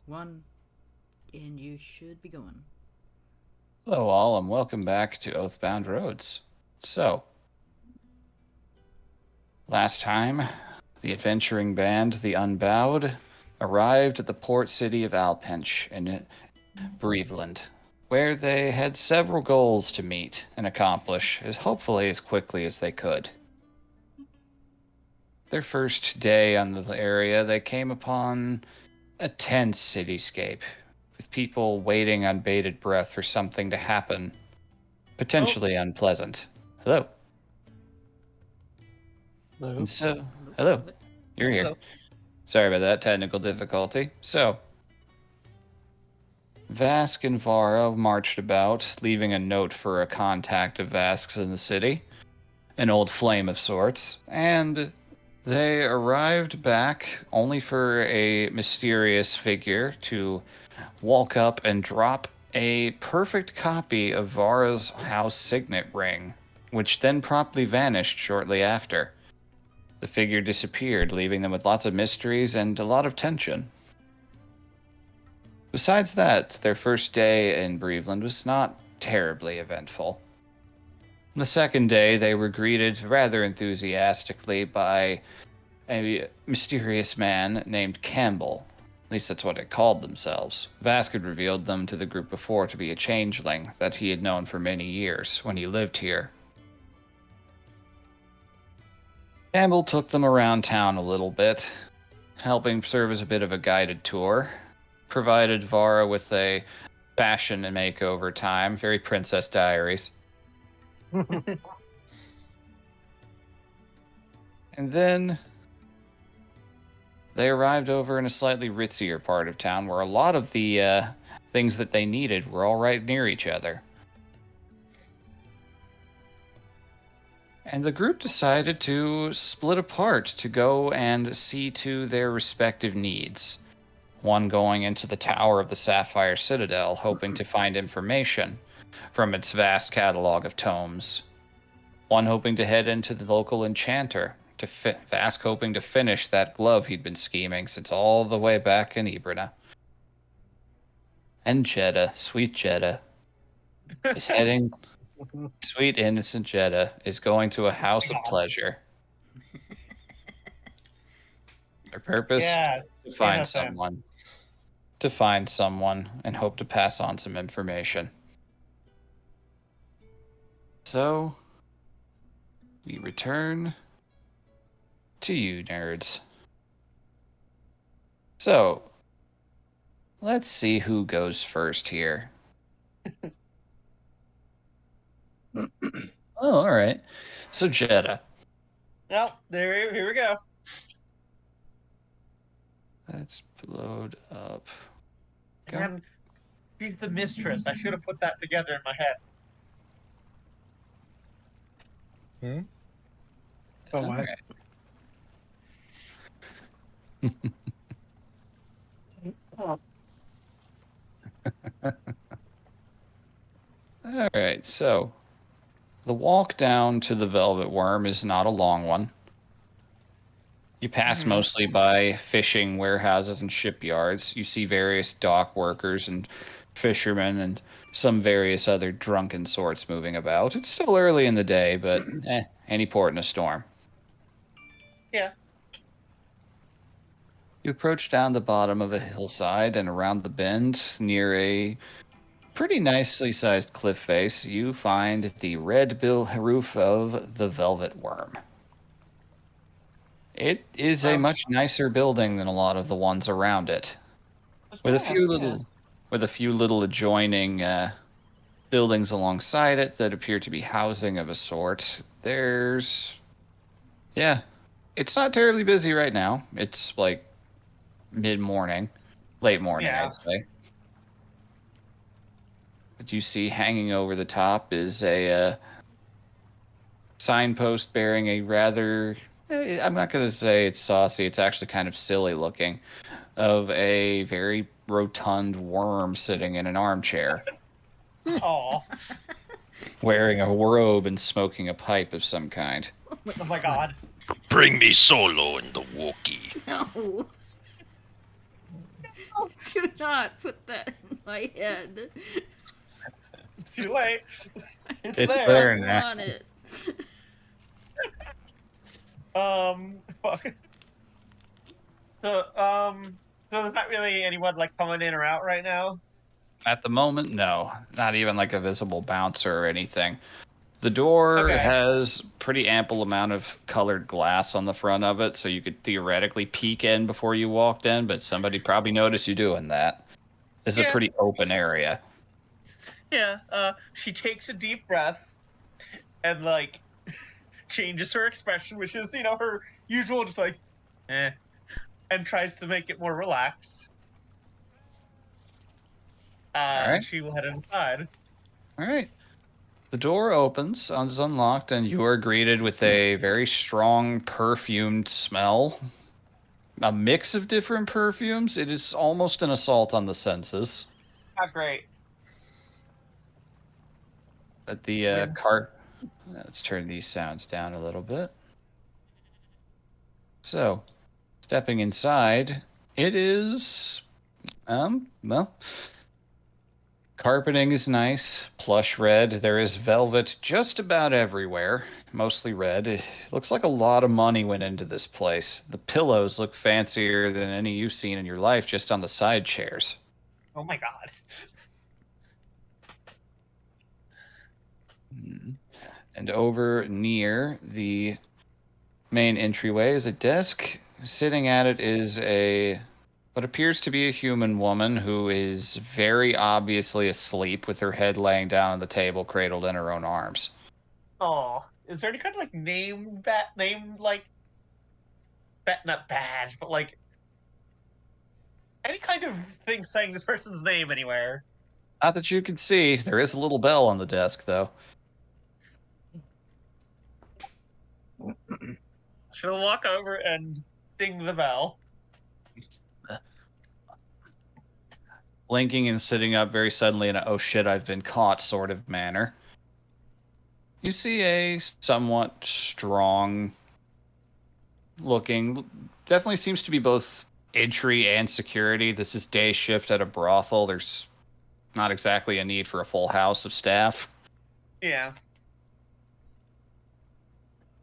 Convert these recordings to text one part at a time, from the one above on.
one, and you should be going. Hello, all, and welcome back to Oathbound Roads. So, last time, the adventuring band, the Unbowed, arrived at the port city of Alpench in Breveland, where they had several goals to meet and accomplish, hopefully as quickly as they could. Their first day on the area, they came upon a tense cityscape, with people waiting on bated breath for something to happen, potentially unpleasant. Hello. Hello. And so, hello, you're here. Hello. Sorry about that technical difficulty. So, Vask and Vara marched about, leaving a note for a contact of Vask's in the city, an old flame of sorts, and they arrived back only for a mysterious figure to walk up and drop a perfect copy of Vara's house signet ring, which then promptly vanished shortly after. The figure disappeared, leaving them with lots of mysteries and a lot of tension. Besides that, their first day in Breveland was not terribly eventful. The second day, they were greeted rather enthusiastically by a mysterious man named Campbell. At least that's what they called themselves. Vask had revealed them to the group before to be a changeling that he had known for many years when he lived here. Campbell took them around town a little bit, helping serve as a bit of a guided tour. Provided Vara with a fashion and makeover time, very Princess Diaries. And then they arrived over in a slightly ritzier part of town where a lot of the things that they needed were all right near each other. And the group decided to split apart to go and see to their respective needs. One going into the tower of the Sapphire Citadel, hoping to find information from its vast catalog of tomes. One hoping to head into the local enchanter, Vask hoping to finish that glove he'd been scheming since all the way back in Ibrina. And Jeddah, sweet Jeddah, is heading... Sweet innocent Jeddah is going to a house of pleasure. Their purpose? Yeah, To find innocent. someone. To find someone and hope to pass on some information. So, we return to you, nerds. So, let's see who goes first here. Oh, all right. So, Jeddah. Well, here we go. Let's load up. Go. And she's the mistress. I should have put that together in my head. Oh, All what? right. All right, so the walk down to the Velvet Worm is not a long one. You pass mostly by fishing warehouses and shipyards. You see various dock workers and fishermen and some various other drunken sorts moving about. It's still early in the day, but any port in a storm. Yeah. You approach down the bottom of a hillside and around the bend near a pretty nicely sized cliff face, you find the red bill roof of the Velvet Worm. It is a much nicer building than a lot of the ones around it, with a few little adjoining buildings alongside it that appear to be housing of a sort. It's not terribly busy right now. It's like mid-morning, late morning, Yeah. I'd say. What you see hanging over the top is a signpost bearing a rather, I'm not going to say it's saucy, it's actually kind of silly looking, of a very rotund worm sitting in an armchair, Oh, wearing a robe and smoking a pipe of some kind. oh my God. Bring me Solo and the Wookiee. No. Oh, dude. not put that in my head. Too late. It's It's there. there. I now. want it. Fuck. So, so there's not really anyone like coming in or out right now. At the moment, no. Not even like a visible bouncer or anything. The door Okay. has pretty ample amount of colored glass on the front of it, so you could theoretically peek in before you walked in, but somebody probably noticed you doing that. This is a Yeah. pretty open area. Yeah. She takes a deep breath and like changes her expression, which is her usual, just like, and tries to make it more relaxed. All And right. she will head inside. All right. The door opens, is unlocked, and you are greeted with a very strong perfumed smell. A mix of different perfumes. It is almost an assault on the senses. Not great. But the Yes. cart. Let's turn these sounds down a little bit. So, stepping inside, it is. Well, carpeting is nice, plush red. There is velvet just about everywhere, mostly red. It looks like a lot of money went into this place. The pillows look fancier than any you've seen in your life just on the side chairs. Oh my god. And over near the main entryway is a desk. Sitting at it is what appears to be a human woman who is very obviously asleep with her head laying down on the table, cradled in her own arms. Oh, is there any kind of like not badge, but like any kind of thing saying this person's name anywhere? Not that you can see. There is a little bell on the desk, though. She'll walk over and ding the bell. Blinking and sitting up very suddenly in a oh shit, I've been caught sort of manner. You see a somewhat strong looking, definitely seems to be both entry and security. This is day shift at a brothel. There's not exactly a need for a full house of staff. Yeah.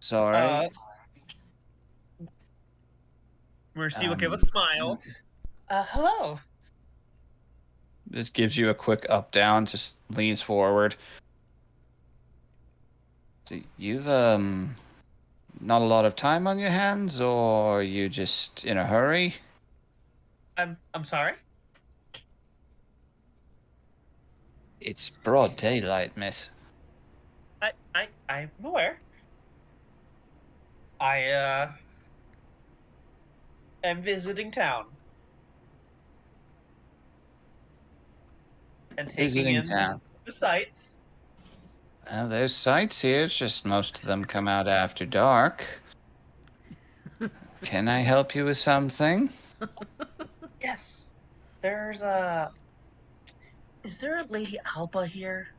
So, all right. Mercy will give a smile. Hello. Just gives you a quick up down, just leans forward. So you've not a lot of time on your hands, or are you just in a hurry? I'm sorry. It's broad daylight, miss. I'm aware. I am visiting town. And taking Visiting in town. the sights. Well, there's sights here, it's just most of them come out after dark. Can I help you with something? Yes. There's is there a Lady Alba here?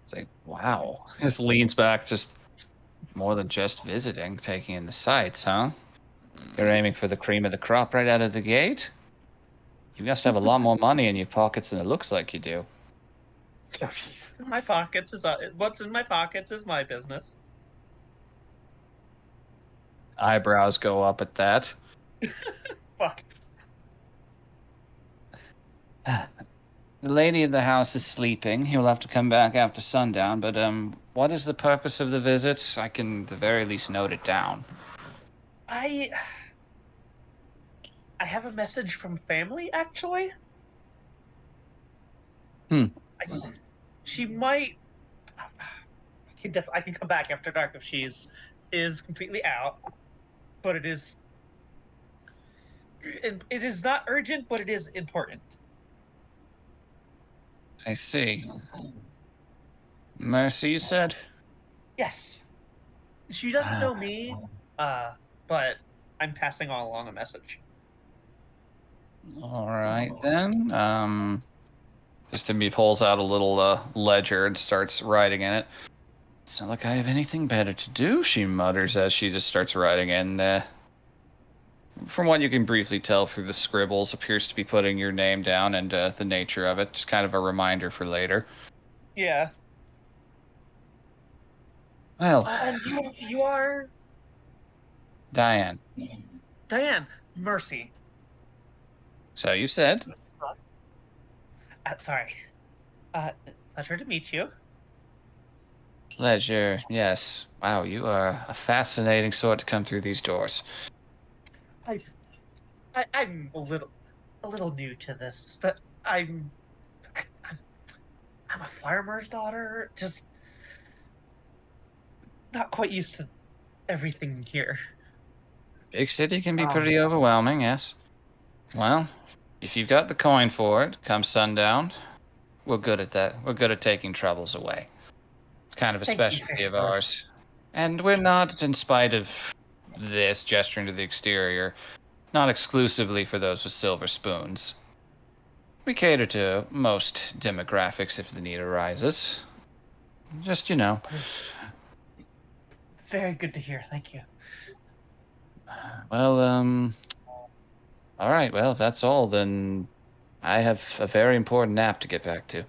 It's like, wow. Just leans back, just more than just visiting, taking in the sights, huh? You're aiming for the cream of the crop right out of the gate? You must have a lot more money in your pockets than it looks like you do. My pockets is what's in my pockets is my business. Eyebrows go up at that. Fuck. The lady of the house is sleeping. You'll have to come back after sundown, but what is the purpose of the visit? I can at the very least note it down. I have a message from family, actually. She might. I can come back after dark if she is completely out, but it is not urgent, but it is important. I see. Mercy, you said? Yes, she doesn't know me, but I'm passing along a message. All right, then. Just Timmy pulls out a little ledger and starts writing in it. It's not like I have anything better to do, she mutters as she just starts writing in from what you can briefly tell through the scribbles, appears to be putting your name down and the nature of it. Just kind of a reminder for later. Yeah. Well, And you are Diane. Diane. Mercy. So you said. Sorry. Pleasure to meet you. Pleasure. Yes. Wow, you are a fascinating sort to come through these doors. I'm a little new to this, but I, I'm a farmer's daughter. Just not quite used to everything here. Big city can be pretty overwhelming, yes. Well, if you've got the coin for it, come sundown, we're good at that. We're good at taking troubles away. It's kind of a Thank you specialty very of much. ours. And we're not, in spite of this, gesturing to the exterior, not exclusively for those with silver spoons. We cater to most demographics if the need arises. Just, It's very good to hear. Thank you. Well, all right, well, if that's all, then I have a very important nap to get back to.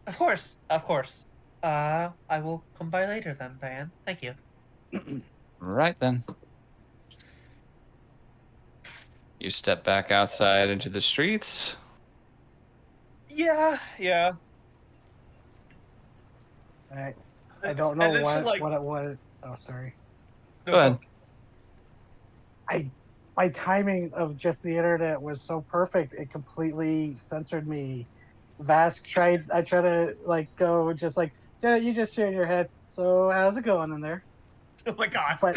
Of course, of course. I will come by later then, Diane. Thank you. Right then. You step back outside into the streets. Yeah. I don't know And then she'll, what it was. Oh, sorry. No, Go ahead. My timing of just the internet was so perfect, it completely censored me. I tried to go just like, yeah, you just shared your head. So how's it going in there? Oh my god. But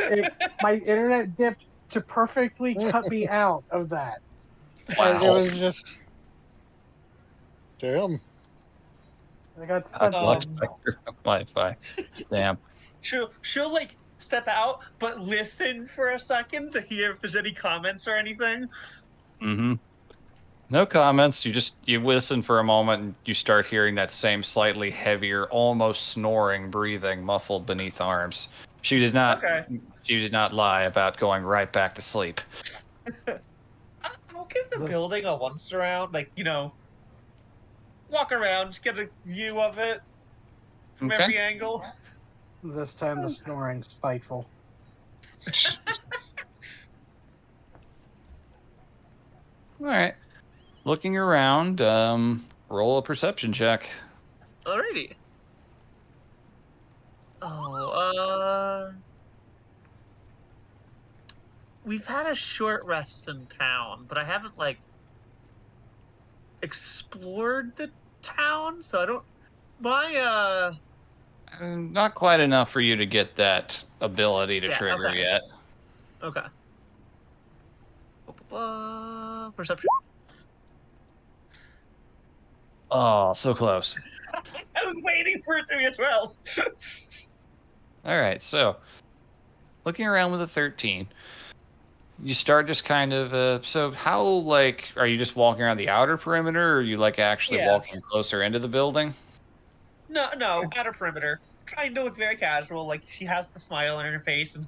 my internet dipped to perfectly cut me out of that. And it Wow. was just Damn. I got Much censored. better Wi-Fi. Damn. She'll like step out, but listen for a second to hear if there's any comments or anything. Mm-hmm. No comments. You listen for a moment and you start hearing that same slightly heavier, almost snoring breathing muffled beneath arms. She did not Okay. she did not lie about going right back to sleep. I'll give the This- building a once around, walk around, just get a view of it from Okay. every angle. This time the snoring spiteful. All right. Looking around, roll a perception check. Alrighty. We've had a short rest in town, but I haven't explored the town, so I don't. Not quite enough for you to get that ability to Yeah, trigger okay. yet. Okay. Perception. Oh, so close. I was waiting for it to be a 12. All right, so looking around with a 13, you start just kind of. So how are you just walking around the outer perimeter, or are you actually Yeah. walking closer into the building? No, outer perimeter. Trying to look very casual, like she has the smile on her face and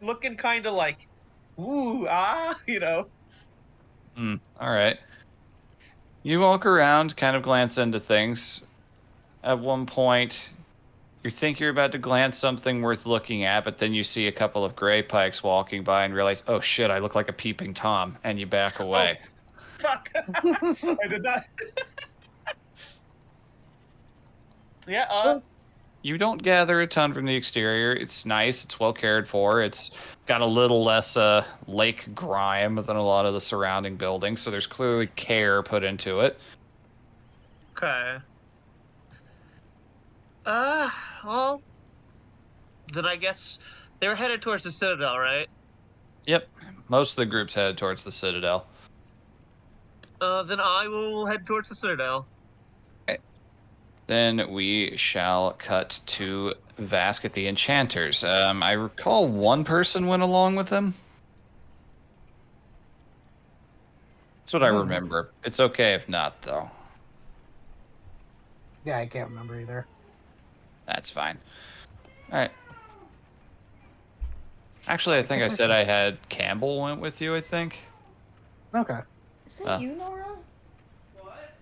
looking kind of like, ooh, All right. You walk around, kind of glance into things. At one point, you think you're about to glance something worth looking at, but then you see a couple of gray pikes walking by and realize, oh shit, I look like a peeping Tom, and you back away. Fuck. I did not. Yeah, So, you don't gather a ton from the exterior. It's nice. It's well cared for. It's got a little less lake grime than a lot of the surrounding buildings, so there's clearly care put into it. okay. Well, then I guess they were headed towards the Citadel, right? Yep. Most of the group's headed towards the Citadel. Then I will head towards the Citadel. Then we shall cut to Vask at the Enchanters. I recall one person went along with them. That's what I remember. It's okay if not, though. Yeah, I can't remember either. That's fine. All right. Actually, I think I said I had Campbell went with you, I think. Okay. Is that you, Nora? What?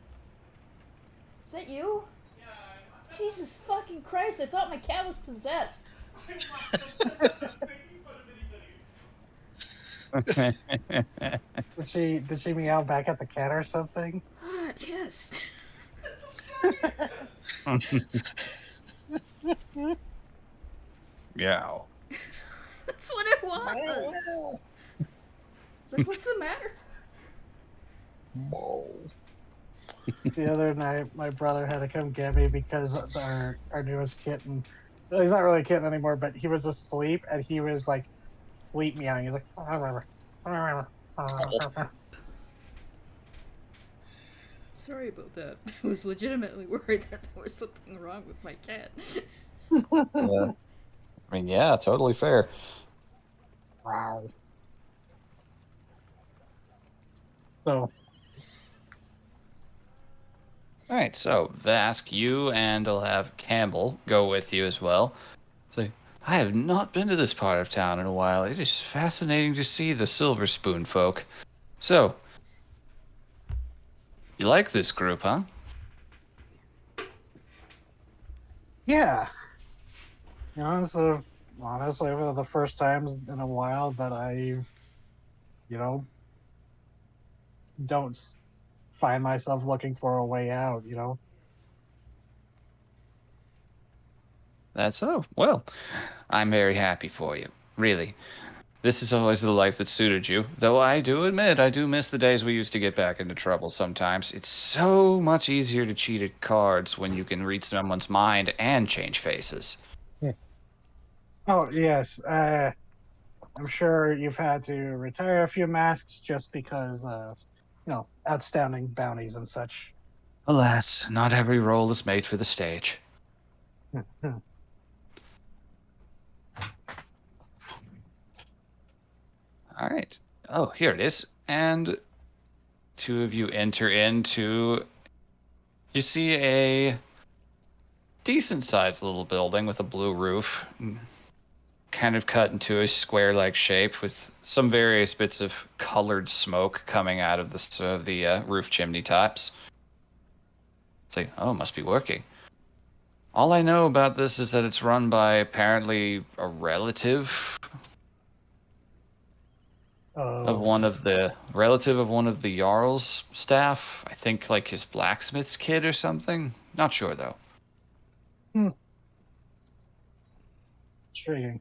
Is that you? Yeah, Jesus fucking Christ, I thought my cat was possessed. I'm making fun of anybody. Did she meow back at the cat or something? Yes. Yeah. That's what it was. It's like, what's the matter? The other night, my brother had to come get me because our newest kitten. Well, he's not really a kitten anymore, but he was asleep and he was like sleep meowing. He's like, Sorry about that. I was legitimately worried that there was something wrong with my cat. Yeah. I mean, yeah, totally fair. wow. So All right, so Vask, you and I'll have Campbell go with you as well. So, I have not been to this part of town in a while. It is fascinating to see the Silver Spoon folk. So, you like this group, huh? yeah, you know, honestly, one of the first times in a while that I've, you know, don't find myself looking for a way out. You know. That's so. Well, I'm very happy for you. Really. This is always the life that suited you. Though I do admit, I do miss the days we used to get back into trouble sometimes. It's so much easier to cheat at cards when you can read someone's mind and change faces. Oh yes, I'm sure you've had to retire a few masks just because of, outstanding bounties and such. Alas, not every role is made for the stage. All right. Oh, here it is. And two of you enter into. You see a decent sized little building with a blue roof, kind of cut into a square like shape with some various bits of colored smoke coming out of the roof chimney tops. It's like, oh, it must be working. All I know about this is that it's run by apparently a relative of one of the Jarl's staff. I think like his blacksmith's kid or something. Not sure though. Intriguing.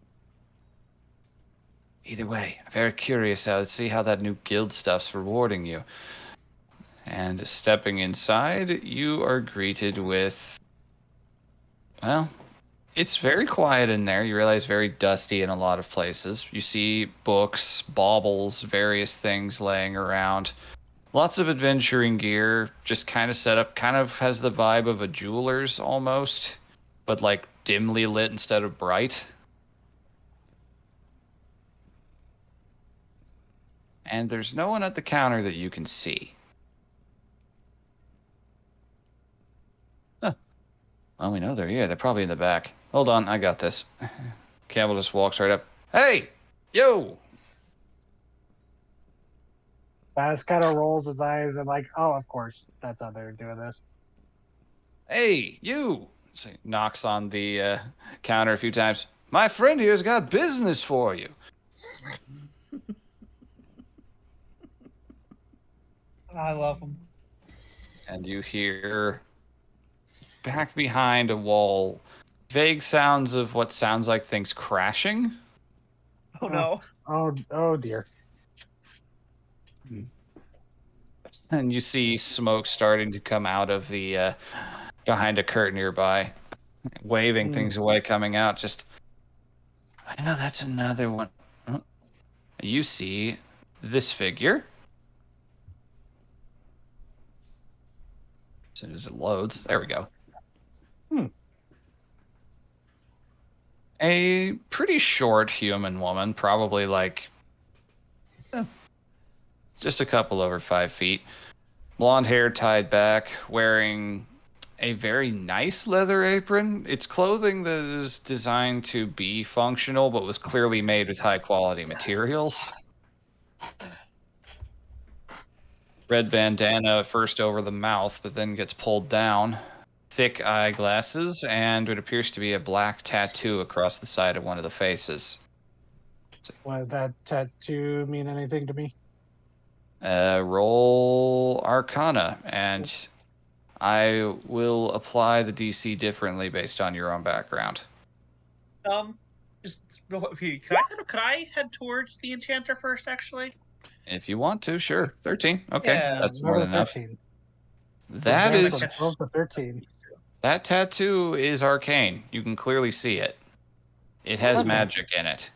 Either way, I'm very curious to see how that new guild stuff's rewarding you. And stepping inside, you are greeted with, well, it's very quiet in there. You realize very dusty in a lot of places. You see books, baubles, various things laying around. Lots of adventuring gear, just kind of set up, kind of has the vibe of a jeweler's almost, but like dimly lit instead of bright. And there's no one at the counter that you can see. Huh. Well, we know they're here. They're probably in the back. Hold on, I got this. Campbell just walks right up. Hey! Yo! Baz kind of rolls his eyes and like, oh, of course, that's how they're doing this. Hey, you! So he knocks on the counter a few times. My friend here's got business for you. I love them. And you hear back behind a wall vague sounds of what sounds like things crashing. Oh no. Oh dear. And you see smoke starting to come out of the behind a curtain nearby, waving things away, coming out. Just, I know that's another one. Oh. You see this figure. As soon as it loads, there we go. A pretty short human woman, probably like just a couple over 5 feet. Blonde hair tied back, wearing a very nice leather apron. It's clothing that is designed to be functional, but was clearly made with high quality materials. Red bandana at first over the mouth, but then gets pulled down. Thick eyeglasses, and what appears to be a black tattoo across the side of one of the faces. Would that tattoo mean anything to me? Roll Arcana, and I will apply the DC differently based on your own background. Just could I head towards the enchanter first, actually? If you want to, sure. 13. Okay, Yeah, that's more than enough. 13. That Advance is from 12 to 13. that tattoo is arcane. You can clearly see it. It has Okay. magic in it.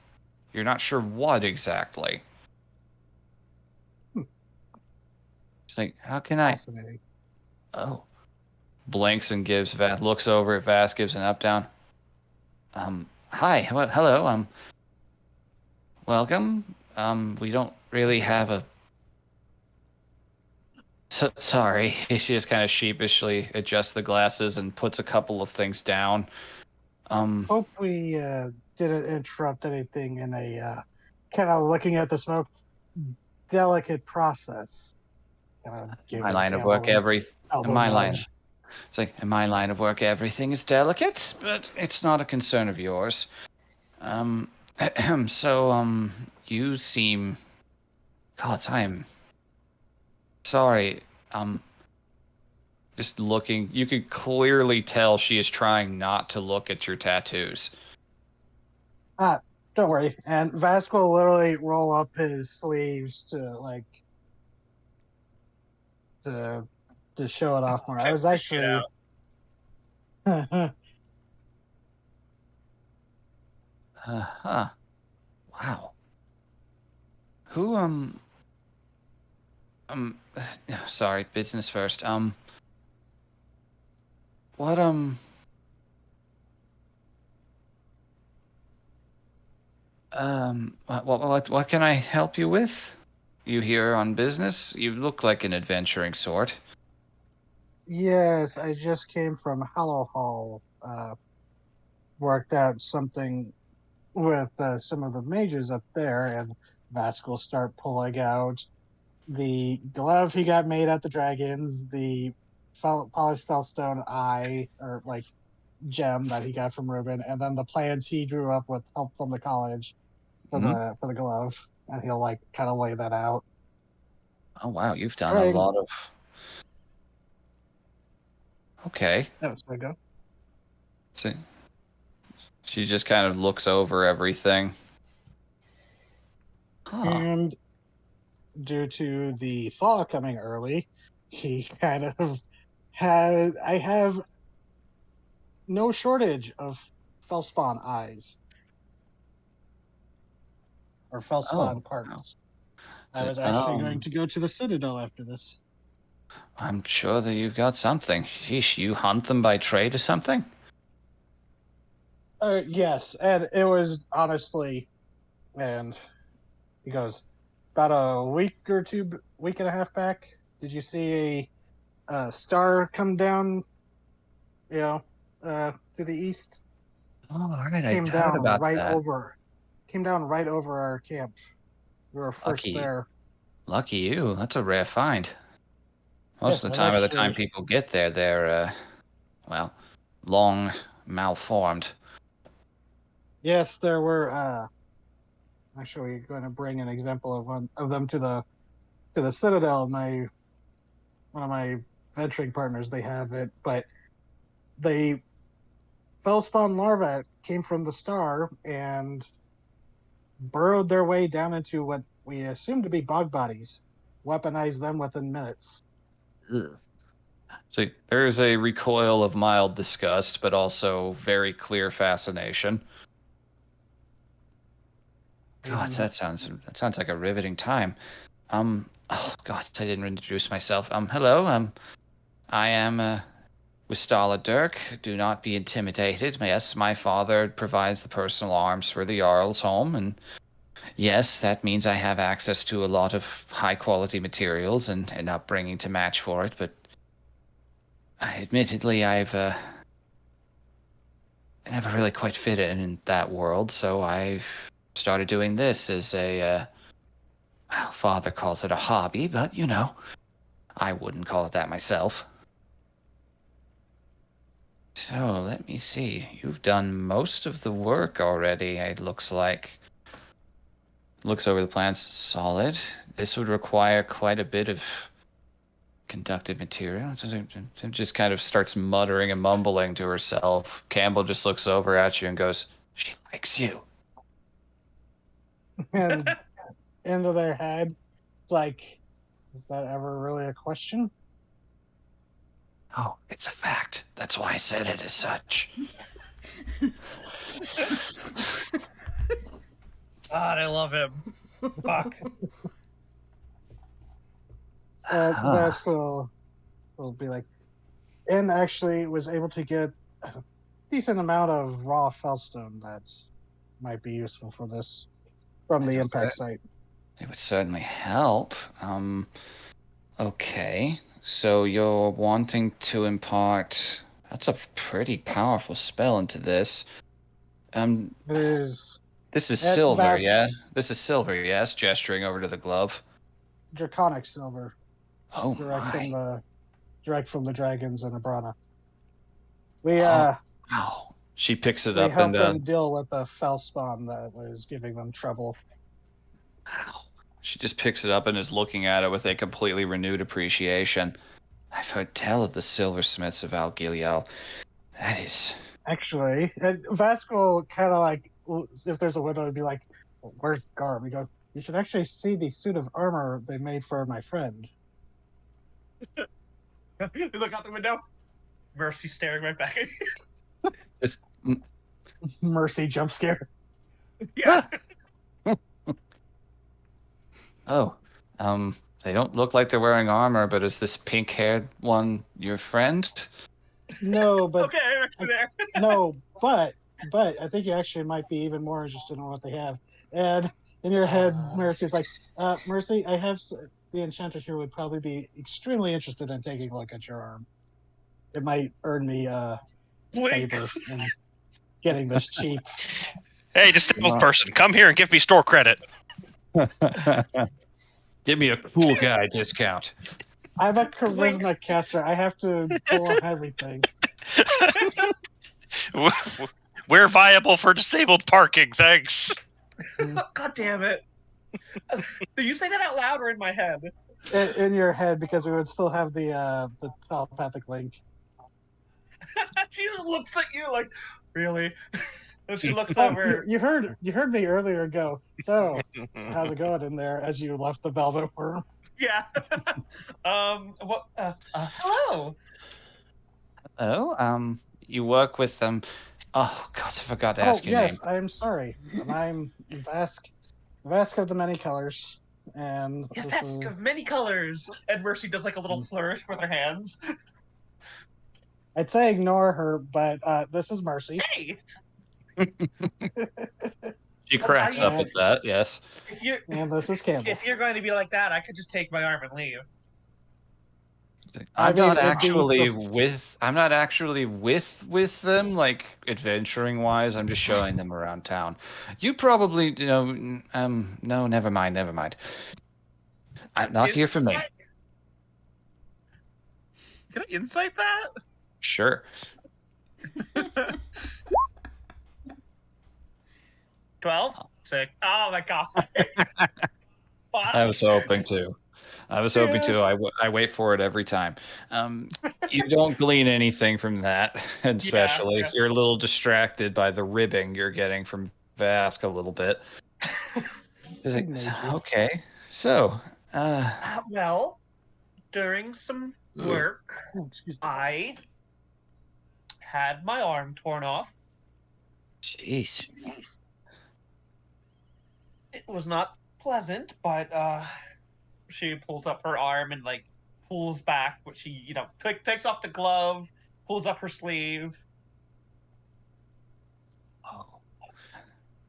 You're not sure what exactly. It's like, how can I? Fascinating. Oh. Blinks and looks over at Vass, gives an up down. Hi, hello, welcome. We don't really have a. Sorry. She just kind of sheepishly adjusts the glasses and puts a couple of things down. Hope we didn't interrupt anything in a kind of looking at the smoke, delicate process. My line of work, It's like, in my line of work, everything is delicate, but it's not a concern of yours. So, you seem... God, I'm sorry. Just looking, you could clearly tell she is trying not to look at your tattoos. Don't worry. And Vasco will literally roll up his sleeves to show it off more. I was actually Huh. Wow. Who, sorry, business first. What, what can I help you with? You here on business? You look like an adventuring sort. Yes, I just came from Hollow Hall. Worked out something with some of the mages up there, and Vasco will start pulling out the glove he got made at the dragons, the polished fellstone eye, or like gem that he got from Ruben, and then the plans he drew up with help from the college for the glove, and he'll like kind of lay that out. Oh wow, you've done Right. a lot of. Okay. That was my go. So she just kind of looks over everything. Huh. And due to the thaw coming early, he kind of I have no shortage of Fellspawn eyes. Or Fellspawn parts. Wow. I was actually going to go to the Citadel after this. I'm sure that you've got something. Sheesh, you hunt them by trade or something? Yes, and it was honestly, and he goes, about a week and a half back. Did you see a star come down? To the east. Oh, all right. Came I heard down about right that. Came down right over our camp. We were first there. Lucky you. That's a rare find. Most of Yes, the time people get there, they're, long malformed. Yes, there were. Actually, going to bring an example of one of them to the Citadel. One of my venturing partners, they have it, but they fellspawn larvae came from the star and burrowed their way down into what we assume to be bog bodies, weaponized them within minutes. So there's a recoil of mild disgust, but also very clear fascination. God, that sounds like a riveting time. Oh God, I didn't introduce myself. Hello. I am Wistala Dirk. Do not be intimidated. Yes, my father provides the personal arms for the Jarl's home, and yes, that means I have access to a lot of high quality materials and an upbringing to match for it. But admittedly, I've never really quite fit in that world, so I've started doing this as a, well, father calls it a hobby, but I wouldn't call it that myself. So, let me see. You've done most of the work already, it looks like. Looks over the plans. Solid. This would require quite a bit of conductive material. Just kind of starts muttering and mumbling to herself. Campbell just looks over at you and goes, "She likes you." And into their head, it's like, is that ever really a question? Oh, it's a fact. That's why I said it as such. God, I love him. Fuck. Vask will be like, and actually was able to get a decent amount of raw fellstone that might be useful for this from the impact site. It would certainly help. Okay. So you're wanting to impart. That's a pretty powerful spell into this. There's This is At silver, Vask- yeah? This is silver, yes? Gesturing over to the glove. draconic silver Oh direct from the dragons in Abrana. We Wow. She picks it we up helped and them deal with the fellspawn that was giving them trouble. wow. She just picks it up and is looking at it with a completely renewed appreciation. I've heard tell of the silversmiths of Algilial. That is. Actually, and Vask will kind of like, if there's a window, it'd be like, well, "Where's Garb?" We go, "You should actually see the suit of armor they made for my friend." You look out the window. Mercy staring right back at you. Just, Mercy jump scare. Yeah. oh, they don't look like they're wearing armor, but is this pink-haired one your friend? No, but Okay, right there. no, but I think you actually might be even more interested in what they have. And in your head, Mercy's like, Mercy, I have the enchanter here would probably be extremely interested in taking a look at your arm. It might earn me Blink. favor in getting this cheap. Hey, disabled person, come here and give me store credit. Give me a cool guy discount. I'm a charisma Blinks. caster. I have to pull on everything. We're viable for disabled parking, thanks. God damn it. Did you say that out loud or in my head? In your head, because we would still have the telepathic link. She just looks at you like, really? And she looks Oh, over. you heard me earlier go, "So, how's it going in there?" as you left the velvet worm. Yeah. What? Hello. Oh, you work with them. Oh, God, I forgot to ask your yes, name. I'm sorry. I'm Vask of the Many Colors, and Yes, this that's is of many colors. And Mercy does like a little flourish with her hands. I'd say ignore her, but this is Mercy. Hey, She cracks up at that, yes. And this is Campbell. if you're going to be like that, I could just take my arm and leave. I'm mean, not it'd be actually the- I'm not actually with them, like adventuring wise. I'm just showing them around town. You probably no, never mind. I'm not here for me. Can I insight that? Sure. 12? 6. Oh my god. I was hoping to. I wait for it every time. You don't glean anything from that, and especially Yeah. you're a little distracted by the ribbing you're getting from Vask a little bit. Okay, so Well, during some work, Excuse me. I had my arm torn off. jeez. It was not pleasant, but she pulls up her arm and like pulls back what she, takes off the glove, pulls up her sleeve.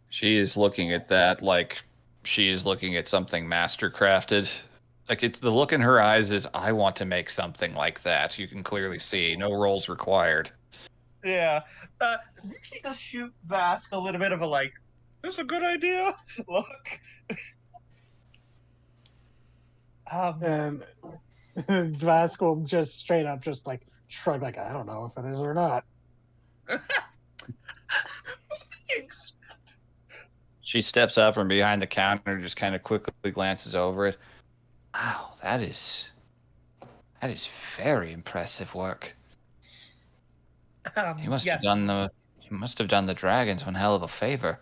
She is looking at that like she is looking at something mastercrafted. Like, it's the look in her eyes is, I want to make something like that. You can clearly see. No rolls required. Yeah. She does shoot Vask a little bit of a like, this is a good idea look. And Vask will just straight up just like shrug, like, I don't know if it is or not. Thanks. She steps up from behind the counter, just kind of quickly glances over it. Wow, that is very impressive work. You must Yes. have done the dragons one hell of a favor.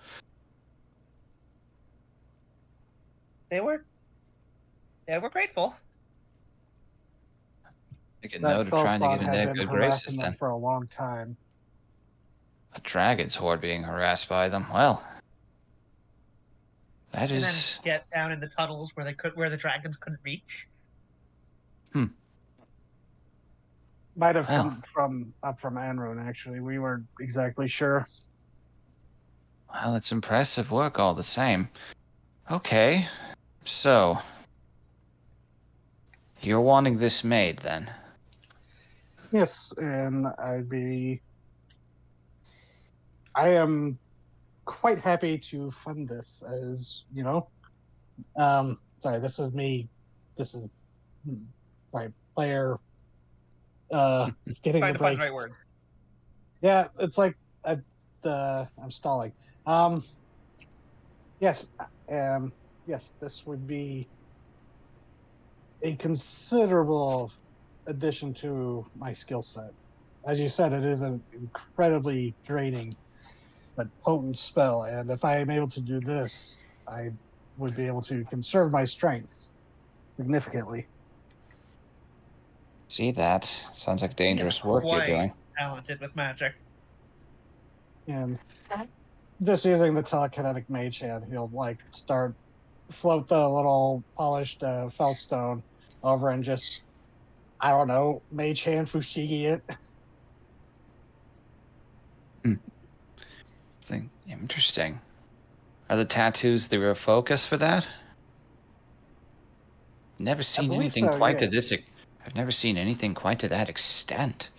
They were grateful. Make a That note of trying to Fellspawn get in had their been good harassing graces them then. for a long time. A dragon's horde being harassed by them. Well, that And then is... get down in the tunnels where the dragons couldn't reach. Might have Well. come from up from Anrune, actually. We weren't exactly sure. Well, it's impressive work all the same. Okay, so... You're wanting this made, then? Yes, and I am quite happy to fund this, as you know. Sorry, this is me. This is sorry, player. Is getting Trying the to find the brakes. right word. Yeah, it's like I'm stalling. Yes, yes, this would be a considerable addition to my skill set. As you said, it is an incredibly draining but potent spell, and if I am able to do this, I would be able to conserve my strength significantly. See that? Sounds like dangerous work you're Quite doing. talented with magic. And just using the telekinetic mage hand, he'll like float the little polished fellstone over and just, I don't know, mage hand Fushigi it. Interesting. Are the tattoos the real focus for that? Never seen believe anything so, quite to yes. this. I've never seen anything quite to that extent.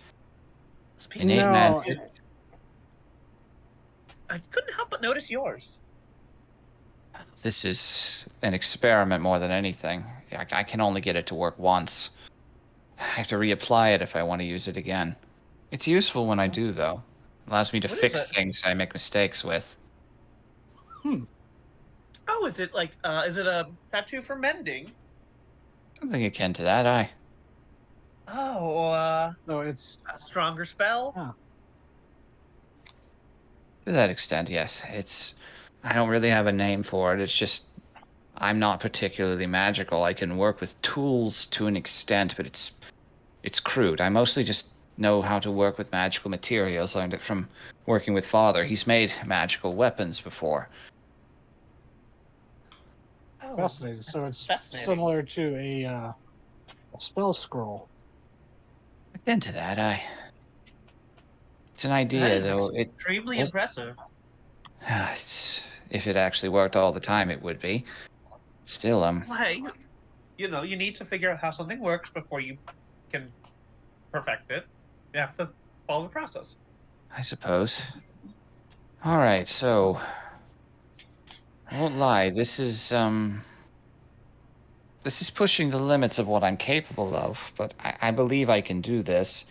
Speaking Innate of No, magic. I couldn't help but notice yours. This is an experiment more than anything. I can only get it to work once. I have to reapply it if I want to use it again. It's useful when I do, though. It allows me to What is fix it? things I make mistakes with. Oh, is it like is it a tattoo for mending? Something akin to that, Oh, so it's a stronger spell? To that extent, yes. I don't really have a name for it. It's just, I'm not particularly magical. I can work with tools to an extent, but it's crude. I mostly just know how to work with magical materials. Learned it from working with Father. He's made magical weapons before. Oh, fascinating. So that's it's fascinating. similar to a spell scroll. Akin to that, it's an That idea, is though. extremely was- impressive. If it actually worked all the time, it would be. Still, Hey, you know, you need to figure out how something works before you can perfect it. You have to follow the process. I suppose. All right, so I won't lie. This is pushing the limits of what I'm capable of, but I believe I can do this.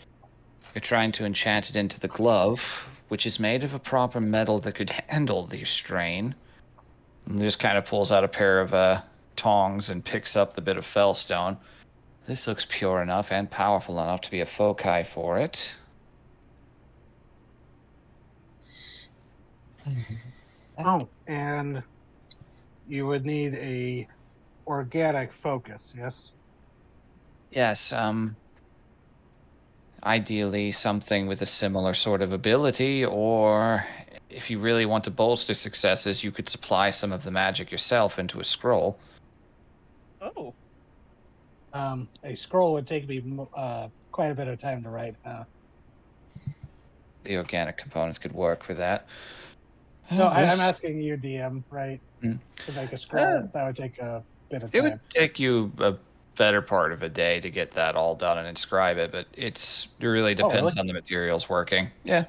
You're trying to enchant it into the glove, which is made of a proper metal that could handle the strain. And just kind of pulls out a pair of tongs and picks up the bit of fellstone. This looks pure enough and powerful enough to be a foci for it. Oh, and you would need a organic focus, yes? Yes, ideally something with a similar sort of ability, or if you really want to bolster successes, you could supply some of the magic yourself into a scroll. Oh, A scroll would take me quite a bit of time to write. The organic components could work for that. No, I'm This- asking you, DM, right? Mm. To make a scroll, that would take a bit of It time. would take you better part of a day to get that all done and inscribe it, but it really depends really? on the materials working. Yeah.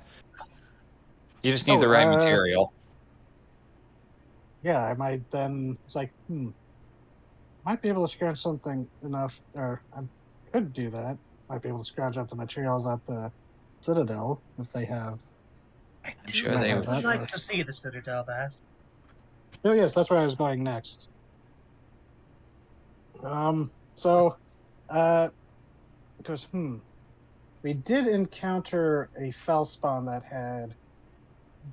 You just need Oh, the right material. yeah, I might then. It's like, might be able to scrounge something enough, or I could do that. Might be able to scrounge up the materials at the Citadel if they have. I I'm do sure they have would. really that. like to see the Citadel, Bass. Oh yes, that's where I was going next. So, uh, because we did encounter a Fellspawn that had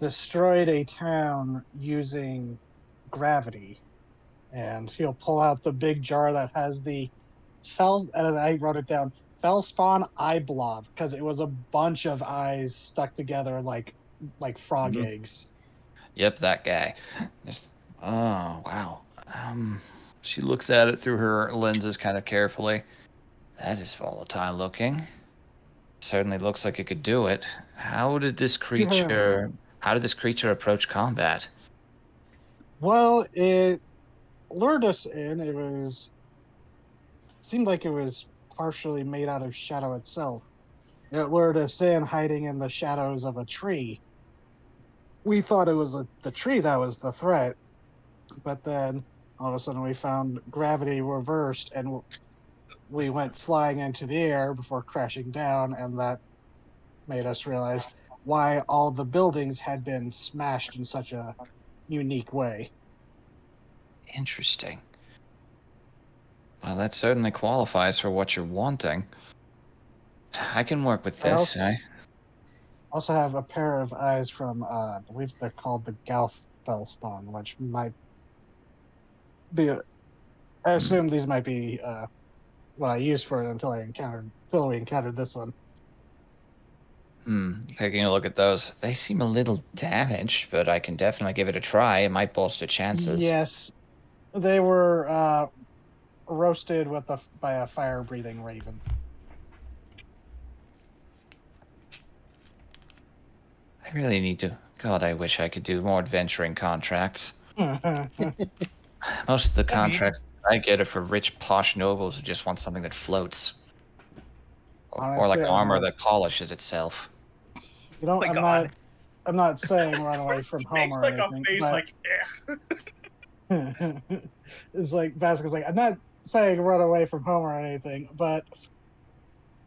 destroyed a town using gravity, and he'll pull out the big jar that has the fell. And I wrote it down. Fellspawn eye blob because it was a bunch of eyes stuck together like frog Mhm. eggs. Yep, that guy. Just, oh, wow. She looks at it through her lenses kind of carefully. That is volatile looking. Certainly looks like it could do it. How did this creature approach combat? Well, it lured us in. Seemed like it was partially made out of shadow itself. It lured us in, hiding in the shadows of a tree. We thought it was the tree that was the threat, but then all of a sudden we found gravity reversed and we went flying into the air before crashing down, and that made us realize why all the buildings had been smashed in such a unique way. Interesting. Well, that certainly qualifies for what you're wanting. I can work with I this. also have a pair of eyes from, I believe they're called the Galf Fellspawn, which might be. I assume these might be what I used for it until we encountered this one. Taking a look at those. They seem a little damaged, but I can definitely give it a try. It might bolster chances. Yes, they were roasted by a fire-breathing raven. I really need to. God, I wish I could do more adventuring contracts. Most of the I mean, contracts I get are for rich, posh nobles who just want something that floats. Or like Honestly, I'm armor not. that polishes itself. oh my God. I'm not saying run away from He home makes or like a anything, face but like, eh. it's like Vasquez like I'm not saying run away from home or anything, but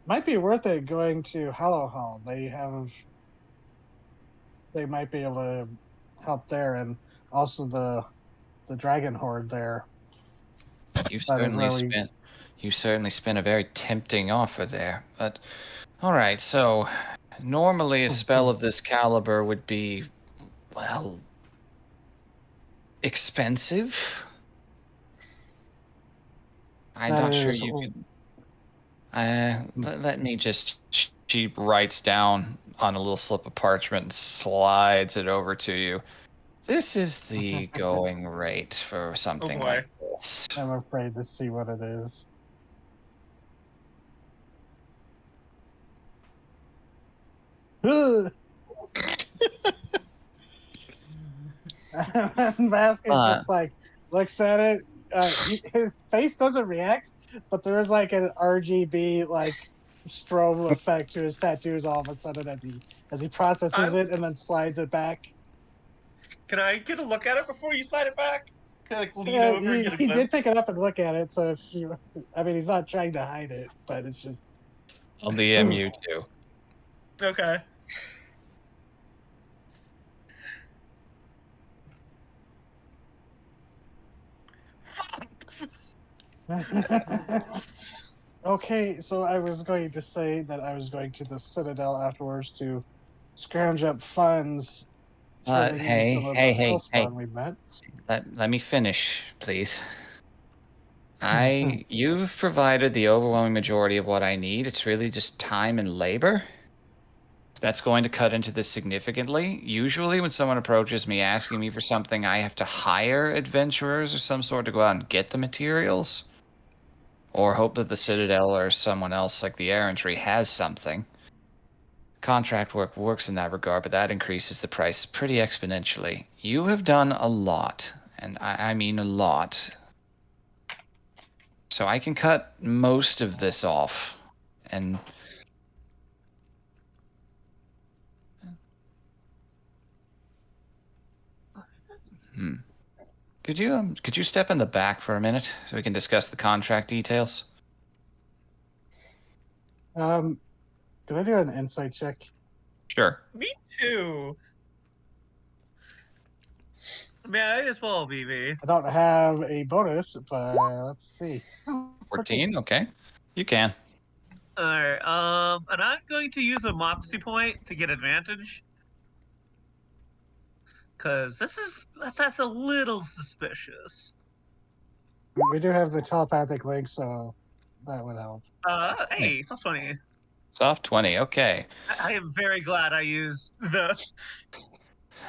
might be worth it going to Hollow Hall. They might be able to help there, and also the Dragon Horde there. You've That is certainly where we. spent you certainly spent a very tempting offer there. But all right, so normally a spell of this caliber would be, well, expensive. I'm That not sure is. you could. Let me just. She writes down on a little slip of parchment and slides it over to you. This is the going rate for Oh something boy. like this. I'm afraid to see what it is. And Vasquez Uh, just like looks at it. His face doesn't react, but there is like an RGB like strobe effect to his tattoos all of a sudden as he processes I'm, it and then slides it back. can I get a look at it before you slide it back? Can I like lean Yeah, over and get a he did glimpse? pick it up and look at it. So if you, I mean, he's not trying to hide it, but it's just. I'll DM you too. Okay. Okay, so I was going to say that I was going to the Citadel afterwards to scrounge up funds, turning in some of the Hey. Fellspawn we met. Let me finish, please. You've provided the overwhelming majority of what I need. It's really just time and labor. That's going to cut into this significantly. Usually, when someone approaches me asking me for something, I have to hire adventurers or some sort to go out and get the materials, or hope that the Citadel or someone else like the Errantry has something. Contract work works in that regard, but that increases the price pretty exponentially. You have done a lot, and I mean a lot. So I can cut most of this off. And could you step in the back for a minute so we can discuss the contract details? Can I do an insight check? Sure. Me too. May as well, BB. I don't have a bonus, but let's see. 14, okay. You can. Alright, and I'm going to use a Moxie point to get advantage. Because that's a little suspicious. We do have the telepathic link, so that would help. Hey, so funny. Soft 20, okay. I am very glad I used the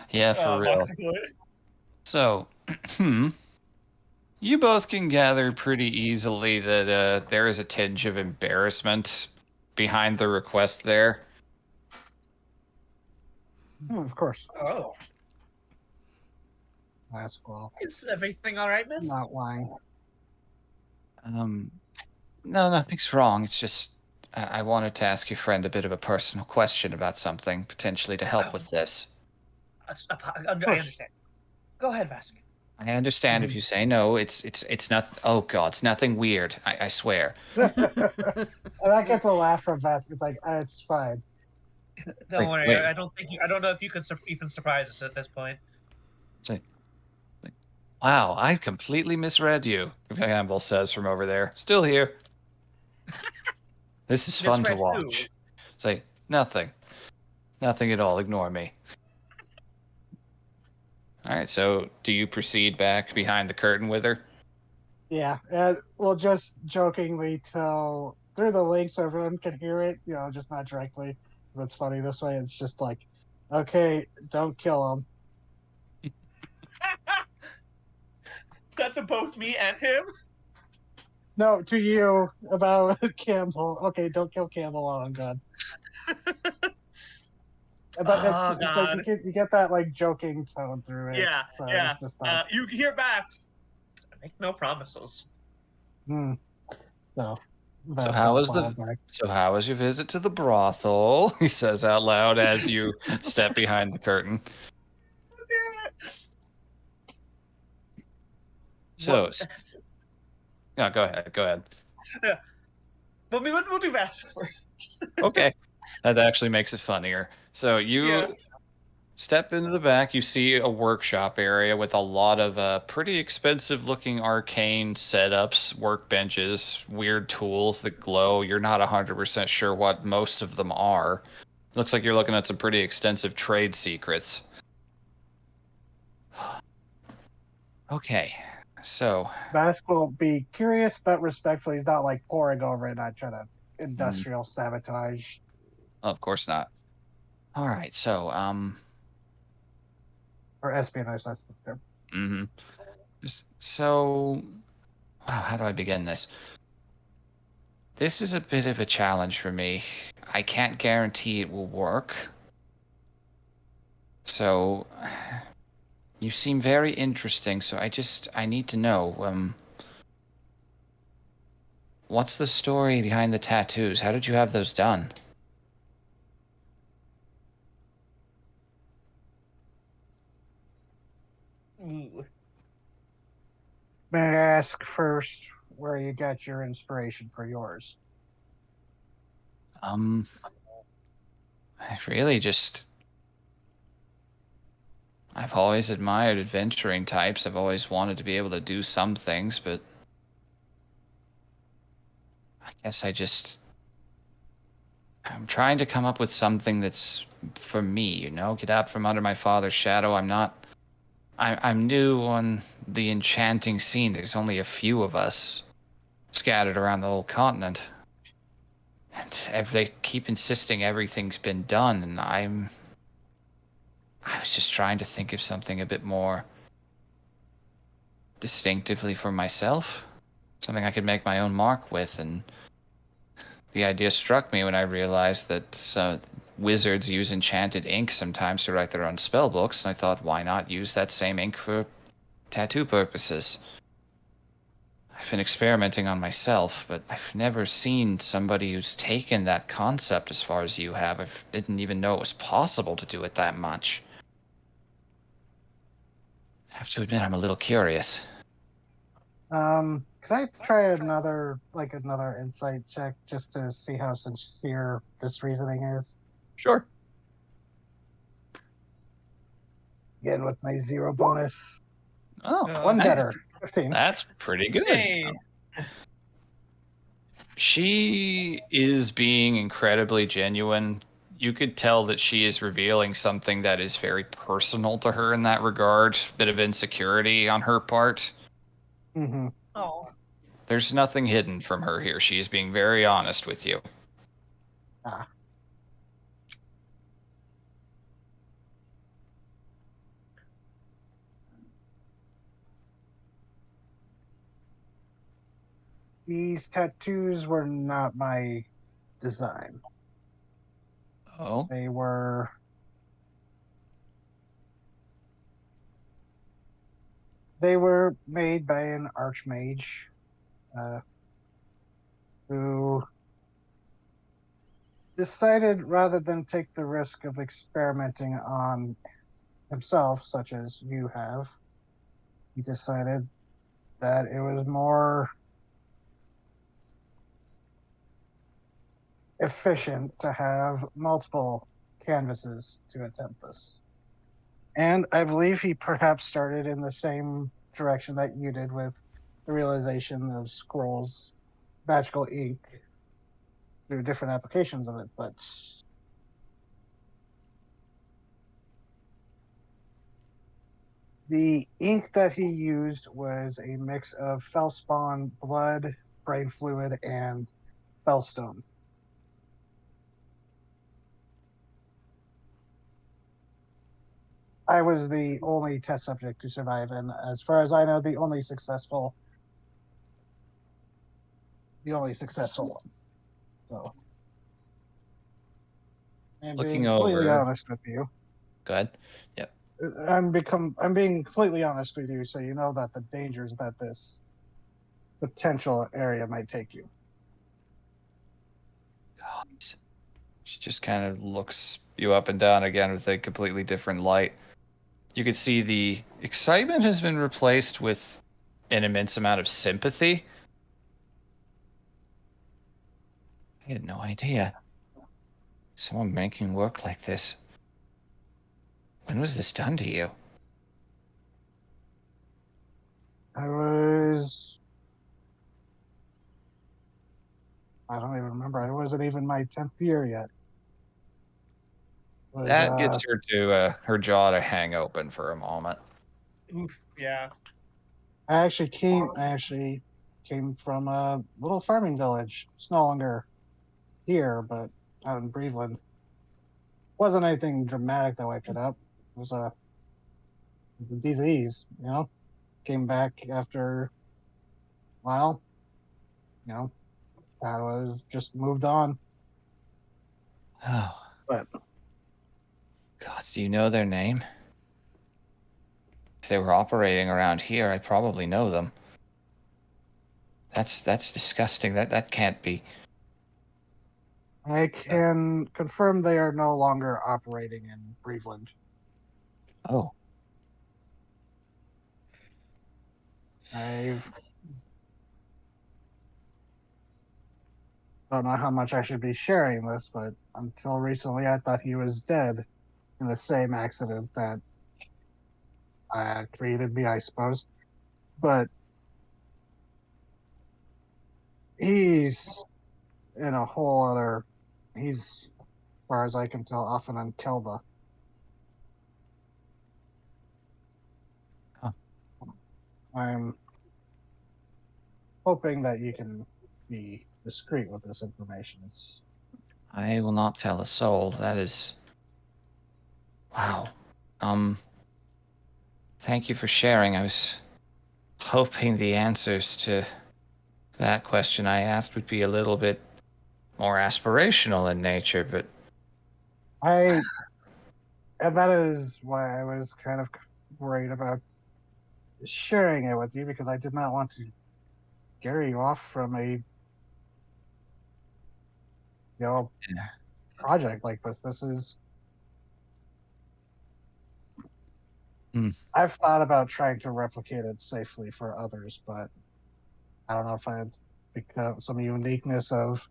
Yeah, for real. Moxie point. So, you both can gather pretty easily that there is a tinge of embarrassment behind the request there. Of course. Oh. That's cool. Is everything alright, miss? Not lying. No, nothing's wrong. It's just I wanted to ask your friend a bit of a personal question about something, potentially to help with this. I understand. Go ahead, Vask. I understand if you say no. It's not. Oh God, it's nothing weird. I swear. And that gets a laugh from Vask. It's like, it's fine. Don't Wait, worry. wait. I don't know if you can even surprise us at this point. Wow, I completely misread you. Campbell says from over there. Still here. This is fun to Misread who? watch. Say nothing at all. Ignore me. All right. So, do you proceed back behind the curtain with her? Yeah, and we'll just jokingly tell through the link so everyone can hear it, just not directly. That's funny. This way, it's just like, okay, don't kill him. That's to both me and him. No, to you about Campbell. Okay, don't kill Campbell while I'm gone. But Oh, it's like you get that like joking tone through it. Yeah, So yeah. It's just like, You hear back. I make no promises. So So that's how gonna was file the back. so how was your visit to the brothel? He says out loud as you step behind the curtain. Damn it. So, What- no, go ahead. Well, we'll do Vask first. Okay, that actually makes it funnier. So you Yeah. step into the back. You see a workshop area with a lot of pretty expensive-looking arcane setups, workbenches, weird tools that glow. You're not 100% sure what most of them are. Looks like you're looking at some pretty extensive trade secrets. Okay, so Vask will be curious but respectful. He's not like pouring over it, not trying to industrial sabotage. of course not. All right, so Or espionage, that's the term. So, wow, how do I begin this? This is a bit of a challenge for me. I can't guarantee it will work. So, you seem very interesting, so I need to know, what's the story behind the tattoos? How did you have those done? Ooh. May I ask first where you got your inspiration for yours? I really just... I've always admired adventuring types. I've always wanted to be able to do some things, but I guess I'm trying to come up with something that's for me, get out from under my father's shadow. I'm new on the enchanting scene. There's only a few of us scattered around the whole continent. And they keep insisting everything's been done, and I was just trying to think of something a bit more distinctively for myself. Something I could make my own mark with, and the idea struck me when I realized that wizards use enchanted ink sometimes to write their own spell books, and I thought, why not use that same ink for tattoo purposes? I've been experimenting on myself, but I've never seen somebody who's taken that concept as far as you have. I didn't even know it was possible to do it that much. I have to admit, I'm a little curious. Could I try another insight check just to see how sincere this reasoning is? Sure. Again with my 0 bonus. Oh, One nice. better. 15. That's pretty good. Hey. She is being incredibly genuine. You could tell that she is revealing something that is very personal to her in that regard. Bit of insecurity on her part. Mm-hmm. Oh. There's nothing hidden from her here. She is being very honest with you. Ah. These tattoos were not my design. Oh, They were made by an archmage who decided rather than take the risk of experimenting on himself, such as you have, he decided that it was more efficient to have multiple canvases to attempt this. And I believe he perhaps started in the same direction that you did with the realization of scrolls, magical ink, through different applications of it. But the ink that he used was a mix of fellspawn, blood, brain fluid, and fellstone. I was the only test subject to survive, and as far as I know, the only successful one. So, and looking being completely over. honest with you, Go ahead. Yep. I'm being completely honest with you, so you know that the dangers that this potential area might take you. God. She just kind of looks you up and down again with a completely different light. You could see the excitement has been replaced with an immense amount of sympathy. I had no idea. Someone making work like this. When was this done to you? I don't even remember. I wasn't even my 10th year yet. It was, That gets her to her jaw to hang open for a moment. Oof. Yeah. I actually came from a little farming village. It's no longer here, but out in Breveland. Wasn't anything dramatic that wiped it out. It was a disease, you know. Came back after a while, you know. I was just moved on. Oh, But God, do you know their name? If they were operating around here, I probably know them. That's disgusting. That can't be. I can confirm they are no longer operating in Breveland. Oh, I don't know how much I should be sharing this, but until recently, I thought he was dead in the same accident that created me, I suppose. But he's in a whole other. He's, as far as I can tell, often on Kelba. huh. I'm hoping that you can be discreet with this information. I will not tell a soul. That is. Wow. Thank you for sharing. I was hoping the answers to that question I asked would be a little bit more aspirational in nature, but And that is why I was kind of worried about sharing it with you because I did not want to scare you off from a Yeah. project like this. This is Hmm. I've thought about trying to replicate it safely for others, but I don't know if I had become some uniqueness of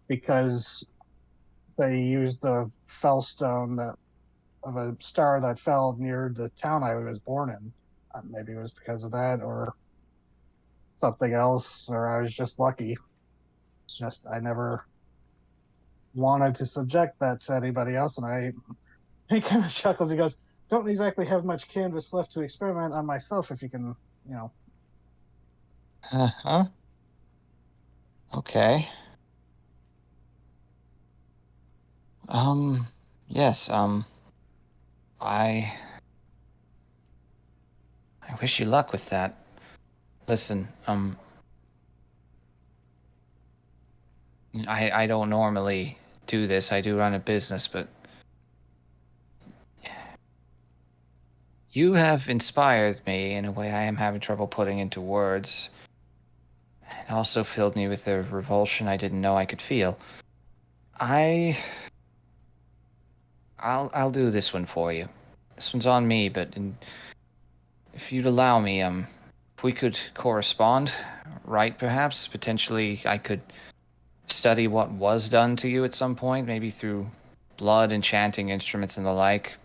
because they used the fellstone that of a star that fell near the town I was born in. Maybe it was because of that or something else, or I was just lucky. It's just I never wanted to subject that to anybody else, and he kind of chuckles. He goes, "Don't exactly have much canvas left to experiment on myself. If you can, you know." Huh? Okay. Um, yes, I I wish you luck with that. Listen, I don't normally do this. I do run a business, but you have inspired me in a way I am having trouble putting into words. It also filled me with a revulsion I didn't know I could feel. I I'll do this one for you. This one's on me, but if you'd allow me, if we could correspond, right? Perhaps potentially, I could study what was done to you at some point, maybe through blood, enchanting instruments, and the like.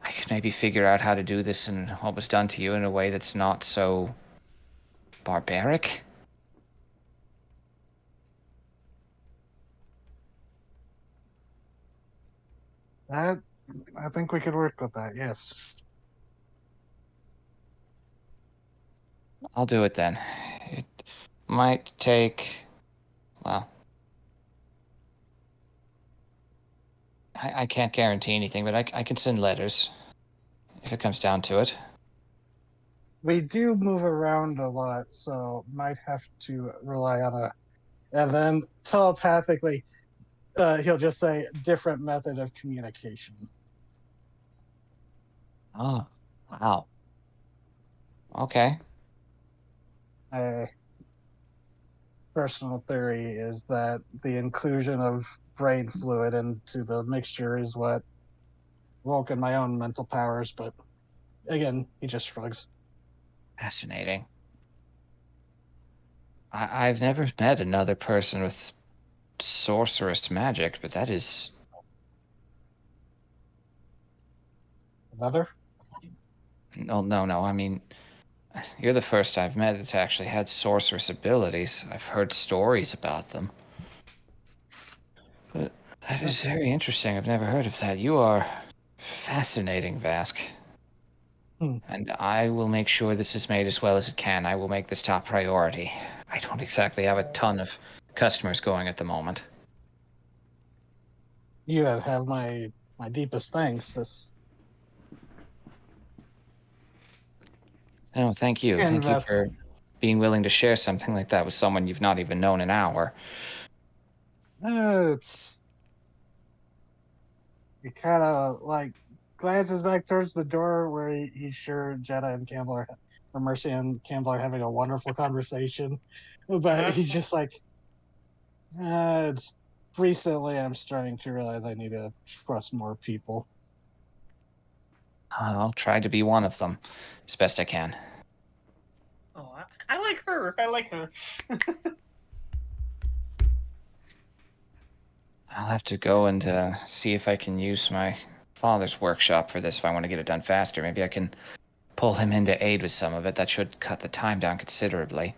I could maybe figure out how to do this and what was done to you in a way that's not so barbaric. That I think we could work with that. Yes. I'll do it then. It might take, well, I can't guarantee anything, but I can send letters if it comes down to it. We do move around a lot, so might have to rely on a. And then telepathically, he'll just say different method of communication. Oh, wow. Okay. My personal theory is that the inclusion of brain fluid into the mixture is what woken my own mental powers. But again, he just shrugs. Fascinating. I've never met another person with sorceress magic, but that is. Another? No, no, no. I mean, you're the first I've met that's actually had sorceress abilities. I've heard stories about them. But that is very interesting. I've never heard of that. You are fascinating, Vask. Hmm. And I will make sure this is made as well as it can. I will make this top priority. I don't exactly have a ton of customers going at the moment. You have my deepest thanks. This No, thank you. Thank you invest. for being willing to share something like that with someone you've not even known an hour. It's he kind of like glances back towards the door where he's sure Jetta and Campbell or Mercy and Campbell are having a wonderful conversation, but Uh-huh. he's just like, it's recently I'm starting to realize I need to trust more people. I'll try to be one of them as best I can. Oh, I like her. I like her. I'll have to go and see if I can use my father's workshop for this if I want to get it done faster. Maybe I can pull him in to aid with some of it. That should cut the time down considerably.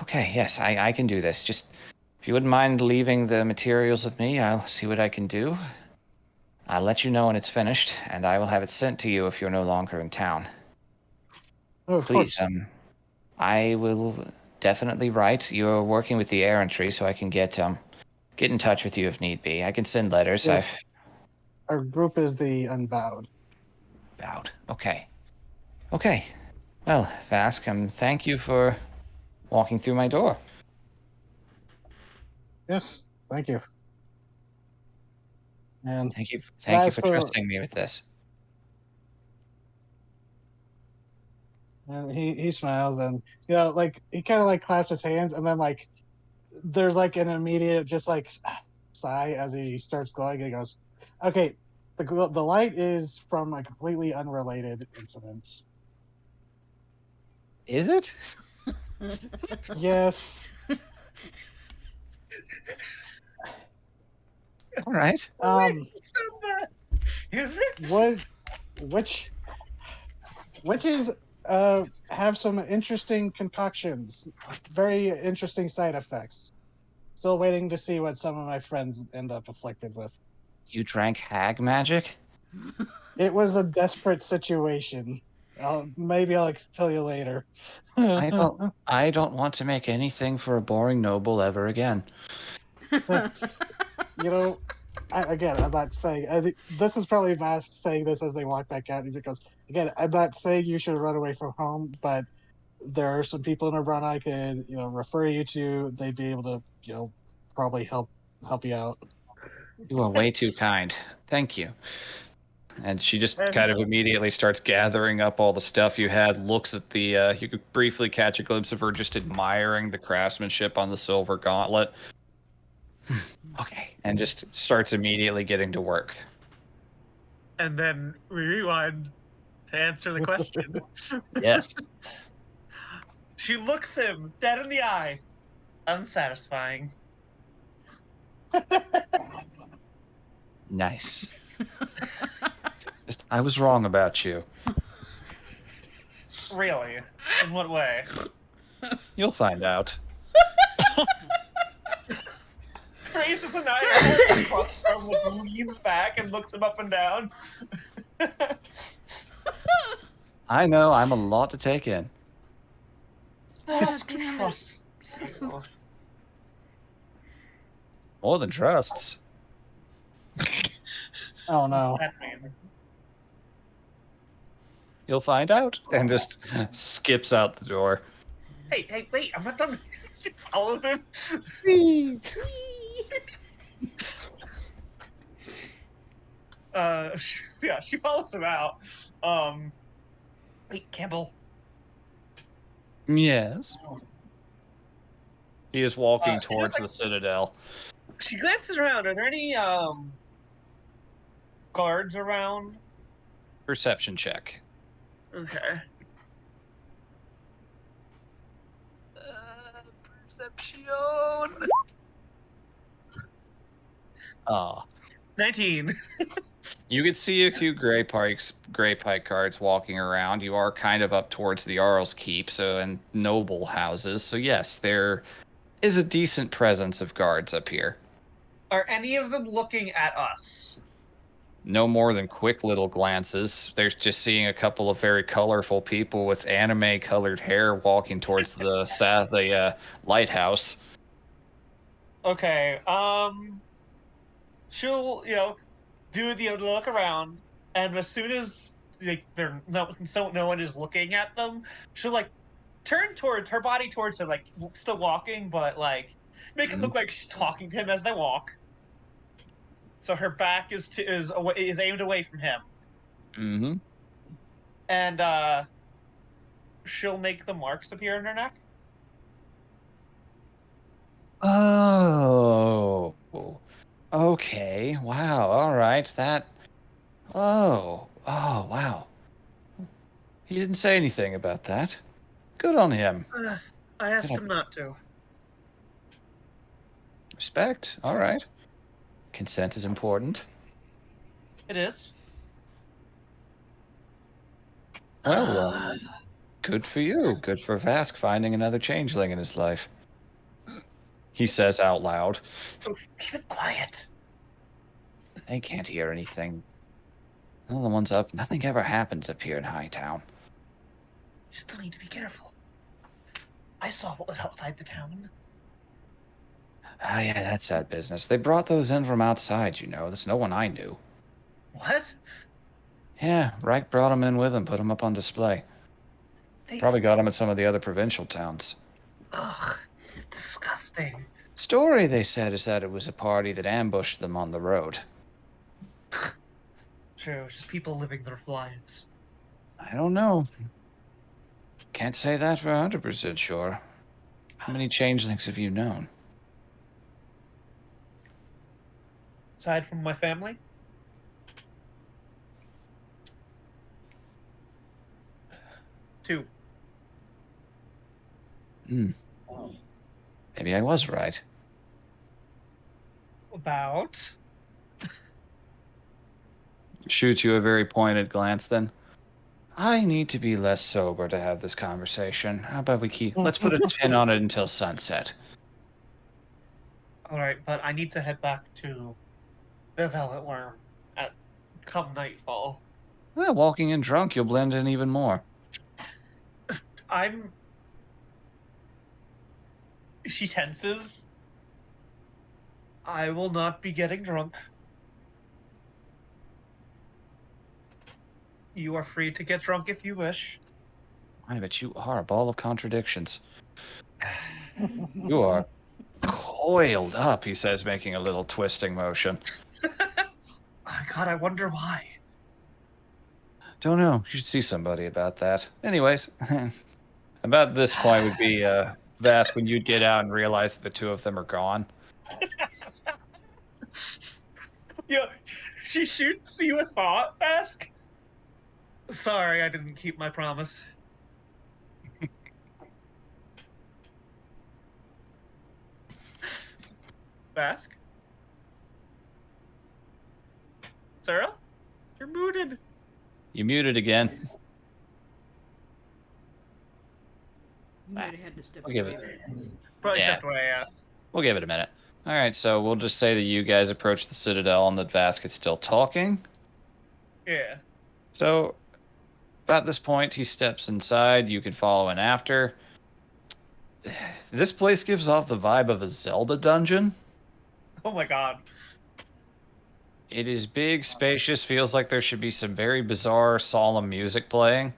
Okay, yes, I can do this. Just if you wouldn't mind leaving the materials with me, I'll see what I can do. I'll let you know when it's finished, and I will have it sent to you if you're no longer in town. Oh, of Please, course. I will definitely write. You're working with the errantry, so I can get in touch with you if need be. I can send letters. I've Yes, our group is the Unbowed. vowed. Okay. Okay. Well, Vask, thank you for walking through my door. Yes, thank you. And Thank you for Vasco, trusting me with this. And he smiles and like he kind of like claps his hands and then like there's like an immediate just like sigh as he starts glowing and he goes, "Okay, the light is from a completely unrelated incident." Is it? Yes. All right. Is it? What which witches have some interesting concoctions, very interesting side effects. Still waiting to see what some of my friends end up afflicted with. You drank hag magic? It was a desperate situation. Maybe I'll tell you later. I don't. I don't want to make anything for a boring noble ever again. You know, I'm not saying. I think this is probably Vask saying this as they walk back out. He just goes, again, I'm not saying you should run away from home, but there are some people in Oberon I could, refer you to. They'd be able to, probably help you out. You are way too kind. Thank you. And she just And- kind of immediately starts gathering up all the stuff you had, looks at the, you could briefly catch a glimpse of her just admiring the craftsmanship on the silver gauntlet. Okay. And just starts immediately getting to work. And then we rewind to answer the question. Yes. She looks him dead in the eye. Unsatisfying. Nice. I was wrong about you. Really? In what way? You'll find out. Raises an eye across from leans back and looks him up and down. I know, I'm a lot to take in. That's damn it. trust. More than trusts. Oh no. That's mean. You'll find out. And just skips out the door. Hey, wait, I'm not done. She follows him. Yeah, she follows him out. Wait, Campbell. Yes. He is walking She towards just, the citadel. She glances around. Are there any guards around? Perception check. Okay. Perception. Ah. 19. You could see a few gray pike guards walking around. You are kind of up towards the Arl's Keep, so and noble houses. So yes, there is a decent presence of guards up here. Are any of them looking at us? No more than quick little glances. They're just seeing a couple of very colorful people with anime-colored hair walking towards the lighthouse. Okay. She'll do the look around, and as soon as no one is looking at them, she'll turn towards her body towards him, still walking, but make it look like she's talking to him as they walk. So her back is aimed away from him. Mm-hmm. And she'll make the marks appear in her neck. Oh. Okay. Wow. All right. Oh, wow. He didn't say anything about that. Good on him. I asked him not to. Respect. All right. Consent is important. It is. Well, good for you. Good for Vask finding another changeling in his life. He says out loud. Keep it quiet. They can't hear anything. None of the ones up. Nothing ever happens up here in Hightown. You still need to be careful. I saw what was outside the town. Ah, yeah, that's sad business. They brought those in from outside, There's no one I knew. What? Yeah, Reich brought them in with him, put them up on display. Probably got them at some of the other provincial towns. Ugh, disgusting. Story, they said, is that it was a party that ambushed them on the road. True, it's just people living their lives. I don't know. Can't say that for 100% sure. How many changelings have you known? Aside from my family? Two. Maybe I was right. About? Shoots you a very pointed glance then. I need to be less sober to have this conversation. How about let's put a pin on it until sunset. Alright, but I need to head back to the Velvet Worm at come nightfall. Well, walking in drunk, you'll blend in even more. She tenses. I will not be getting drunk. You are free to get drunk if you wish. I bet you are a ball of contradictions. You are coiled up, he says, making a little twisting motion. God, I wonder why. Don't know. You should see somebody about that. Anyways, about this point would be Vask when you'd get out and realize that the two of them are gone. Yeah, she shoots you a thought, Ask. Sorry, I didn't keep my promise. Ask? Sarah? You're muted. You muted again. You might have had to step I'll give away. it. Probably Yeah. stepped away, yeah. We'll give it a minute. All right, so we'll just say that you guys approach the Citadel and that Vask is still talking. Yeah. So, about this point, he steps inside. You can follow in after. This place gives off the vibe of a Zelda dungeon. Oh my god. It is big, spacious, feels like there should be some very bizarre, solemn music playing.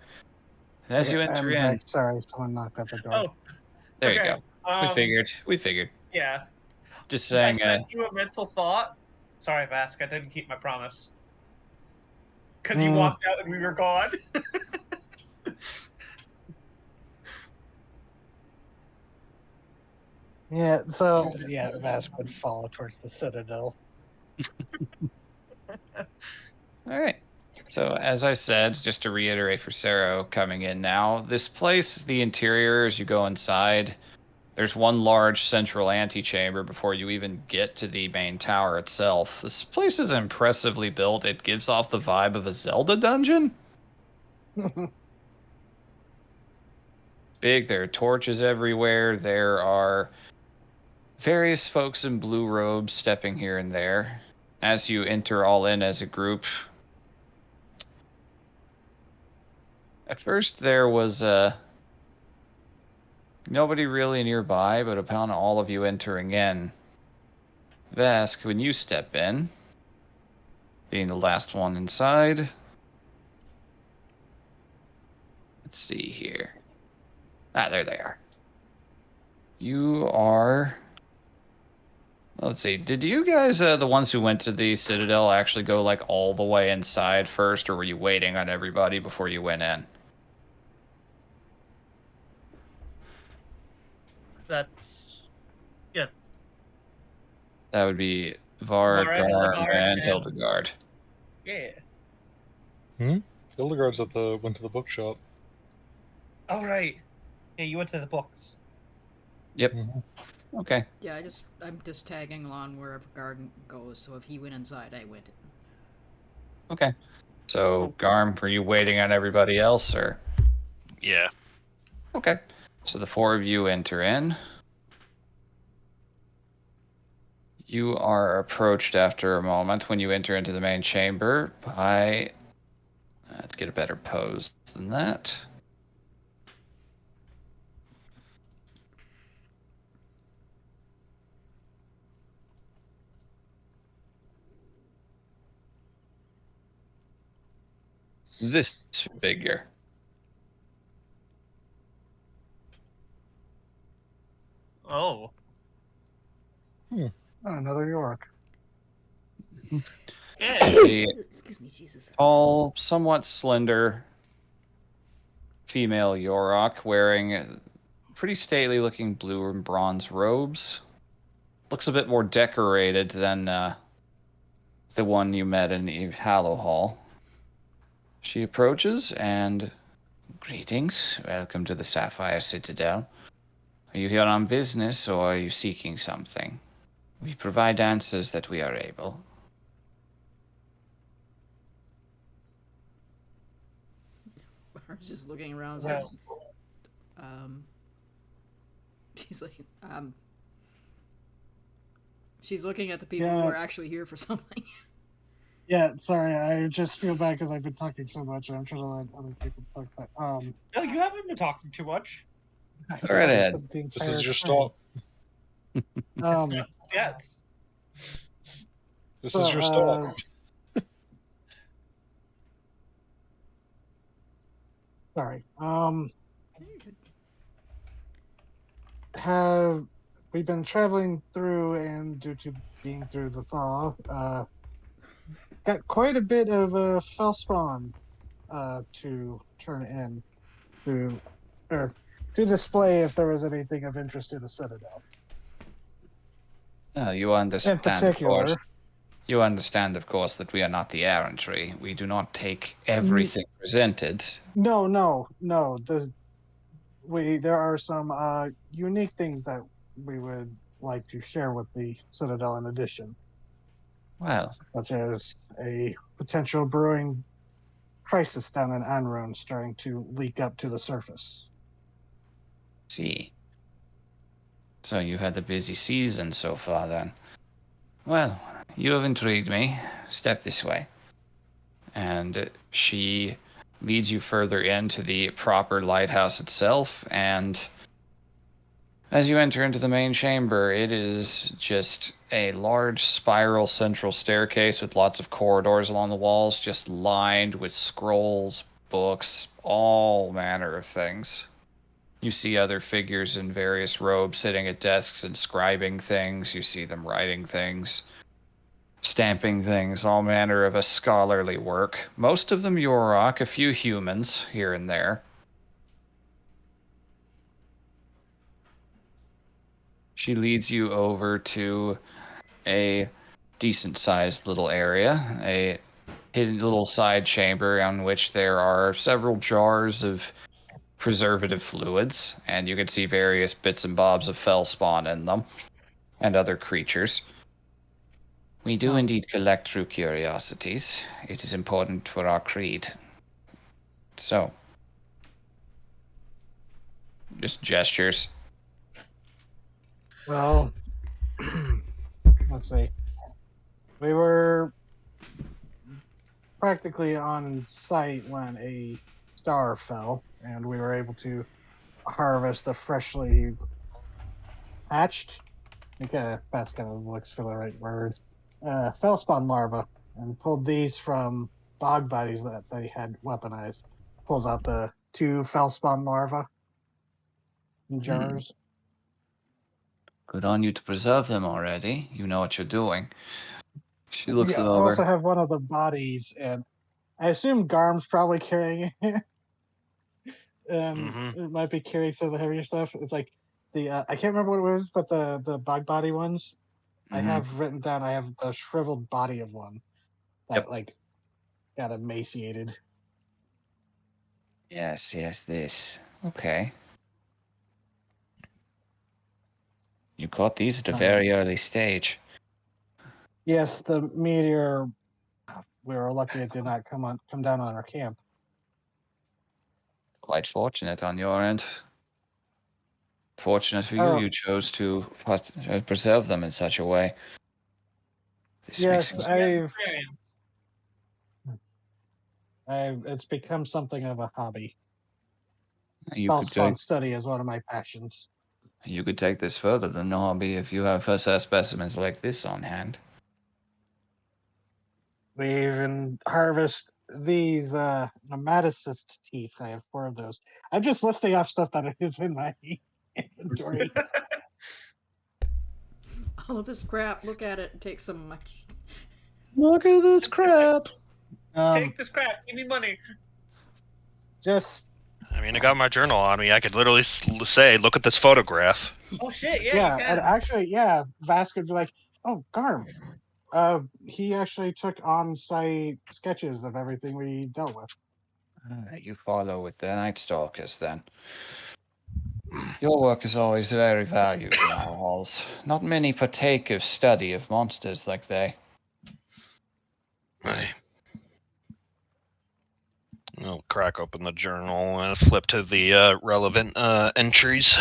And as you enter in... Back. Sorry, someone knocked at the door. Oh, There you okay. go. We figured. Yeah. Just I saying, sent you a mental thought. Sorry, Vask, I didn't keep my promise. Because you Mm. walked out and we were gone. Yeah, so yeah, Vask would follow towards the Citadel. all right. So, as I said, just to reiterate for Sero coming in now, this place, the interior, as you go inside, there's one large central antechamber before you even get to the main tower itself. This place is impressively built. It gives off the vibe of a Zelda dungeon. Big, there are torches everywhere. There are various folks in blue robes stepping here and there. As you enter all in as a group, at first there was nobody really nearby, but upon all of you entering in, Vask, when you step in, being the last one inside, let's see here. Ah, there they are. You are... Let's see. Did you guys, the ones who went to the Citadel, actually go like all the way inside first, or were you waiting on everybody before you went in? That's... Yeah. That would be Vard, Vard, Garm, Hildegard, and and- Hildegard. Yeah. Hildegard's went to the bookshop. Oh, right. Yeah, you went to the books. Yep. Mhm. Okay. Yeah, I'm just tagging along wherever Garden goes. So if he went inside, I went. Okay. So, Garm, were you waiting on everybody else, or? Yeah. Okay. So the four of you enter in. You are approached after a moment when you enter into the main chamber by... Let's get a better pose than that. This figure. Oh. Oh, another York. Yeah. A Excuse me, Jesus. tall, somewhat slender, female Yorok wearing pretty stately looking blue and bronze robes. Looks a bit more decorated than the one you met in Hallow Hall. She approaches and, greetings, welcome to the Sapphire Citadel. Are you here on business or are you seeking something? We provide answers that we are able. Bar's just looking around. Well, She's like, she's looking at the people Yeah. who are actually here for something. yeah, sorry, I just feel bad because I've been talking so much. And I'm trying to let other people talk. But No, you haven't been talking too much. I Go right ahead. the This entire is your time. stop. Yes. This So, is your stop. Sorry. Have we been traveling through, and due to being through the thaw, got quite a bit of fellspawn to turn in to display if there was anything of interest to the Citadel. You understand, In of particular, course. You understand, of course, that we are not the errantry. We do not take everything presented. no. There are some unique things that we would like to share with the Citadel in addition, Well, such as a potential brewing crisis down in Anron starting to leak up to the surface. see. So you had a busy season so far, then. Well, you have intrigued me. Step this way. And she leads you further into the proper lighthouse itself, and as you enter into the main chamber, it is just a large spiral central staircase with lots of corridors along the walls, just lined with scrolls, books, all manner of things. You see other figures in various robes sitting at desks and scribing things. You see them writing things, stamping things, all manner of a scholarly work. Most of them Yorok, a few humans here and there. She leads you over to a decent-sized little area, a hidden little side chamber on which there are several jars of preservative fluids, and you can see various bits and bobs of fellspawn in them, and other creatures. We do indeed collect true curiosities. It is important for our creed. So, just gestures. Well, let's see. We were practically on site when a star fell, and we were able to harvest a freshly hatched. I think that's kind of looks for the right word. Fellspawn larva, and pulled these from bog bodies that they had weaponized. Pulls out the 2 fellspawn larvae in jars. Good on you to preserve them already. You know what you're doing. She looks We them also over. have one of the bodies, and I assume Garm's probably carrying it. Mhm. It might be carrying some of the heavier stuff. It's like the I can't remember what it was, but the bug body ones I Mhm. have written down. I have the shriveled body of one that Yep. like got emaciated. Yes, this. Okay. You caught these at a very early stage. Yes, the meteor. We were lucky it did not come down on our camp. Quite fortunate on your end. Fortunate for you, Oh. you chose to preserve them in such a way. This Yes, makes It's become something of a hobby. you could Fellspawn take study is one of my passions. this further than a hobby if you have first specimens like this on hand. We even harvest these nematocyst teeth. I have 4 of those. I'm just listing off stuff that is in my inventory. All of this crap. Look at it and take some of my. Look at this crap. Take this crap. Give me money. Just I I got my journal on me. I could literally say, "Look at this photograph." Oh shit! Yeah, Yeah, you and can. actually, Vask would be like, "Oh, Garm, he actually took on-site sketches of everything we dealt with." You follow with the Night Stalkers then. Your work is always very valued in our halls. Not many partake of study of monsters like they. I'll crack open the journal and flip to the relevant entries.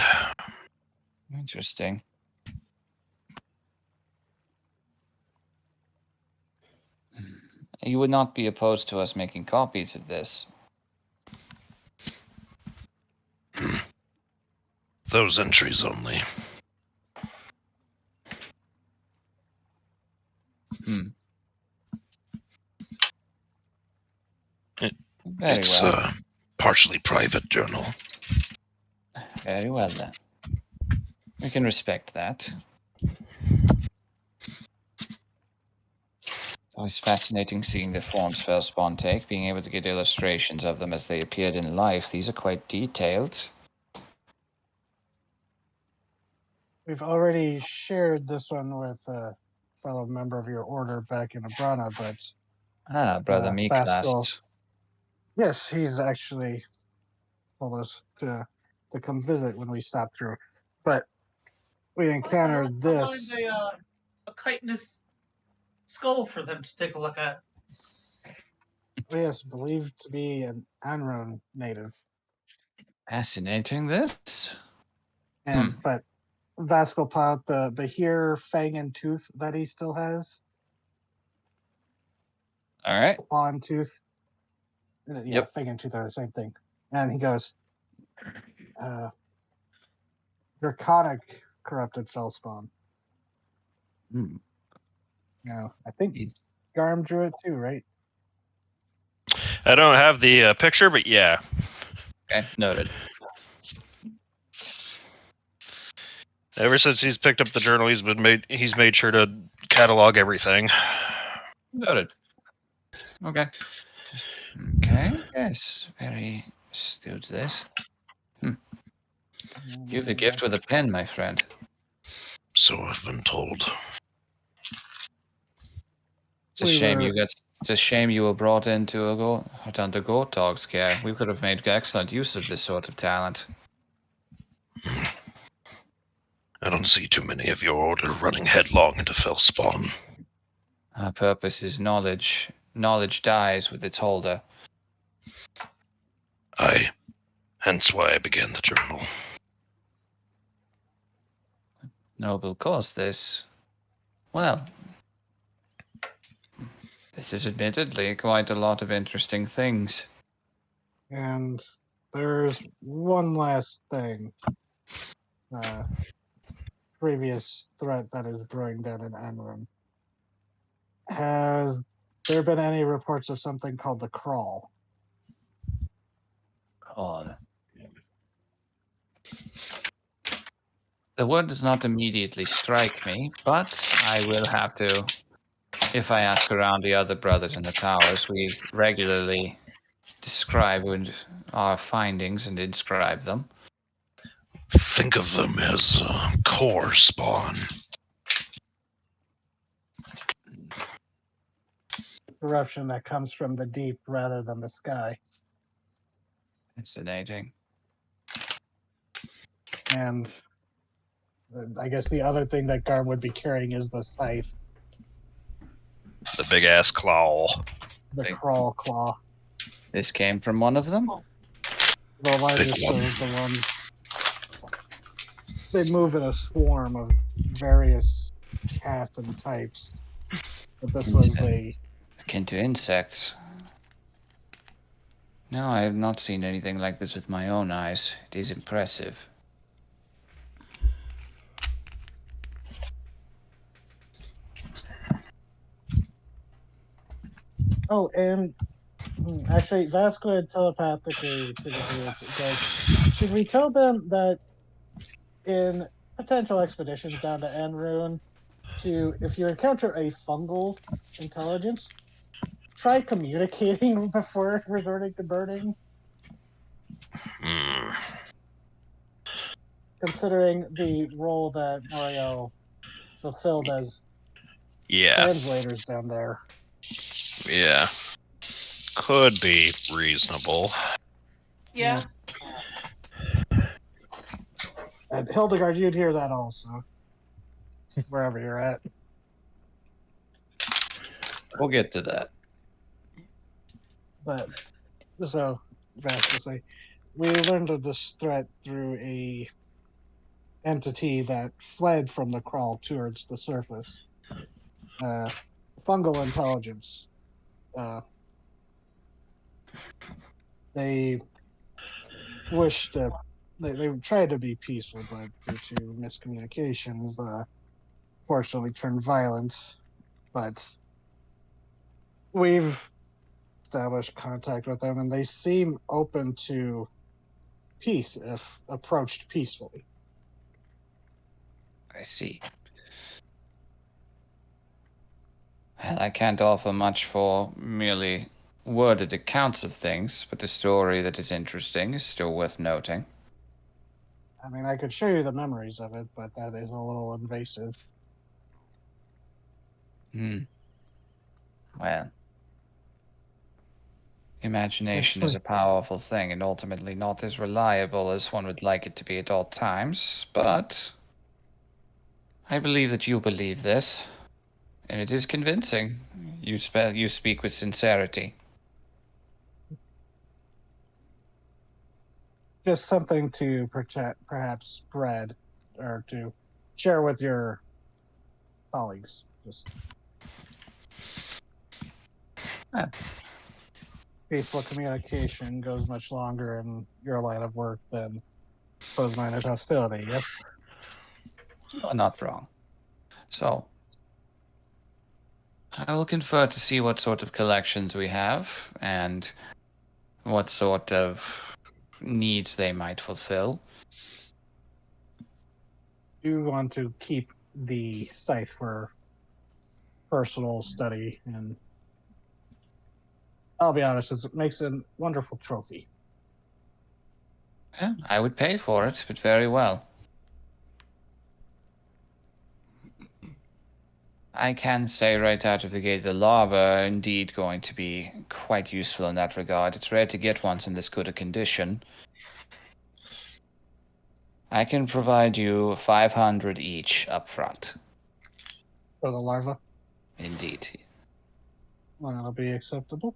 Interesting. You would not be opposed to us making copies of this. Those entries only. Hmm. It- Very it's well. a partially private journal. Very well then. We can respect that. It's always fascinating seeing the forms Fellspawn take, being able to get illustrations of them as they appeared in life. These are quite detailed. We've already shared this one with a fellow member of your order back in Abrana, but Brother Vasco, Miklas. yes, he's actually told us to come visit when we stop through. But we encountered this. A chitinous skull for them to take a look at. Yes, believed to be an Anron native. Fascinating, this. And but Vasco pulled out the Bahir fang and tooth that he still has. All right. Claw and tooth. Yeah, Yep. fang and tooth are the same thing. And he goes, draconic corrupted fellspawn. Hmm. No, I think Garm drew it too, right? I don't have the picture, but yeah. Okay, noted. Ever since he's picked up the journal, he's made sure to catalog everything. Noted. Okay. Okay, yes. Very astute, this. You have a gift with a pen, my friend. So I've been told. It's a shame It's a shame you were brought in to under Gortog's care. We could have made excellent use of this sort of talent. I don't see too many of your order running headlong into Fellspawn. Our purpose is knowledge. Knowledge dies with its holder. Hence why I began the journal. Noble cause, this. Well, this is admittedly quite a lot of interesting things. And there's one last thing. Previous threat that is brewing down in Anron. Has there been any reports of something called the Crawl? God. The word does not immediately strike me, but I will have to. If I ask around the other brothers in the towers, we regularly describe our findings and inscribe them. Think of them as core spawn. Corruption that comes from the deep rather than the sky. Fascinating. And I guess the other thing that Garm would be carrying is the scythe, The big ass claw. the Big- Crawl Claw. This came from one of them? The largest one. of the ones. They move in a swarm of various casts and types. But this was Akin to insects. No, I have not seen anything like this with my own eyes. It is impressive. Oh, and actually, Vasco had telepathically to the group goes, should we tell them that in potential expeditions down to Anrune, if you encounter a fungal intelligence, try communicating before resorting to burning? Hmm. Considering the role that Mario fulfilled as Yeah. translators down there. Yeah. Could be reasonable. Yeah. And Hildegard, you'd hear that also, wherever you're at. We'll get to that. But so, basically, we learned of this threat through a entity that fled from the crawl towards the surface. Fungal intelligence. Uh, they wished to. They tried to be peaceful, but due to miscommunications, fortunately turned violent. But we've established contact with them, and they seem open to peace if approached peacefully. I see. Well, I can't offer much for merely worded accounts of things, but a story that is interesting is still worth noting. I mean, I could show you the memories of it, but that is a little invasive. Well, imagination is a powerful thing and ultimately not as reliable as one would like it to be at all times, but I believe that you believe this, and it is convincing. You speak with sincerity. Just something to protect, perhaps spread, or to share with your colleagues. Just Yeah. peaceful communication goes much longer in your line of work than closed-minded hostility. Yes. You are not wrong. So, I will confer to see what sort of collections we have and what sort of needs they might fulfill. You want to keep the scythe for personal study, and I'll be honest, it makes a wonderful trophy. Yeah, I would pay for it, but very well. I can say right out of the gate the lava are indeed going to be quite useful in that regard. It's rare to get ones in this good a condition. I can provide you 500 each up front. For the larva, Indeed. well, that'll be acceptable.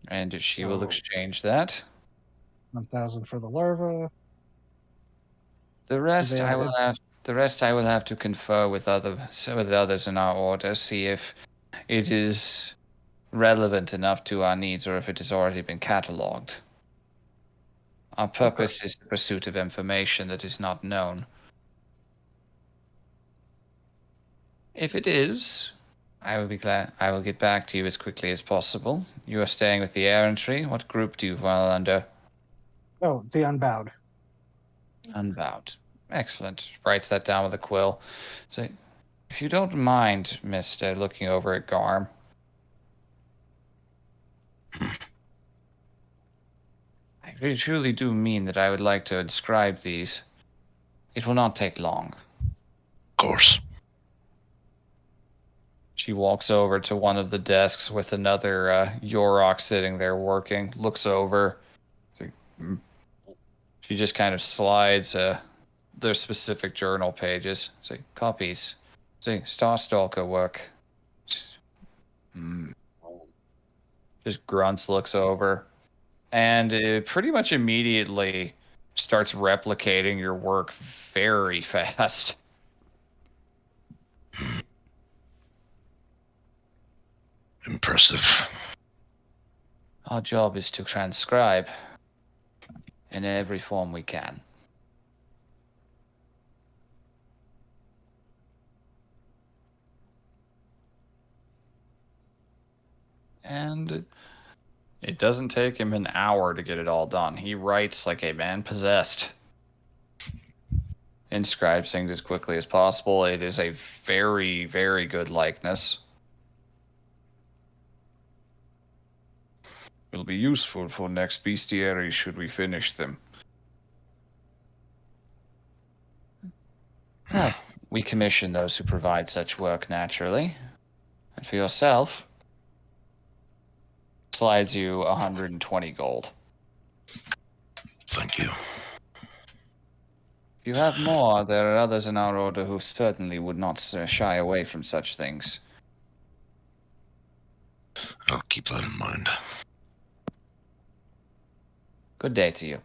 And she will So- exchange that. 1,000 for the larva. The rest they I have will have. The rest I will have to confer with others in our order, see if it is relevant enough to our needs or if it has already been catalogued. Our purpose is the pursuit of information that is not known. If it is, I will be glad. I will get back to you as quickly as possible. You are staying with the errantry. What group do you fall under? Oh, the unbowed. Unbound. Excellent. Writes that down with a quill. So, if you don't mind, Mister, looking over at Garm. I really truly do mean that I would like to inscribe these. It will not take long. Of course. She walks over to one of the desks with another Yorok sitting there working, looks over. She just kind of slides their specific journal pages. Say, copies. Say, Starstalker work. Just, just grunts, looks over. And it pretty much immediately starts replicating your work very fast. Impressive. Our job is to transcribe in every form we can. And it doesn't take him an hour to get it all done. He writes like a man possessed. Inscribes things as quickly as possible. It is a very, very good likeness. will be useful for next bestiary should we finish them. Well, we commission those who provide such work naturally. And for yourself, slides you 120 gold. Thank you. If you have more, there are others in our order who certainly would not shy away from such things. I'll keep that in mind. Good day to you.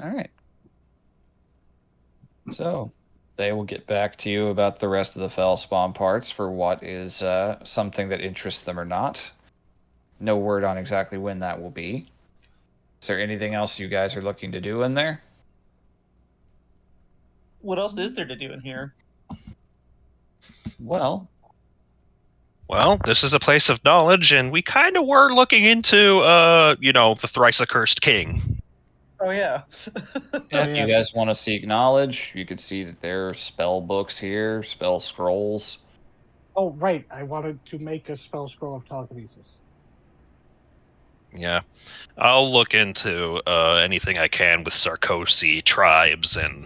All right. So, they will get back to you about the rest of the Fellspawn parts for what is something that interests them or not. No word on exactly when that will be. Is there anything else you guys are looking to do in there? What else is there to do in here? Well, Well, this is a place of knowledge, and we kind of were looking into, the thrice accursed king. Oh yeah. yeah, Oh, if you yes. guys want to seek knowledge, you could see that there are spell books here, spell scrolls. Oh, right. I wanted to make a spell scroll of telekinesis. Yeah, I'll look into anything I can with Sarkozy tribes and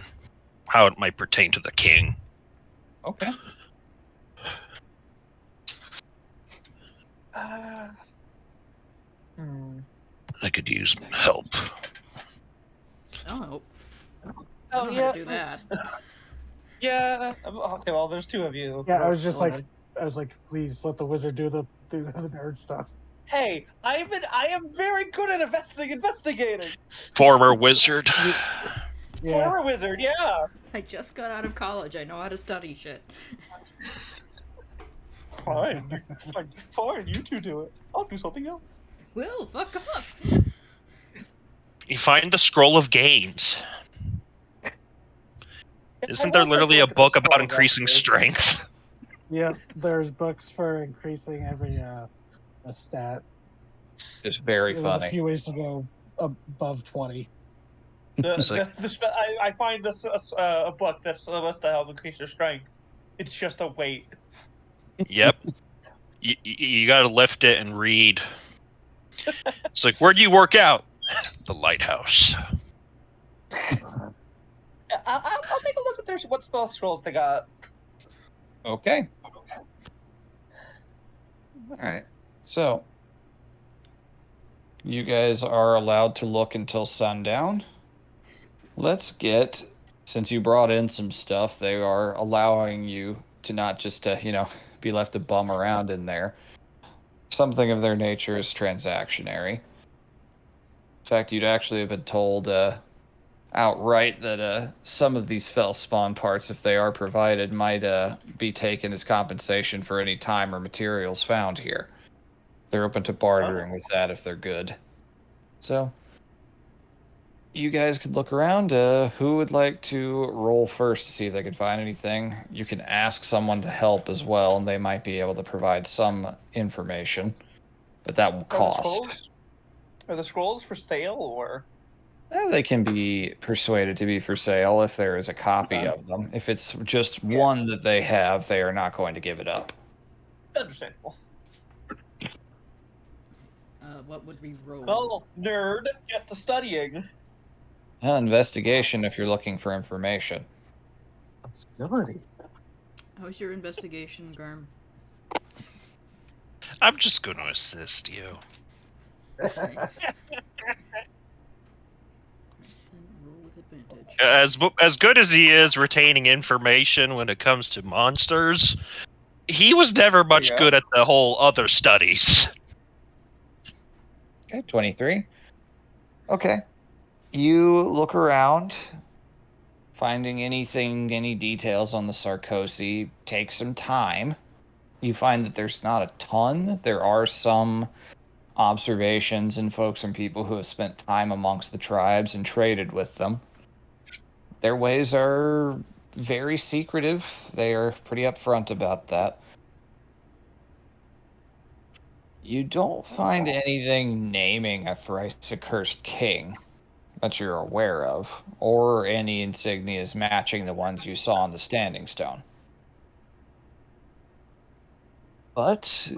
how it might pertain to the king. Okay. I could use help. Oh, I Oh know how yeah. to do that. Yeah. Okay. Well, there's two of you. Yeah, I was just Go like, ahead. please let the wizard do the nerd stuff. Hey, I am very good at investigating. Former wizard. Yeah. Former wizard, yeah. I just got out of college. I know how to study shit. Fine, fine. You two do it. I'll do something else. Will, fuck off. You find the scroll of gains. Isn't there I will take literally a look at the book about scroll, increasing actually. strength? Yeah, there's books for increasing every a stat. It's very There's a funny. few ways to go above 20. It's like- I find a book that's supposed to help increase your strength. It's just a weight. Yep. You got to lift it and read. It's like, where do you work out? The lighthouse. I'll take a look at what spell scrolls they got. Okay. All right. So, you guys are allowed to look until sundown. Let's get, since you brought in some stuff, they are allowing you to not just, be left to bum around in there. Something of their nature is transactionary. In fact, you'd actually have been told outright that some of these Fellspawn parts, if they are provided, might be taken as compensation for any time or materials found here. They're open to bartering with that if they're good. So, you guys could look around. Who would like to roll first to see if they can find anything? You can ask someone to help as well, and they might be able to provide some information, but that will cost. Are the scrolls for sale or? They can be persuaded to be for sale if there is a copy Okay. of them. If it's just one that they have, they are not going to give it up. Understandable. What would we roll? Well, nerd, get to studying. Investigation if you're looking for information. Hostility. How's your investigation, Garm? I'm just going to assist you. Okay. Roll with advantage. As good as he is retaining information when it comes to monsters, he was never much Yeah. good at the whole other studies. Okay, 23. Okay. You look around, finding anything, any details on the Sarkozy. Take some time. You find that there's not a ton. There are some observations and folks and people who have spent time amongst the tribes and traded with them. Their ways are very secretive. They are pretty upfront about that. You don't find anything naming a thrice accursed king that you're aware of, or any insignias matching the ones you saw on the Standing Stone. But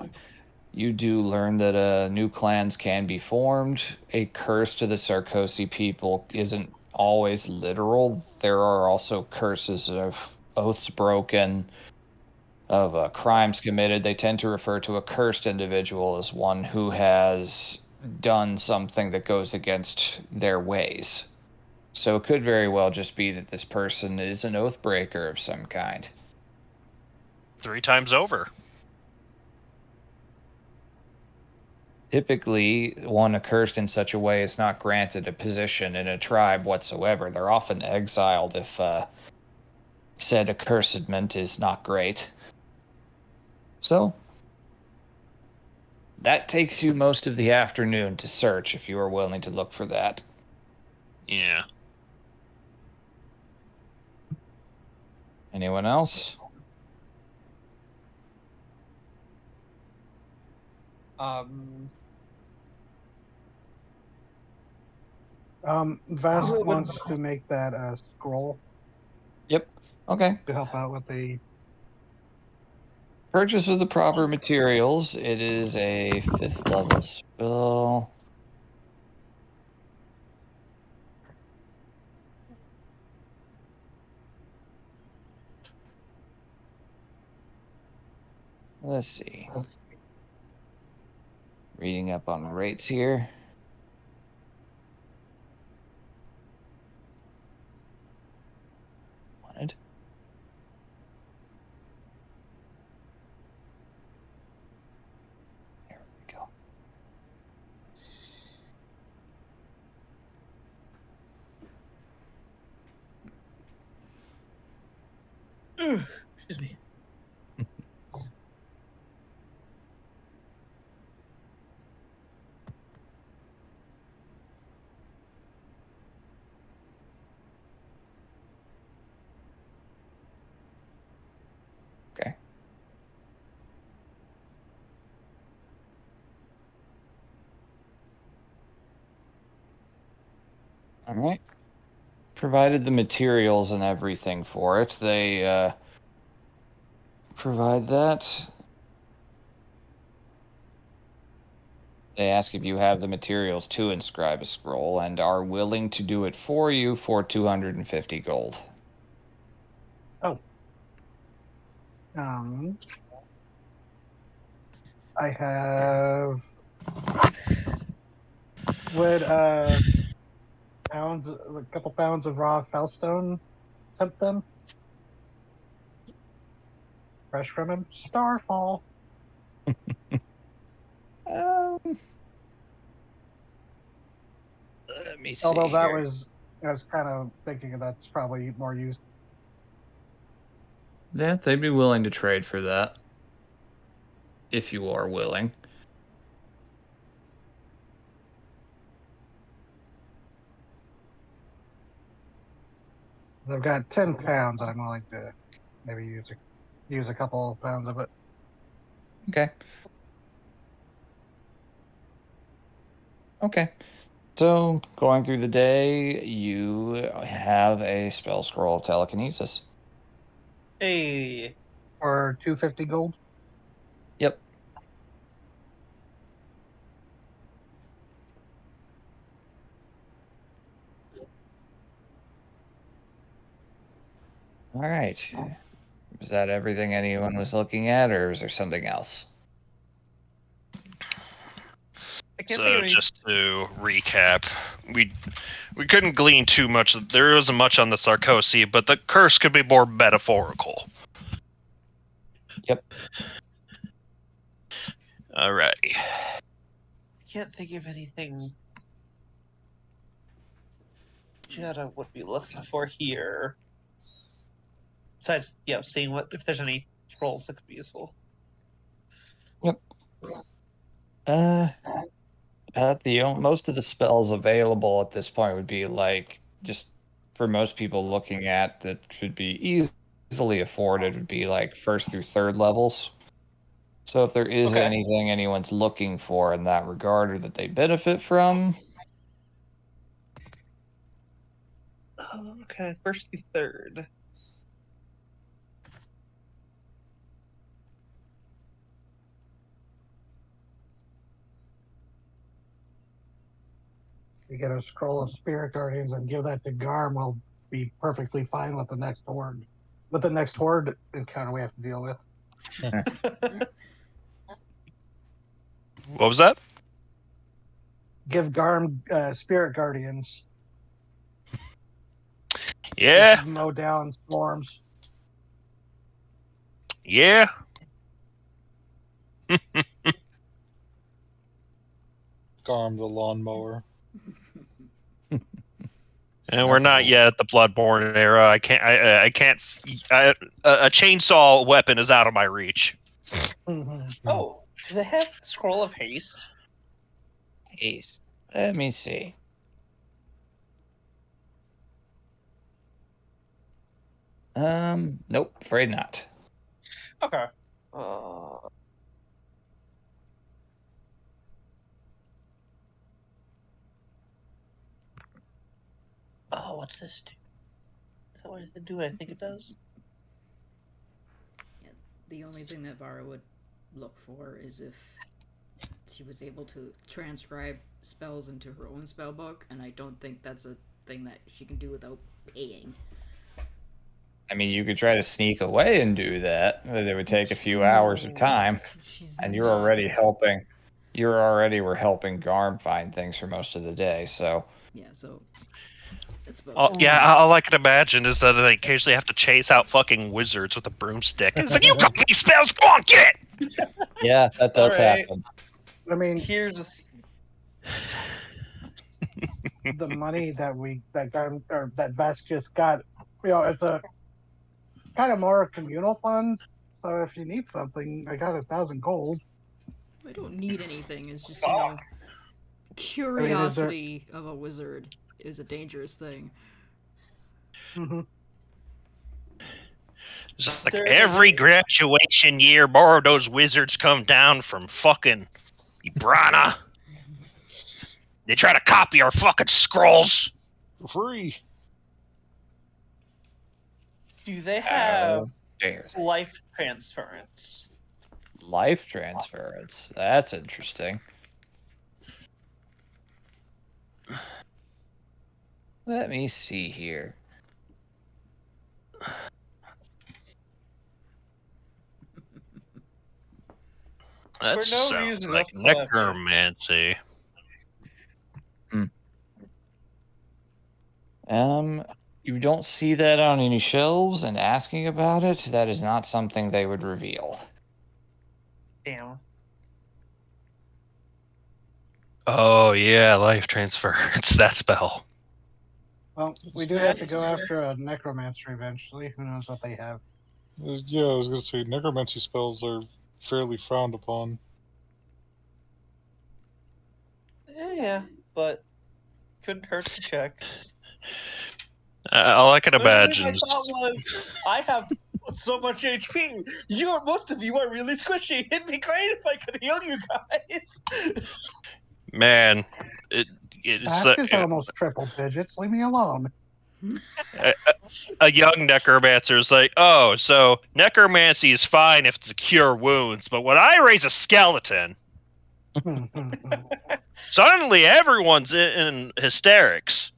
You do learn that new clans can be formed. A curse to the Sarkozy people isn't always literal. There are also curses of oaths broken, of crimes committed. They tend to refer to a cursed individual as one who has done something that goes against their ways. So it could very well just be that this person is an oath breaker of some kind. 3 times over. Typically, one accursed in such a way is not granted a position in a tribe whatsoever. They're often exiled if said accursement is not great. So, that takes you most of the afternoon to search if you are willing to look for that. Yeah. Anyone else? Vask wants to make that scroll Yep. Okay. to help out with the. Purchase of the proper materials. It is a 5th level spell. Let's see. Reading up on rates here. Wanted. There we go. Excuse me. Okay. All right. Provided the materials and everything for it. They provide that. They ask if you have the materials to inscribe a scroll and are willing to do it for you for 250 gold. I have. Would pounds, a couple pounds of raw felstone tempt them? Fresh from him, Starfall. Um, let me see. Although that here. was, I was kind of thinking that's probably more used. Yeah, they'd be willing to trade for that. If you are willing. I've got 10 pounds. I'm willing to maybe use a couple pounds of it. Okay. Okay. So, going through the day, you have a spell scroll of telekinesis. Hey. Or 250 gold. Yep. All right. Is that everything anyone was looking at, or is there something else? I can't think So of any. just to recap, we couldn't glean too much. There wasn't much on the Sarkozy, but the curse could be more metaphorical. Yep. Alrighty. I can't think of anything Jetta would be looking for here. Besides, seeing if there's any scrolls that could be useful. Yep. Most of the spells available at this point would be like just for most people looking at that should be easily afforded would be like 1st through 3rd levels. So if there is Okay. anything anyone's looking for in that regard or that they benefit from, Okay, 1st through 3rd. We get a scroll of spirit guardians and give that to Garm. We'll be perfectly fine with the next horde. With the next horde encounter we have to deal with. What was that? Give Garm spirit guardians. Yeah, Just mow down swarms. yeah. Garm the lawnmower. And we're not yet at the Bloodborne era. I can't. I can't. A chainsaw weapon is out of my reach. Mhm. Oh, do they have Scroll of Haste? Jeez. Let me see. Nope, afraid not. Okay. Oh, what's this do? Is that what it do? I think it does. The only thing that Vara would look for is if she was able to transcribe spells into her own spell book, and I don't think that's a thing that she can do without paying. I mean, you could try to sneak away and do that, but it would take a few hours of time, She's and you're not- already helping. You're already were helping Garm find things for most of the day, so Yeah, so it's about. Oh, yeah, all I can imagine is that they occasionally have to chase out fucking wizards with a broomstick. It's like, you got these spells, go on, get it! yeah, that does Alright. happen. I mean, Here's the money that Garm or that Vesk just got, it's a kind of more communal funds. So if you need something, I got 1,000 gold. I don't need anything. It's just Fuck. curiosity of a wizard is a dangerous thing. Mm-hmm. It's like There- every graduation year, more of those wizards come down from fucking Ibrana. They try to copy our fucking scrolls. For free. do they have Dare. life transference? Life transference. That's interesting. Let me see here. That For no sounds reason like whatsoever. necromancy. You don't see that on any shelves, and asking about it, that is not something they would reveal. Damn. Oh yeah, life transfer. It's that spell. Well, we do have to go after a necromancer eventually. Who knows what they have? Yeah, I was gonna say necromancy spells are fairly frowned upon. Yeah, but couldn't hurt to check. All I can imagine My is thought was, I have so much HP. Most of you are really squishy. It'd be great if I could heal you guys. man, it's Vesk is almost triple digits. Leave me alone. a young necromancer is like, oh, so necromancy is fine if it's to cure wounds, but when I raise a skeleton, suddenly everyone's in hysterics.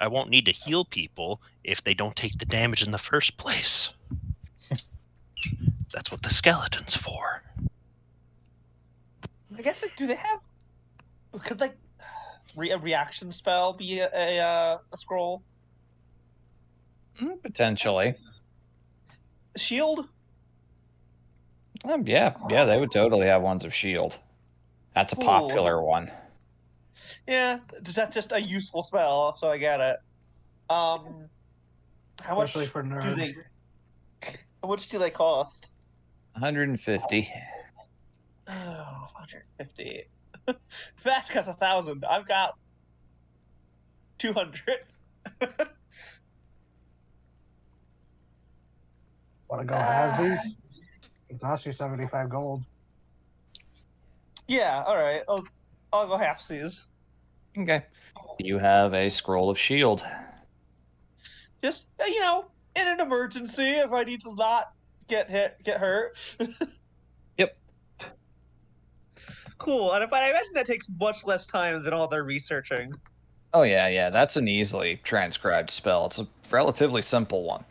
I won't need to heal people if they don't take the damage in the first place. That's what the skeleton's for. I guess do they have? Could like a reaction spell be a scroll? Potentially. Shield? Yeah, they would totally have ones of shield. That's a Cool. popular one. Yeah, that's just a useful spell, so I get it. How much Especially for do nerds. they? How much do they cost? 150. Oh, 150. Vask has 1,000. I've got 200. Want to go halvesies? It costs you 75 gold. Yeah, all right. I'll go halfsies. Okay. You have a scroll of shield. Just in an emergency, if I need to not get hurt. Yep. Cool. But I imagine that takes much less time than all their researching. Oh yeah. That's an easily transcribed spell. It's a relatively simple one.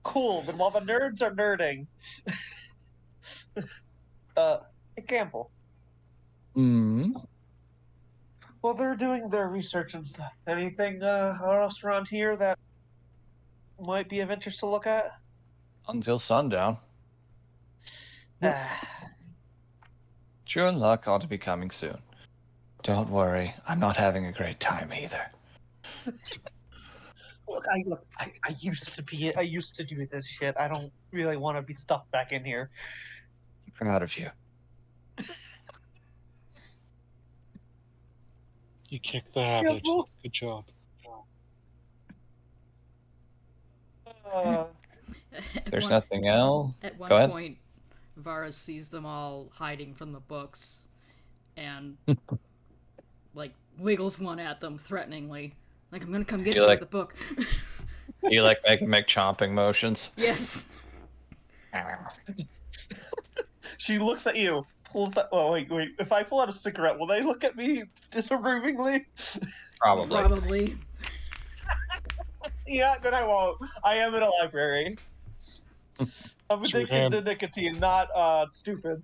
Cool. Then while the nerds are nerding, example. Hmm. Well, they're doing their research and stuff. Anything else around here that might be of interest to look at? Until sundown. Ah, Your luck ought to be coming soon. Don't worry, I'm not having a great time either. look, I used to do this shit. I don't really want to be stuck back in here. Proud of you. You kicked the habit. well- Good job. If there's nothing else, At one go ahead. point, Varus sees them all hiding from the books, and like wiggles one at them threateningly, like I'm gonna come get You you like- with the book. You like make chomping motions. Yes. She looks at you, pulls out. Oh wait. If I pull out a cigarette, will they look at me disapprovingly? Probably. Probably. Yeah, then I won't. I am in a library. I'm It's your addicted hand. to nicotine, not stupid.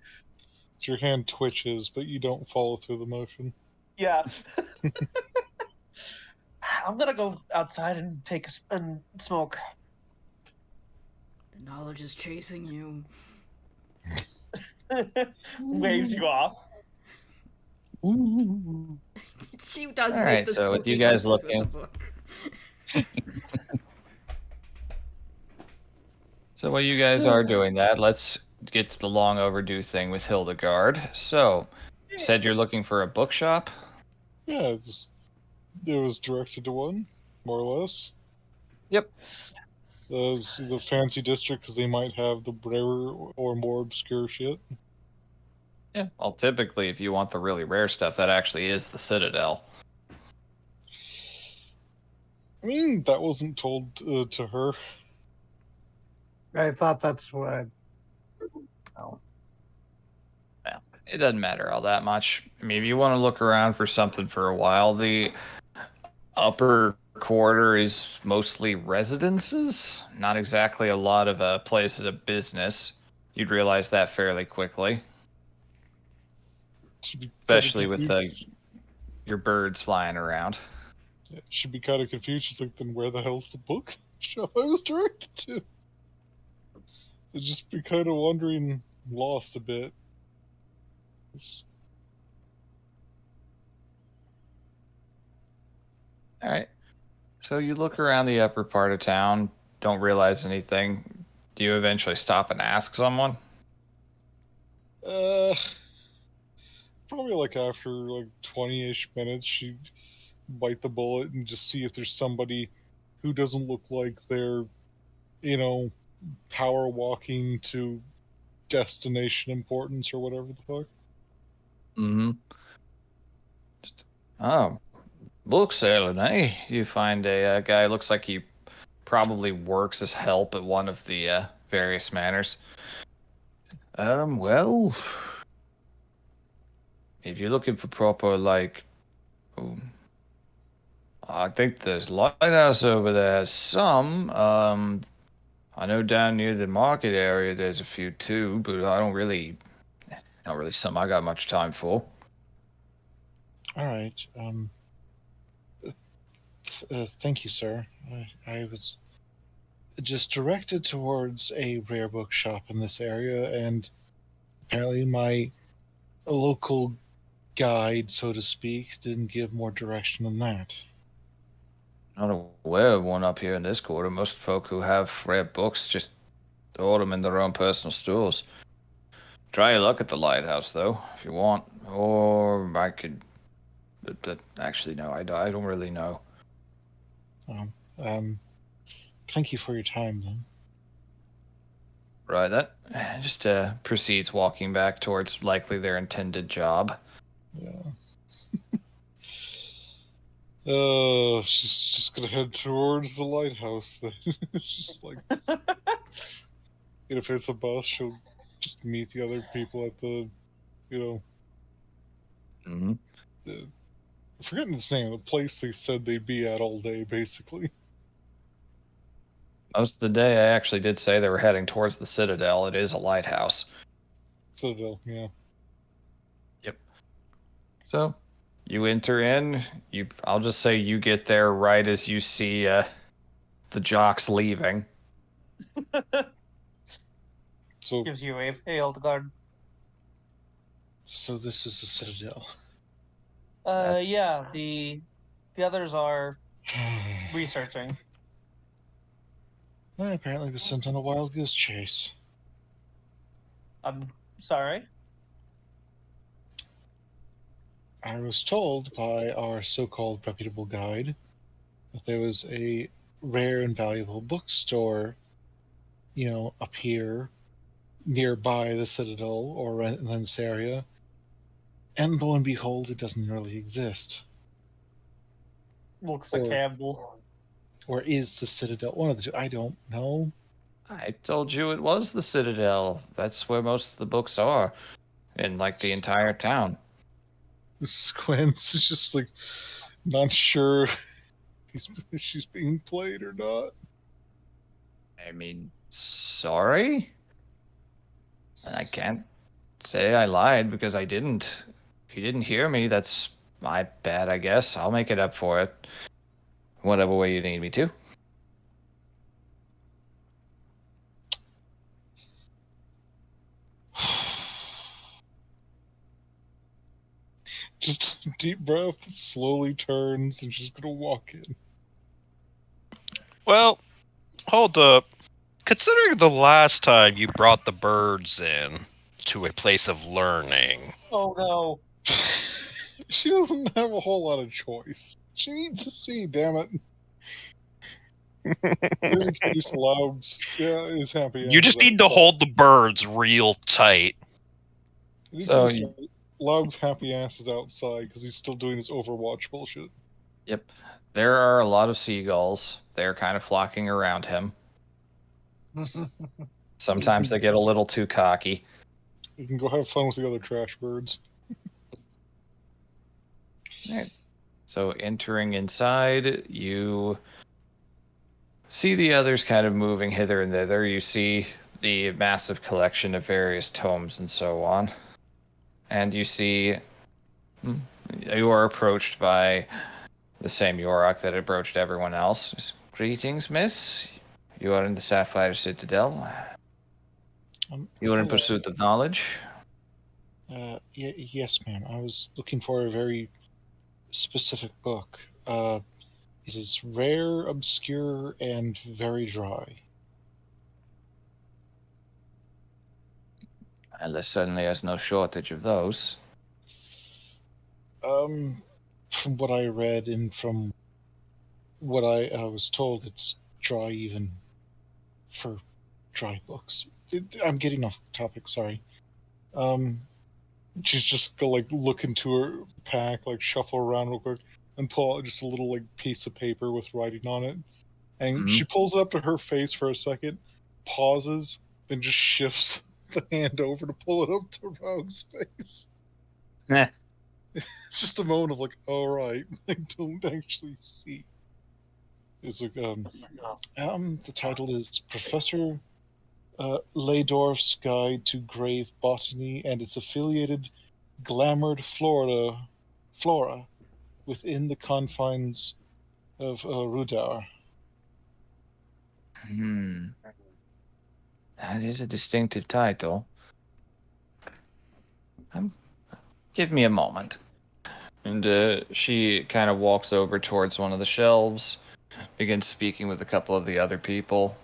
Your hand twitches, but you don't follow through the motion. Yeah. I'm gonna go outside and take and smoke. The knowledge is chasing you. Waves you off. She does All make right, the so with you squeaky guys noises with looking- the book. So while you guys are doing that, let's get to the long overdue thing with Hildegard. So, you said you're looking for a bookshop? Yeah, it was directed to one, more or less. Yep. The fancy district, because they might have the rarer or more obscure shit. Yeah. Well, typically, if you want the really rare stuff, that actually is the Citadel. I mean, that wasn't told to her. I thought that's what. Oh. It doesn't matter all that much. I mean, if you want to look around for something for a while, the upper quarter is mostly residences, not exactly a lot of places of business. You'd realize that fairly quickly, Should be especially with confused. your birds flying around. Yeah, she'd be kind of confused. She's like, then where the hell's the book shop I was directed to? They'd just be kind of wondering, lost a bit. All right. So you look around the upper part of town, don't realize anything. Do you eventually stop and ask someone? Probably like after like 20-ish minutes, she'd bite the bullet and just see if there's somebody who doesn't look like they're, power walking to destination importance or whatever the fuck. Mm-hmm. Oh, book selling, eh? You find a guy looks like he probably works as help at one of the various manors. Well, if you're looking for proper, I think there's lighthouse over there has some. I know down near the market area there's a few too, but I don't really something I got much time for. All right. Thank you, sir. I was just directed towards a rare book shop in this area, and apparently my local guide, so to speak, didn't give more direction than that. Not aware of one up here in this quarter. Most folk who have rare books just order them in their own personal stores. Try your luck at the lighthouse, though, if you want. Or I could... But actually, no, I don't really know. Thank you for your time, then. Right, that just proceeds walking back towards likely their intended job. Yeah. She's just gonna head towards the lighthouse then. It's just like, if it's a bus, she'll just meet the other people at the, Mhm. Forgetting its name, the place they said they'd be at all day, basically. Most of the day, I actually did say they were heading towards the Citadel. It is a lighthouse. Citadel, yeah. Yep. So, you enter in. I'll just say you get there right as you see the jocks leaving. So, Gives you a hailed guard. so this is the Citadel. That's- Yeah, the others are researching. I apparently was sent on a wild goose chase. I'm sorry. I was told by our so-called reputable guide that there was a rare and valuable bookstore, up here nearby the Citadel or in this area. And lo and behold, it doesn't really exist. Looks like Campbell. Or is the Citadel one of the two? I don't know. I told you it was the Citadel. That's where most of the books are, in like the entire town. Squints is just like not sure if she's being played or not. I mean, sorry? I can't say I lied because I didn't. If you didn't hear me, that's my bad, I guess. I'll make it up for it. Whatever way you need me to. Just deep breath, slowly turns, and she's gonna walk in. Well, hold up. Considering the last time you brought the birds in to a place of learning, Oh no. She doesn't have a whole lot of choice. She needs to see, damn it. In case Louds is happy. you just need to hold the birds real tight. So Louds happy ass is outside because he's still doing his Overwatch bullshit. Yep. There are a lot of seagulls. They're kind of flocking around him. Sometimes they get a little too cocky. You can go have fun with the other trash birds. Right. So entering inside, you see the others kind of moving hither and thither. You see the massive collection of various tomes and so on. And you see you are approached by the same Yorick that approached everyone else. Greetings, miss. You are in the Sapphire Citadel. You are in Hello. pursuit of knowledge. Yes, ma'am. I was looking for a very specific book. It is rare, obscure, and very dry. And there certainly is no shortage of those. From what I read and from what I was told, it's dry even for dry books. I'm getting off topic, sorry. She's just go like look into her pack, like shuffle around real quick, and pull out just a little like piece of paper with writing on it. And she pulls it up to her face for a second, pauses, then just shifts the hand over to pull it up to Rogue's face. It's just a moment of like, all right, I don't actually see. It's like the title is Professor Laydorf's Guide to Grave Botany and its affiliated glamoured flora within the confines of Rudar. That is a distinctive title. Give me a moment. And she kind of walks over towards one of the shelves, begins speaking with a couple of the other people.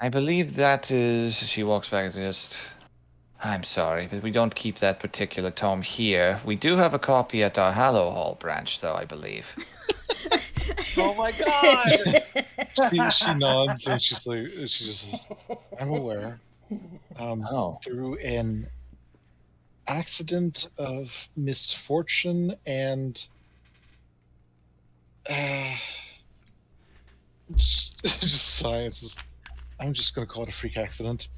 I believe that is... She walks back and just... I'm sorry, but we don't keep that particular tome here. We do have a copy at our Hallow Hall branch, though, I believe. Oh my god! She nods and she just says, I'm aware. Through an accident of misfortune and just science. I'm just going to call it a freak accident.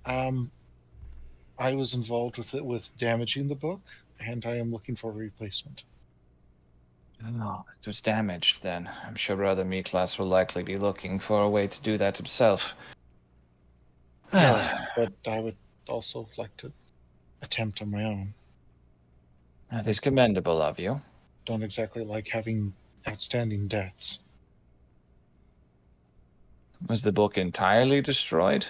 I was involved with damaging the book, and I am looking for a replacement. Oh, it was damaged then. I'm sure Brother Miklas will likely be looking for a way to do that himself. Yes, but I would also like to attempt on my own. That is commendable of you. Don't exactly like having outstanding debts. Was the book entirely destroyed?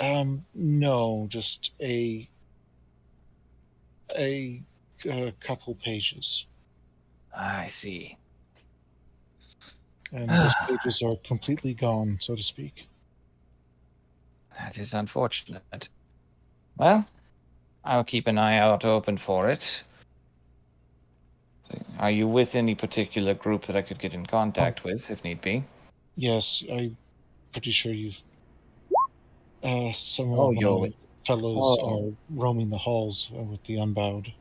No, just a couple pages, I see. and those pages are completely gone, so to speak. That is unfortunate. Well, I'll keep an eye out open for it. Are you with any particular group that I could get in contact with, if need be? Yes, I'm pretty sure you've. Some Oh, of you're my with- fellows Oh. are roaming the halls with the Unbowed.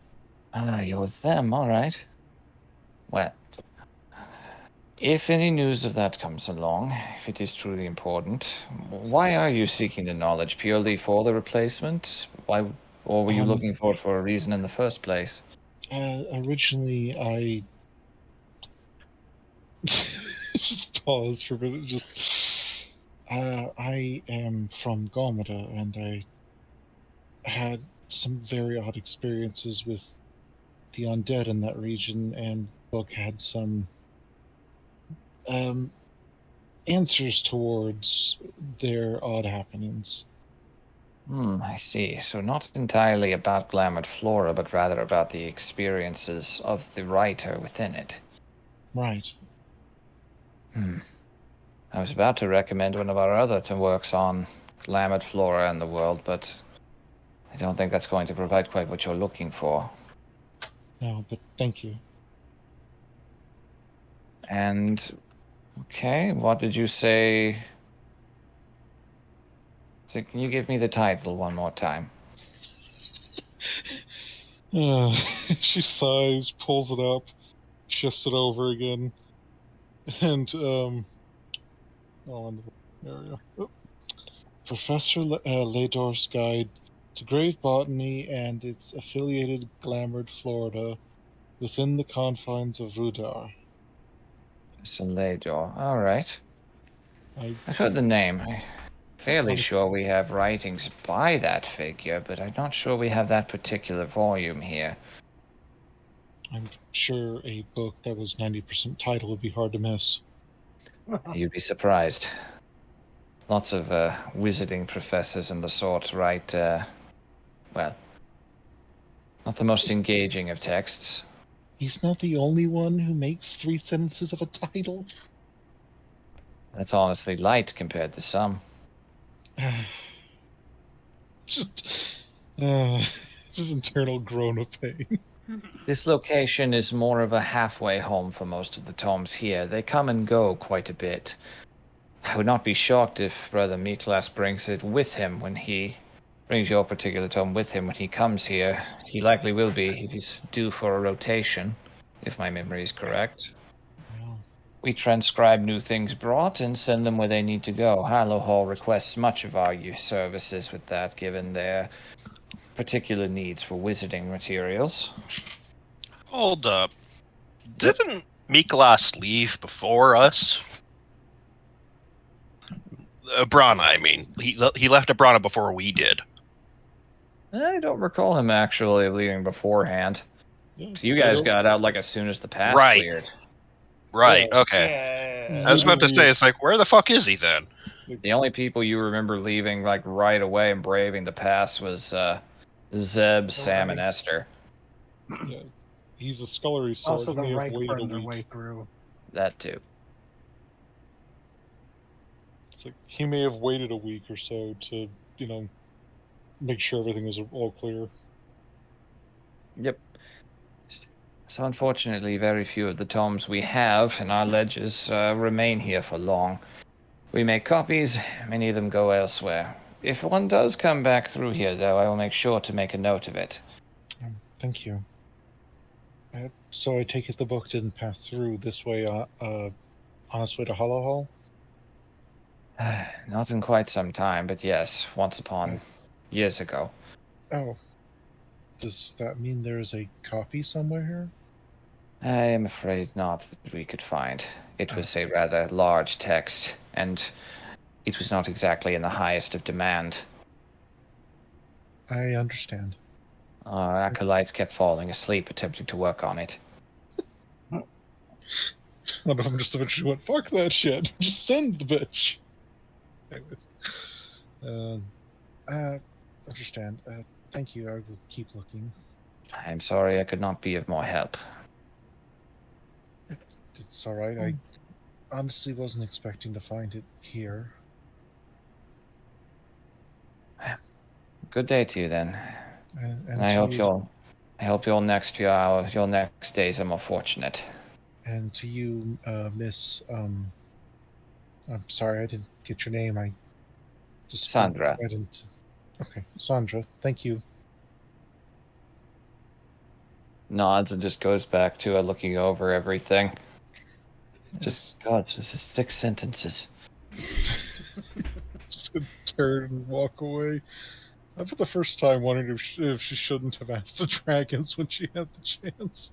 Ah, you're with them, all right. Well, if any news of that comes along, if it is truly important, why are you seeking the knowledge? Purely for the replacement? Why, or were you looking for it for a reason in the first place? Originally, I just pause for a minute. I am from Gomada, and I had some very odd experiences with the undead in that region, and the book had some answers towards their odd happenings. I see. So not entirely about Glamored Flora, but rather about the experiences of the writer within it. Right. I was about to recommend one of our other works on Glamored Flora and the world, but I don't think that's going to provide quite what you're looking for. No, but thank you. And, okay, what did you say? So can you give me the title one more time? She sighs, pulls it up, shifts it over again, and in the area. Oh. Professor Ledor's Guide to Grave Botany and its affiliated Glamored Florida within the confines of Rudar. Salador. All right. I I've heard the name. I'm fairly sure we have writings by that figure, but I'm not sure we have that particular volume here. I'm sure a book that was 90% title would be hard to miss. You'd be surprised. Lots of wizarding professors and the sort write, well, not the most engaging of texts. He's not the only one who makes 3 sentences of a title. That's honestly light compared to some. just internal groan of pain. This location is more of a halfway home for most of the tomes here. They come and go quite a bit. I would not be shocked if Brother Miklas brings it with him when he brings your particular tome with him when he comes here. He likely will be if he's due for a rotation, if my memory is correct. Well, We transcribe new things brought and send them where they need to go. Hallow Hall requests much of our services with that, given their particular needs for wizarding materials. Hold up. Didn't Miklas leave before us? Brana, I mean. He left Brana before we did. I don't recall him actually leaving beforehand. yeah, So you guys got out like as soon as the pass Right. cleared. Right, Yeah. okay. Yeah. I was about to say, it's like, where the fuck is he then? The only people you remember leaving like right away and braving the pass was Zeb, Sam, and Esther. Yeah, he's a scullery sword. Also, He the may have right waited a burned their week. way through. That too. It's like he may have waited a week or so to, make sure everything was all clear. Yep. So unfortunately, very few of the tomes we have in our ledgers remain here for long. We make copies, many of them go elsewhere. If one does come back through here, though, I will make sure to make a note of it. Thank you. So I take it the book didn't pass through this way. on its way to Hollow Hall? Not in quite some time, but yes, once upon years ago. Oh. Does that mean there is a copy somewhere here? I am afraid not that we could find. It was a rather large text, and it was not exactly in the highest of demand. I understand. Our acolytes kept falling asleep attempting to work on it. I'm just eventually went, fuck that shit. Just send the bitch. Anyways. Understand. Thank you. I will keep looking. I'm sorry I could not be of more help. It's alright. I honestly wasn't expecting to find it here. Good day to you then. And I to hope you, your next few hours, your next days are more fortunate. and to you, Miss, I'm sorry I didn't get your name. I just Sandra. I didn't. Okay, Sandra. Thank you. Nods and just goes back to looking over everything. Just, God, this is 6 sentences. Just gonna turn and walk away. I for the first time wondered if she shouldn't have asked the dragons when she had the chance.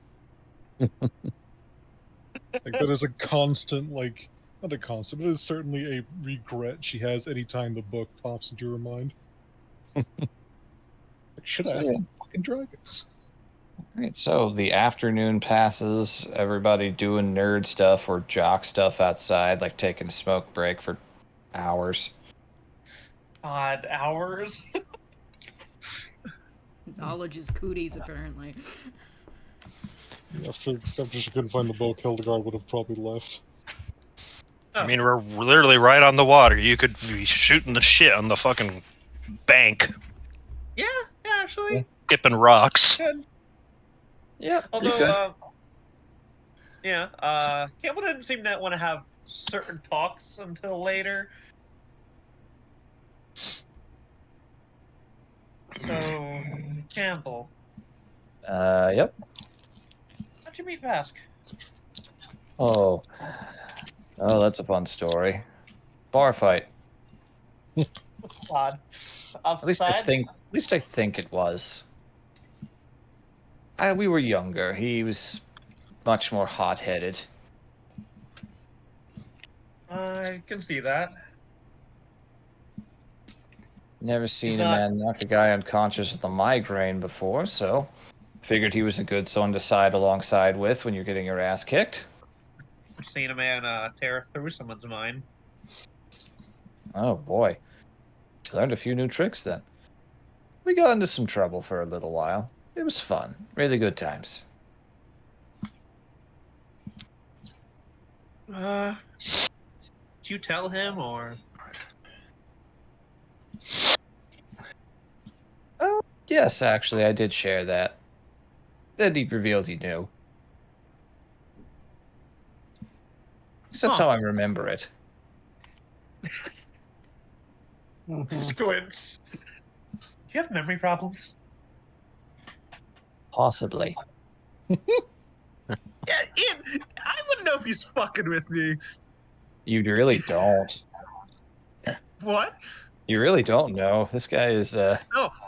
Like that is a constant, like not a constant, but it is certainly a regret she has anytime the book pops into her mind. Like, should I ask the fucking dragons? Right, so the afternoon passes, everybody doing nerd stuff or jock stuff outside, like taking a smoke break for hours. Odd hours. Knowledge is cooties, apparently. After she couldn't find the book, Hildegard would have probably left. I mean, we're literally right on the water. You could be shooting the shit on the fucking bank, Yeah, actually. skipping rocks. Good. Yep. Although, Campbell didn't seem to want to have certain talks until later. So, Campbell, Yep. how'd you meet Vask? Oh, that's a fun story. Bar fight. Odd. At least I Upside? think it was. We were younger. He was much more hot-headed. I can see that. Never seen a not- man knock a guy unconscious with a migraine before, so figured he was a good son to side alongside with when you're getting your ass kicked. I've seen a man tear through someone's mind. Oh boy. Learned a few new tricks then. We got into some trouble for a little while. It was fun. Really good times. Did you tell him, or? Oh, yes, actually, I did share that. Then he revealed he knew. At least that's how I remember it. Squints. Do you have memory problems? Possibly. Yeah, Ian, I wouldn't know if he's fucking with me. You really don't. What? You really don't know. This guy is, No,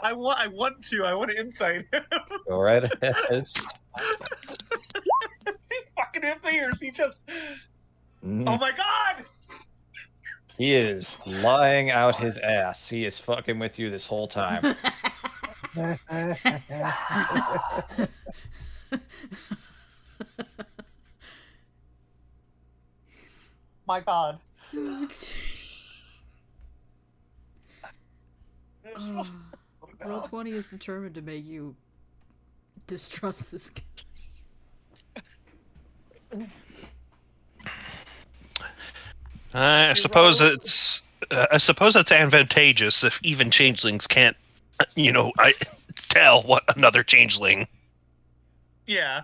I want to insight him. go right ahead. Is he fucking with me, or is he just... Oh my god! He is lying out his ass. He is fucking with you this whole time. My god. Roll 20 is determined to make you distrust this guy. I suppose it's advantageous if even changelings can't, tell what another changeling. Yeah.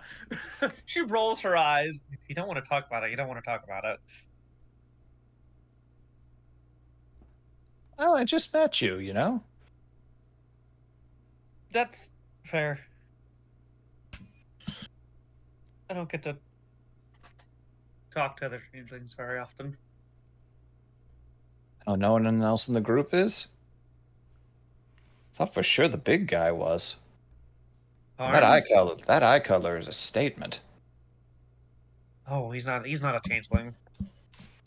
She rolls her eyes. If you don't want to talk about it, you don't want to talk about it. Well, I just met you, you know? That's fair. I don't get to talk to other changelings very often. Oh, no one else in the group is? Thought for sure the big guy was. And that eye color is a statement. Oh, he's not a changeling.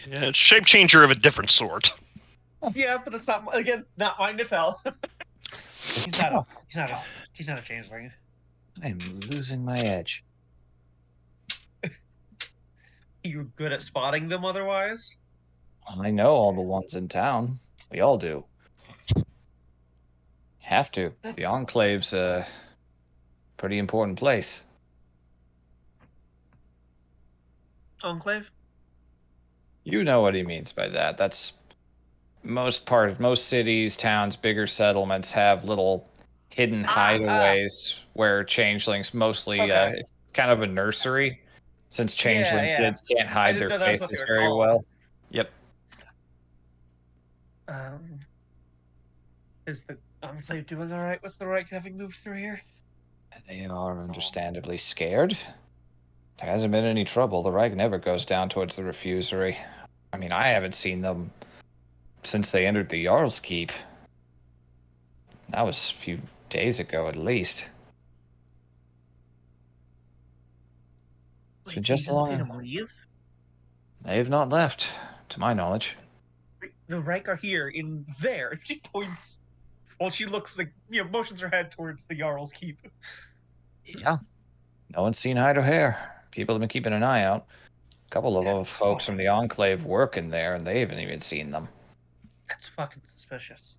Yeah, it's shape changer of a different sort. Yeah, but it's not mine to tell. He's not a changeling. I'm losing my edge. You're good at spotting them otherwise? I know all the ones in town. We all do. Have to. The Enclave's a pretty important place. Enclave? You know what he means by that. That's most cities, towns, bigger settlements have little hidden hideaways where changelings mostly Okay. it's kind of a nursery since changeling Yeah. kids can't I hide didn't their know that's what they faces were very called. well. Yep. Is the Enclave doing alright with the Reich having moved through here? They are understandably scared. There hasn't been any trouble. The Reich never goes down towards the refusery. I mean, I haven't seen them since they entered the Jarl's Keep. That was a few days ago, at least. It's been just you didn't see long. them leave? They have not left, to my knowledge. The Reich are here, in there. And she points. Well, she looks like, motions her head towards the Jarl's Keep. Yeah. No one's seen hide or hair. People have been keeping an eye out. A couple of That's folks from fucking- the Enclave work in there, and they haven't even seen them. That's fucking suspicious.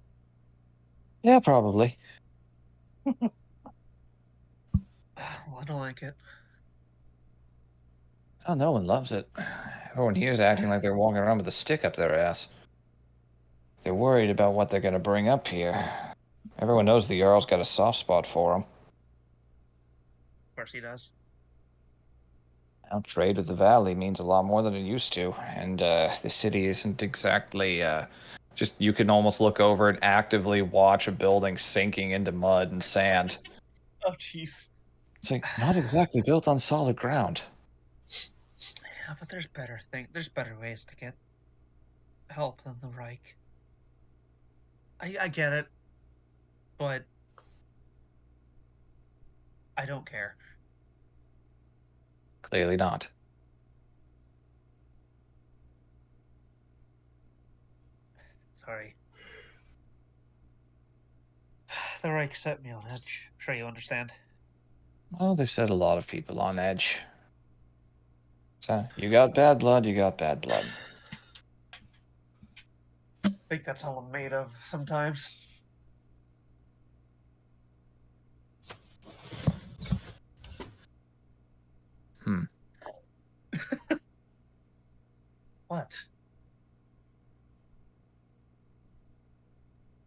Yeah, probably. Well, I don't like it. Oh, no one loves it. Everyone here's acting like they're walking around with a stick up their ass. They're worried about what they're going to bring up here. Everyone knows the Jarl's got a soft spot for them. Of course he does. Now, trade with the Valley means a lot more than it used to, and the city isn't exactly just you can almost look over and actively watch a building sinking into mud and sand. Oh, jeez. It's like not exactly built on solid ground. Yeah, but there's better ways to get help than the Reich. I get it, but I don't care. Clearly not. Sorry. The Reich set me on edge. I'm sure you understand. Well, they've set a lot of people on edge. So, you got bad blood, you got bad blood. I think that's all I'm made of sometimes. What?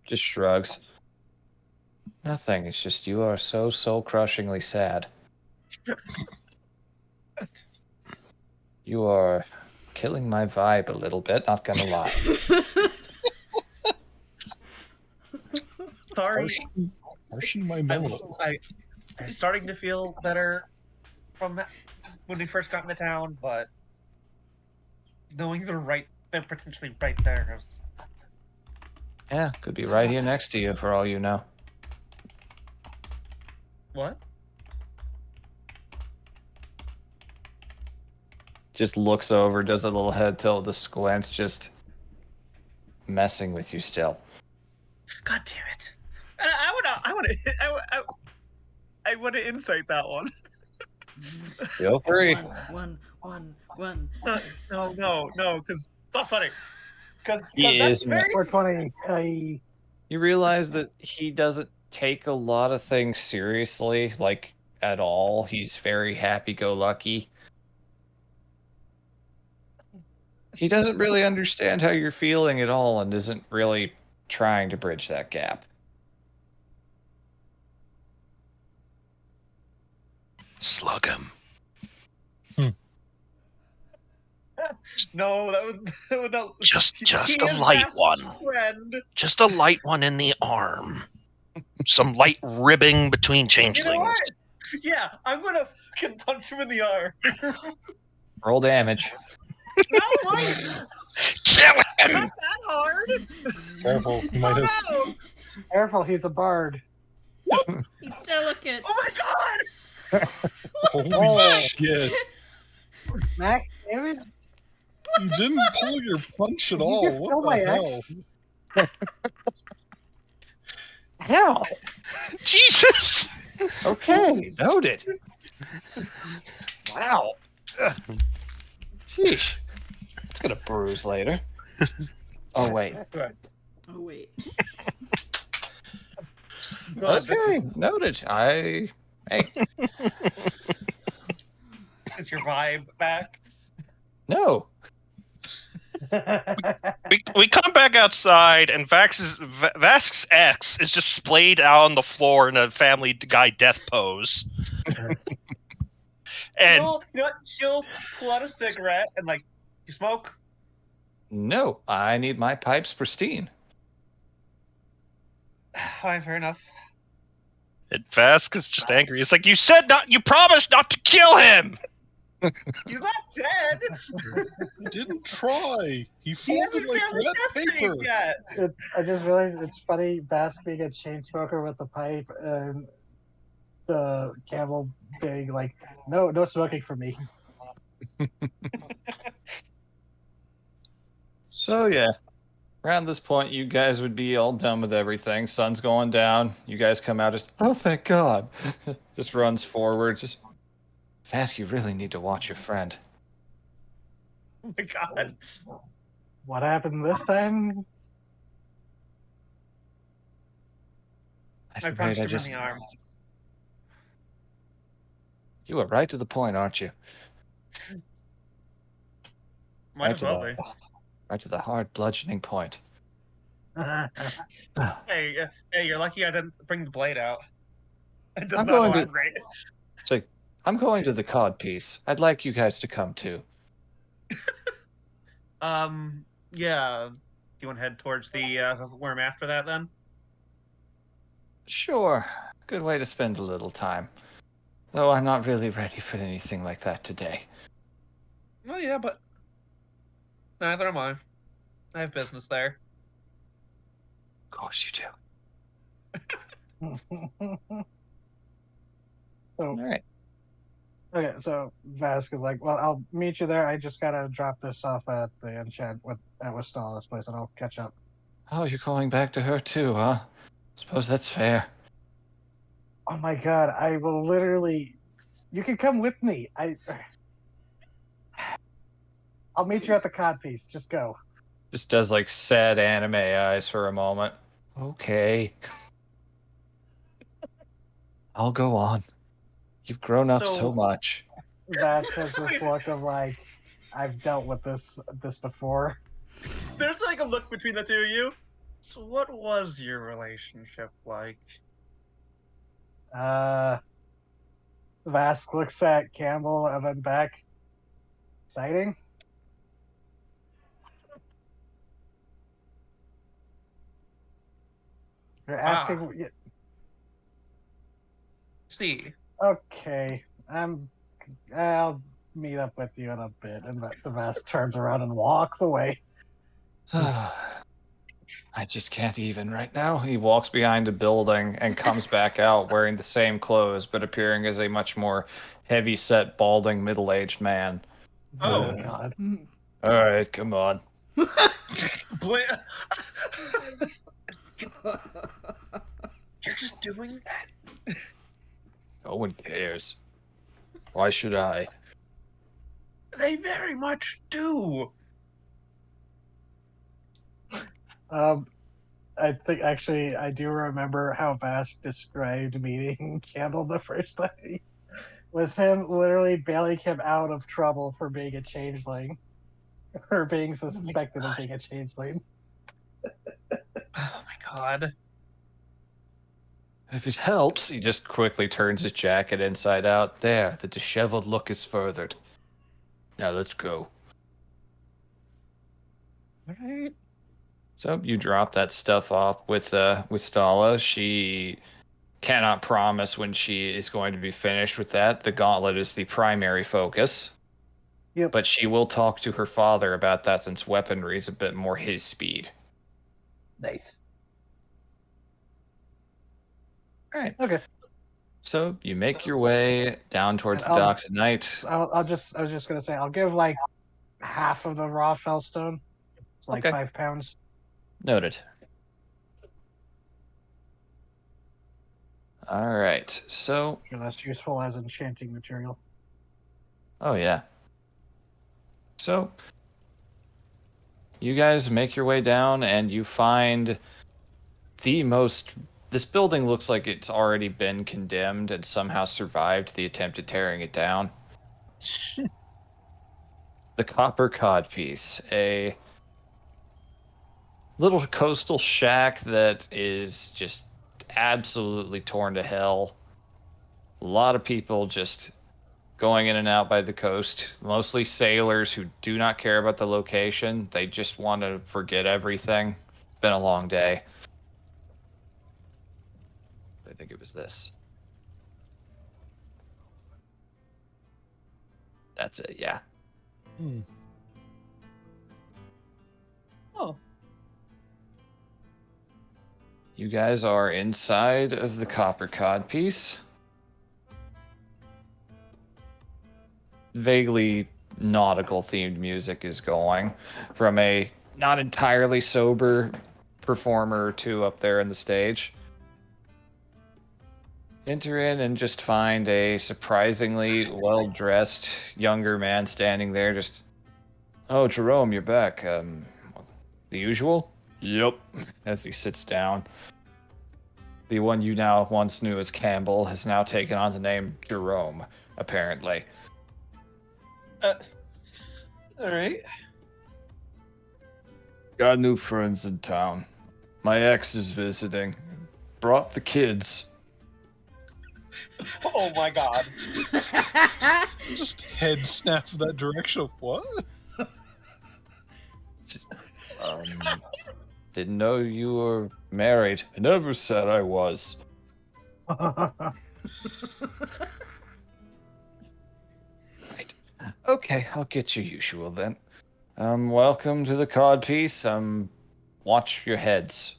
Just shrugs. Nothing, it's just you are so soul-crushingly sad. You are killing my vibe a little bit, not gonna lie. Sorry. Harshing my mellow. I'm starting to feel better from that when we first got into town, but knowing they're potentially right there. Yeah, could be right here next to you for all you know. What? Just looks over, does a little head tilt with a squint, just messing with you still. God damn it! I would to insight that one. Feel free. One. No, because it's not funny. Because He that's is very 420. You realize that he doesn't take a lot of things seriously, like, at all. He's very happy-go-lucky. He doesn't really understand how you're feeling at all and isn't really trying to bridge that gap. Slug him. No, that would not. Just He a is light Vast's one. Friend. Just a light one in the arm. Some light ribbing between You changelings. know what? Yeah, I'm gonna fucking punch him in the arm. Roll damage. No, Mike! Kill him! Not that hard! Careful, you might Oh have. no! Careful, he's a bard. He's delicate. Oh my god! Holy Oh. shit! Max damage? You didn't pull your punch at Did you all. just kill What my the hell? ex? Hell. Jesus! Okay, noted. Wow. Ugh. Sheesh. It's gonna bruise later. Oh wait. Oh wait. Okay, noted. Hey. Is your vibe back? No. We come back outside, and Vask's ex is just splayed out on the floor in a Family Guy death pose. And You know what? She'll pull out a cigarette and like, you smoke? No, I need my pipes pristine. Fine, fair enough. And Vask is just angry. It's like, you promised not to kill him! He's not dead! He didn't try. He He folded hasn't like failed wet his paper. destiny yet! I just realized it's funny, Bass being a chain smoker with the pipe and the camel being like, no smoking for me. So yeah. Around this point, you guys would be all done with everything. Sun's going down. You guys come out just, oh, thank God. Just runs forward. Just, Vask, you really need to watch your friend. Oh my god. What happened this time? I punched him in the arm. You are right to the point, aren't you? Might Right as to well the- be. Right to the hard bludgeoning point. Hey, you're lucky I didn't bring the blade out. It does I'm not going to- align great. It's like, I'm going to the cod piece. I'd like you guys to come too. Yeah. Do you want to head towards the worm after that then? Sure. Good way to spend a little time. Though I'm not really ready for anything like that today. Well, yeah, but neither am I. I have business there. Of course you do. So, All right. okay, so Vask is like, well, I'll meet you there. I just gotta drop this off at the enchant at Wistala's place, and I'll catch up. Oh, you're going back to her too, huh? Suppose that's fair. Oh my god, I will literally. You can come with me. I'll meet you at the cod piece. Just go. Just does like sad anime eyes for a moment. Okay. I'll go on. You've grown up so So- much. Vask has this look of like, I've dealt with this before. There's like a look between the two of you. So what was your relationship like? Vask looks at Campbell and then back. Exciting. You're asking. See. Okay, I'll meet up with you in a bit. And the Vask turns around and walks away. I just can't even right now. He walks behind a building and comes back out wearing the same clothes, but appearing as a much more heavy-set, balding, middle-aged man. Oh. God. All right, come on. Bla- You're just doing that? No one cares. Why should I? They very much do. I think actually I do remember how Vask described meeting Campbell the first time. Was him literally bailing him out of trouble for being a changeling. Or being suspected of being a changeling. Oh my god. If it helps, he just quickly turns his jacket inside out. There, the disheveled look is furthered. Now let's go. All right. So you drop that stuff off with Stala. She cannot promise when she is going to be finished with that. The gauntlet is the primary focus. Yep. But she will talk to her father about that since weaponry is a bit more his speed. Nice. All right. Okay. So you make your way down towards And the docks at night. I was just gonna say, I'll give like half of the raw fellstone. It's like Okay. 5 pounds. Noted. All right. So, Sure, that's useful as enchanting material. oh yeah. So, you guys make your way down and you find the most. This building looks like it's already been condemned and somehow survived the attempt at tearing it down. The Copper Codpiece, a little coastal shack that is just absolutely torn to hell. A lot of people just going in and out by the coast, mostly sailors who do not care about the location. They just want to forget everything. Been a long day. I think it was this. That's it, yeah. Hmm. Oh, You guys are inside of the Copper Codpiece. Vaguely nautical themed music is going from a not entirely sober performer or two up there in the stage. Enter in and just find a surprisingly well dressed younger man standing there. Just, oh, Jerome, you're back. The usual? Yep. As he sits down. The one you now once knew as Campbell has now taken on the name Jerome, apparently. all right. Got new friends in town. My ex is visiting. Brought the kids. Oh my god. Just head snap that direction. What? Just, didn't know you were married. I never said I was. Right. Okay, I'll get your usual then. Welcome to the codpiece. Watch your heads.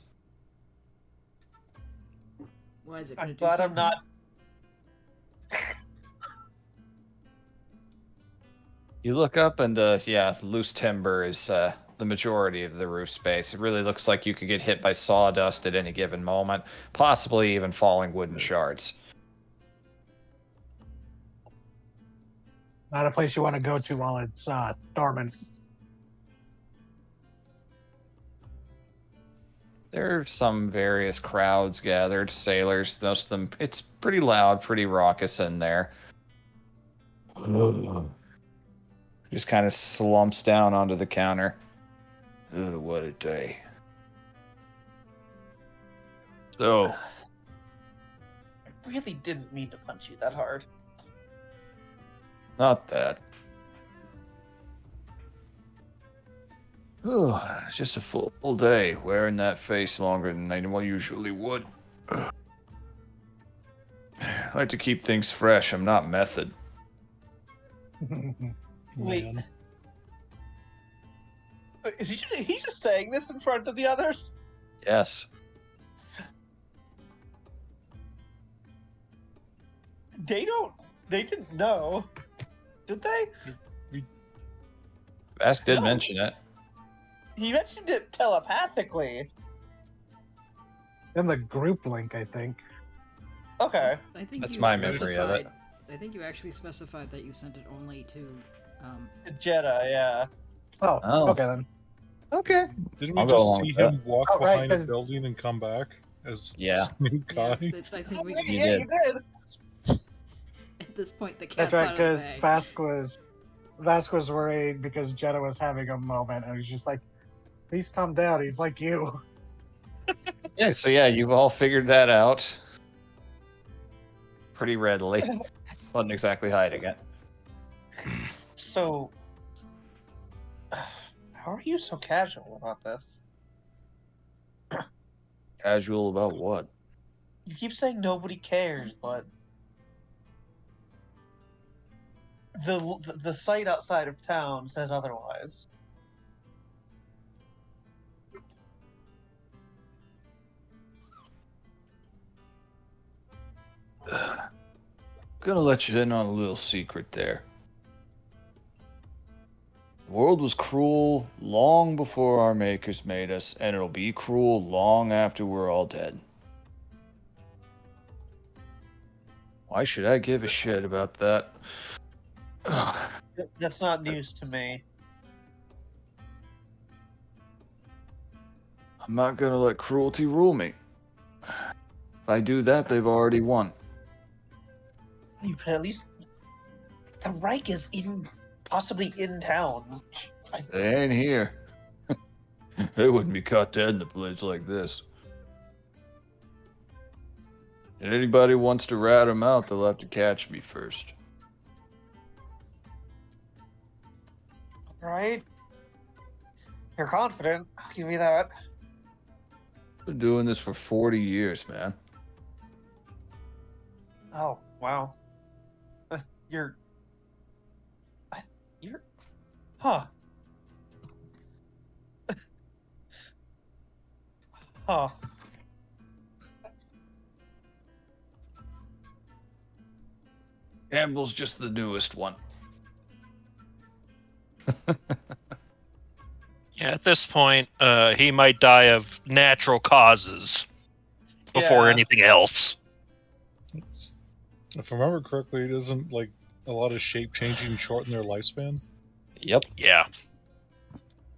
Why is it? I'm gonna do glad I'm something? not. You look up and, yeah, loose timber is, the majority of the roof space. It really looks like you could get hit by sawdust at any given moment, possibly even falling wooden shards. Not a place you want to go to while it's dormant. There are some various crowds gathered, sailors, most of them. It's pretty loud, pretty raucous in there. Just kind of slumps down onto the counter. Ugh, what a day. So, I really didn't mean to punch you that hard. not that. It's just a full day, wearing that face longer than I usually would. I like to keep things fresh. I'm not method. Wait. Man. Is he's just saying this in front of the others? Yes. They didn't know. Did they? Vask did No. mention it. He mentioned it telepathically. In the group link, I think. Okay. I think That's you my memory of it. I think you actually specified that you sent it only to. Jedi, yeah. Oh, Oh. okay then. Okay. Didn't we I'll go just along see with him walk Oh, right, behind a 'cause- building and come back as Yeah. Snoop Yeah, Guy? I think we Yeah, can. You you did. At this point, the That's cat's right, out of the because bag. Vask was worried because Jeddah was having a moment, and he's just like, "Please calm down." He's like you. Yeah, so yeah, you've all figured that out pretty readily. Wasn't exactly hiding it. So, how are you so casual about this? Casual about what? You keep saying nobody cares, but the site outside of town says otherwise. Gonna let you in on a little secret there. The world was cruel long before our makers made us, and it'll be cruel long after we're all dead. Why should I give a shit about that? That's not news to me. I'm not gonna let cruelty rule me. If I do that, they've already won. You could at least. The Reich is possibly in town. They ain't here. They wouldn't be caught dead in a place like this. If anybody wants to rat them out, they'll have to catch me first. Right? You're confident. I'll give you that. Been doing this for 40 years, man. Oh, wow. You're. Huh. Huh. Campbell's just the newest one. Yeah, at this point, he might die of natural causes before Yeah. anything else. If I remember correctly, doesn't like a lot of shape changing shorten their lifespan? Yep. Yeah.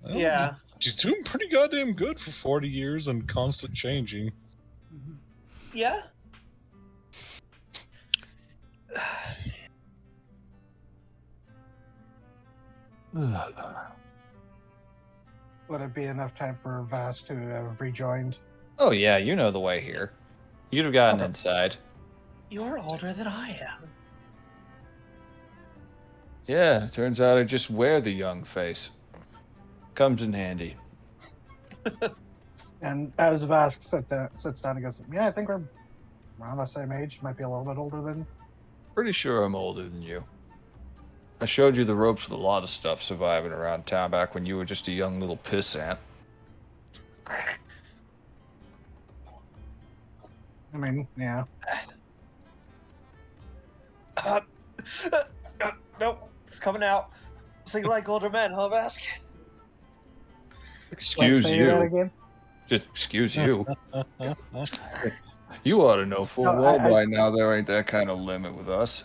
Well, Yeah. she's doing pretty goddamn good for 40 years and constant changing. Yeah? Would it be enough time for Vass to have rejoined? Oh, yeah, you know the way here. You'd have gotten Okay. inside. You're older than I am. Yeah, turns out I just wear the young face. Comes in handy. And as Vass sits down and goes, yeah, I think we're around the same age. Might be a little bit older than. Pretty sure I'm older than you. I showed you the ropes with a lot of stuff surviving around town back when you were just a young little pissant. I mean, yeah. Nope. It's coming out. So you like older men, huh, Vask? Excuse Say that you. again? Just excuse you. You ought to know full No, well I- by now there ain't that kind of limit with us.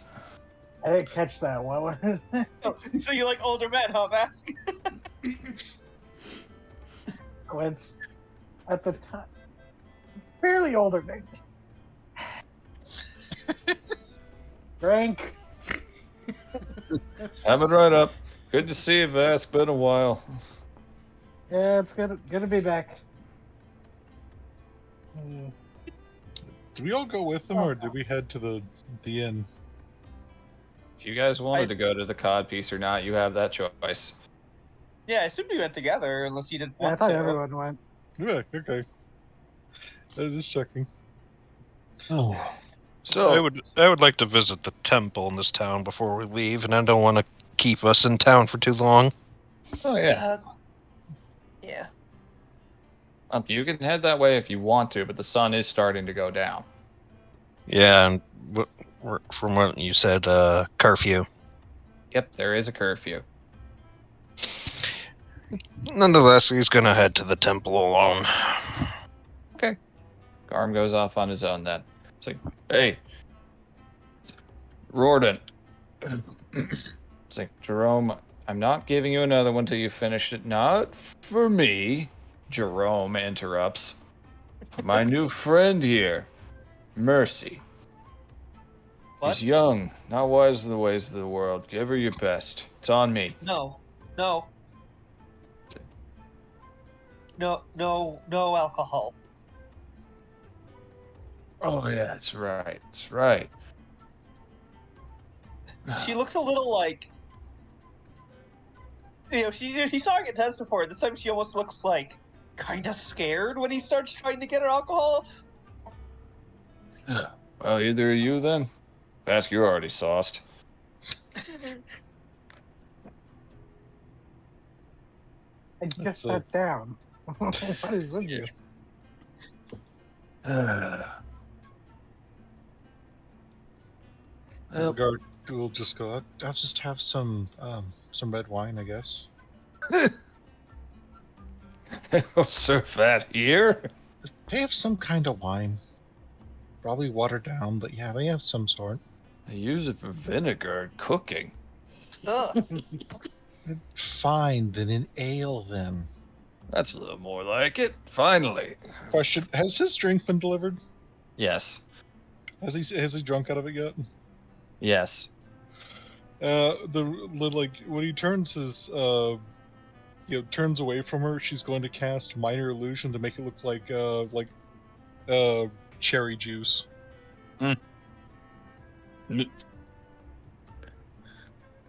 I didn't catch that. What was it? So you like older men, huh, Vask? Quince, at the time, fairly older. Drink. Coming right up. Good to see you, Vass. Been a while. Yeah, it's good to be back. Did we all go with them, or did we head to the inn? If you guys wanted to go to the cod piece or not, you have that choice. Yeah, I assumed we went together, unless you didn't Yeah, I want thought to. everyone went. Yeah, okay. Just checking. I So, would like to visit the temple in this town before we leave, and I don't want to keep us in town for too long. oh yeah, Yeah. you can head that way if you want to, but the sun is starting to go down. Yeah, and from what you said, curfew. Yep, there is a curfew. Nonetheless, he's gonna head to the temple alone. Garm goes off on his own then. It's like, hey, Rorden. It's like, Jerome, I'm not giving you another one till you finish it. Not for me, Jerome interrupts. For my new friend here, Mercy. What? She's young, not wise to the ways of the world. Give her your best. It's on me. No. No. No alcohol. Oh, yeah, that's right. That's right. She looks a little like. She saw her get tested before. This time she almost looks like kind of scared when he starts trying to get her alcohol. Well, either of you then? Ask you're already sauced. I just That's sat down. What is with you? Well, Guard will just go. I'll just have some red wine, I guess. they don't serve that here. They have some kind of wine, probably watered down, but yeah, they have some sort. They use it for vinegar and cooking. Ugh. Fine, then an ale then. That's a little more like it. Finally. Question: has his drink been delivered? Yes. Has he drunk out of it yet? Yes. Like when he turns his turns away from her, she's going to cast minor illusion to make it look like cherry juice.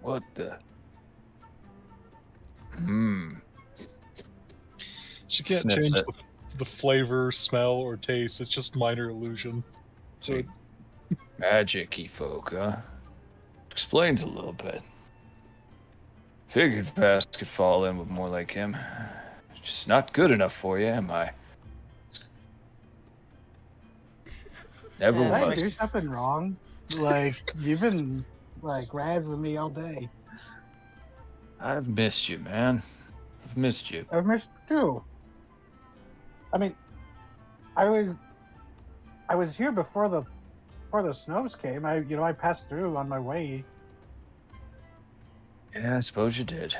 What the? Hmm. She can't Sniffs change it. the flavor, smell, or taste. It's just minor illusion. So Magic-y folk, huh? Explains a little bit. Figured Fast could fall in with more like him. Just not good enough for you, am I? Never Did I was. do something wrong? Like, you've been, like, razzing me all day. I've missed you, man. I've missed you. I've missed you. I mean, I was here before the snows came. I passed through on my way. Yeah, I suppose you did.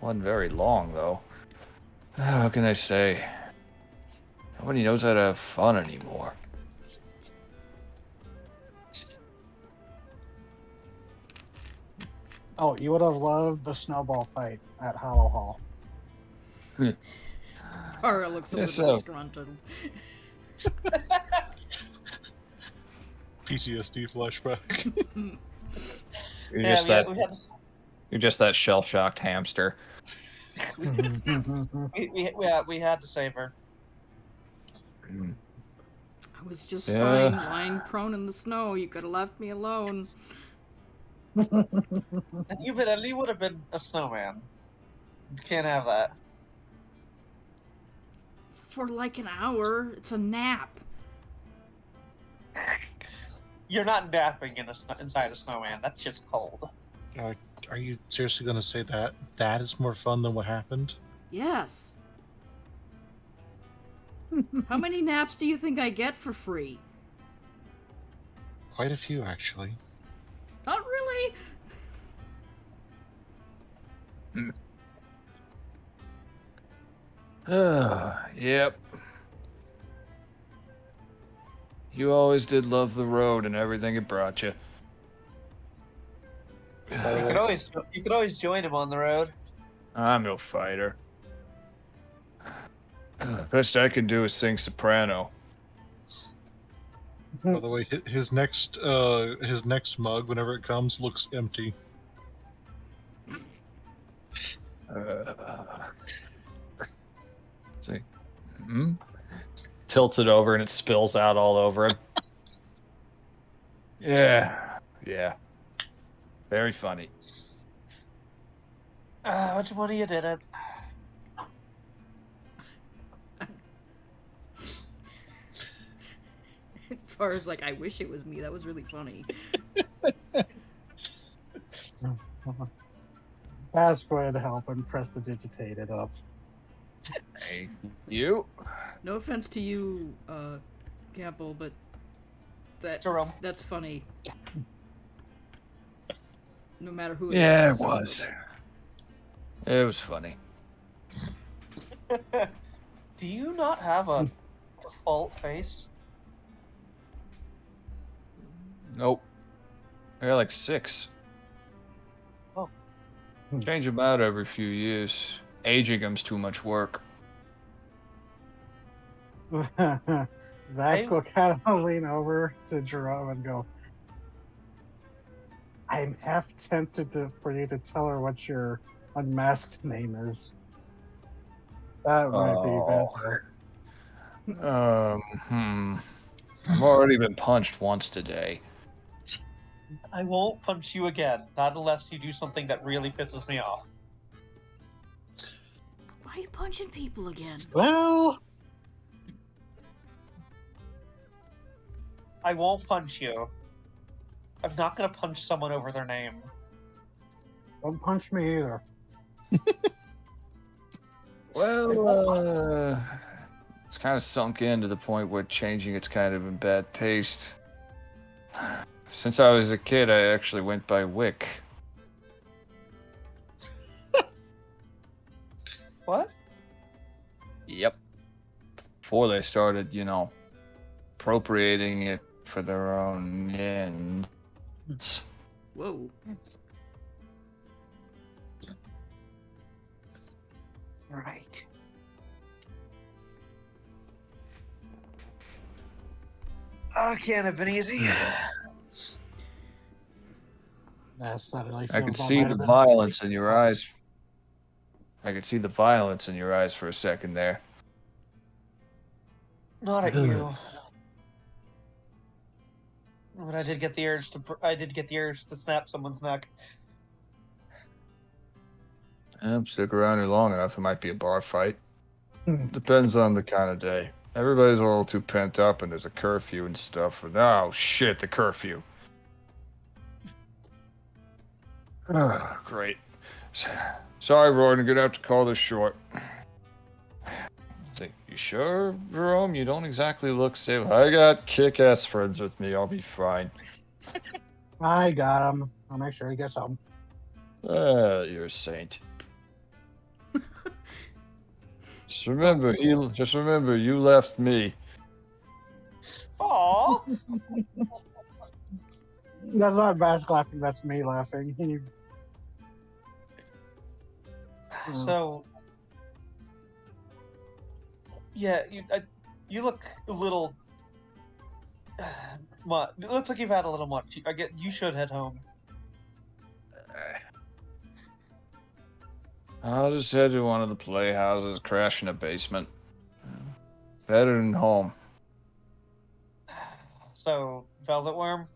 Wasn't very long, though. How can I say? Nobody knows how to have fun anymore. Oh, you would have loved the snowball fight at Hollow Hall. Tara looks a Yes, little so. disgruntled. PTSD flashback. You're Yeah, just you're just that shell-shocked hamster. we had to save her. I was just Yeah. fine lying prone in the snow. You could have left me alone. And you would have been a snowman. You can't have that. For like an hour. It's a nap. You're not napping inside a snowman. That shit's cold. Are you seriously going to say that is more fun than what happened? Yes. How many naps do you think I get for free? Quite a few, actually. Not really. Yep. You always did love the road and everything it brought you. You could always join him on the road. I'm no fighter. Best I can do is sing soprano. By the way, his next mug, whenever it comes, looks empty. See. Tilts it over and it spills out all over him. Yeah. Very funny. Which one of you did it? As far as like, I wish it was me. That was really funny. Ask Gwen to help and press the digitated up. Hey, you? No offense to you, Campbell, but Jerome. that's funny. No matter who Yeah, is. it was. It was funny. Do you not have a default face? Nope. I got like 6. Oh. Change them out every few years. Aging them's too much work. Vask will kind of lean over to Jerome and go, I'm half tempted for you to tell her what your unmasked name is. That might be better. I've already been punched once today. I won't punch you again. Not unless you do something that really pisses me off. are you punching people again? Well, I won't punch you. I'm not gonna punch someone over their name. don't punch me either. Well, it's kind of sunk in to the point where changing it's kind of in bad taste. Since I was a kid, I actually went by Wick. What? Yep. Before they started, appropriating it for their own ends. Whoa. Right. Can't have been easy. That suddenly I could feels all see right the about it. violence in your eyes. I could see the violence in your eyes for a second there. Not at you. But I did get the urge to snap someone's neck. Stick around here long enough, it might be a bar fight. Hmm. Depends on the kind of day. Everybody's a little too pent up, and there's a curfew and stuff. Oh shit, the curfew. Great. Sorry, Roy, I'm gonna have to call this short. You sure, Jerome? You don't exactly look stable. I got kick-ass friends with me. I'll be fine. I got him. I'll make sure he gets home. You're a saint. Just remember, you left me. Aww. That's not Vask laughing. That's me laughing. So, yeah, you look a little. It looks like you've had a little much. You should head home. I'll just head to one of the playhouses, crash in a basement. Better than home. So, Velvet Worm.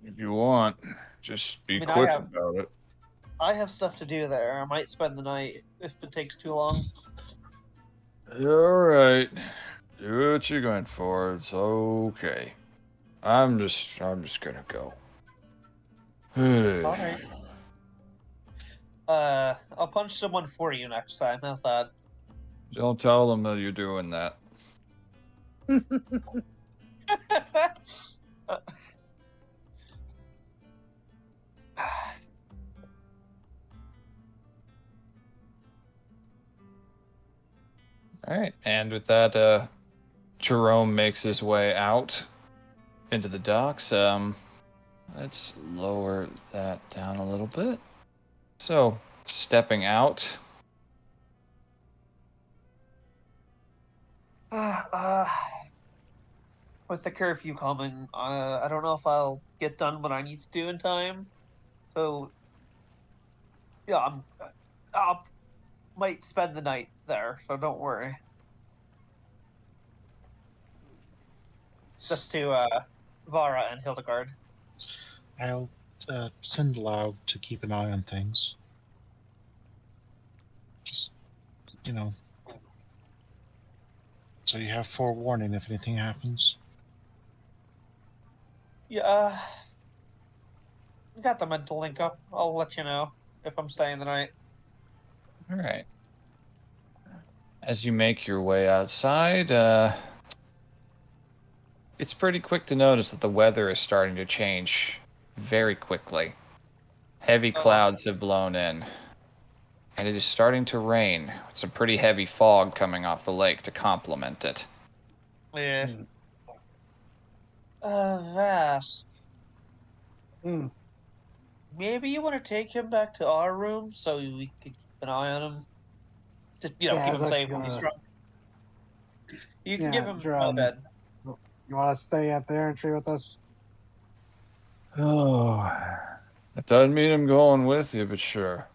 If you want, just be I mean, quick about it. I have stuff to do there. I might spend the night if it takes too long. You're right. Do what you're going for. It's okay. I'm just gonna go. All right. I'll punch someone for you next time. How's that? Don't tell them that you're doing that. All right, and with that, Jerome makes his way out into the docks. Let's lower that down a little bit. So, stepping out. With the curfew coming, I don't know if I'll get done what I need to do in time. So, yeah, I might spend the night there. So don't worry. Just to Vara and Hildegard. I'll send Loud to keep an eye on things. Just, so you have forewarning if anything happens. Yeah, got the mental link up. I'll let you know if I'm staying the night. All right. As you make your way outside, it's pretty quick to notice that the weather is starting to change very quickly. Heavy clouds have blown in, and it is starting to rain with some pretty heavy fog coming off the lake to complement it. Yeah. Vask. Hmm. Maybe you want to take him back to our room so we could keep an eye on him. Just, Yeah, I keep was him actually safe when he's gonna- drunk. You can Yeah, give him Drum. my bed. You want to stay out there and tree with us? Oh, that doesn't mean I'm going with you, but sure.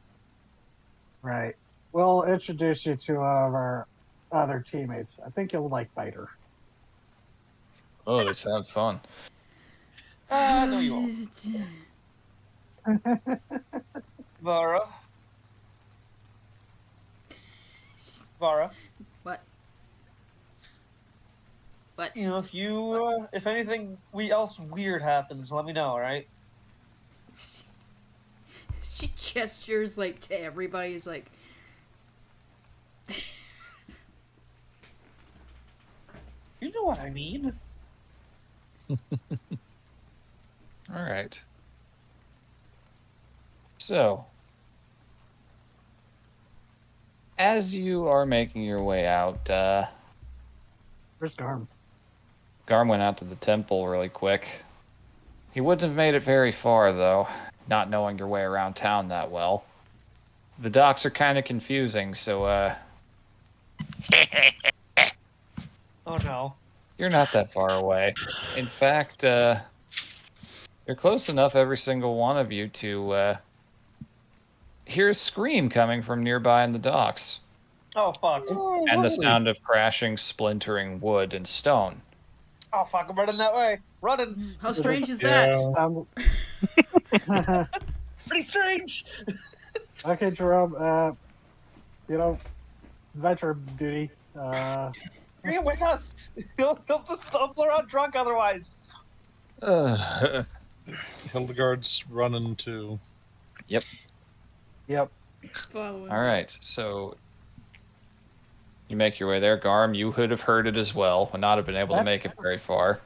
Right. We'll introduce you to one of our other teammates. I think you'll like Biter. Oh, that sounds fun. No, you won't. Vara. Vara. What? What? You know, if anything else weird happens, let me know. All right. She gestures like to everybody. Is like, You know what I mean. All right. So, as you are making your way out, Where's Garm? Garm went out to the temple really quick. He wouldn't have made it very far, though, not knowing your way around town that well. The docks are kind of confusing, so, Oh no. you're not that far away. In fact, you're close enough, every single one of you, to, hear a scream coming from nearby in the docks, Oh fuck. Oh, and the lovely. sound of crashing, splintering wood and stone. Oh fuck. I'm running that way. Running. how strange is that? Yeah. Pretty strange. Okay, Jerome. Adventure duty. Bring him with us. He'll just stumble around drunk otherwise. Hildegard's running too. Yep. Following. All right, so you make your way there. Garm, you would have heard it as well, would not have been able to make it very far.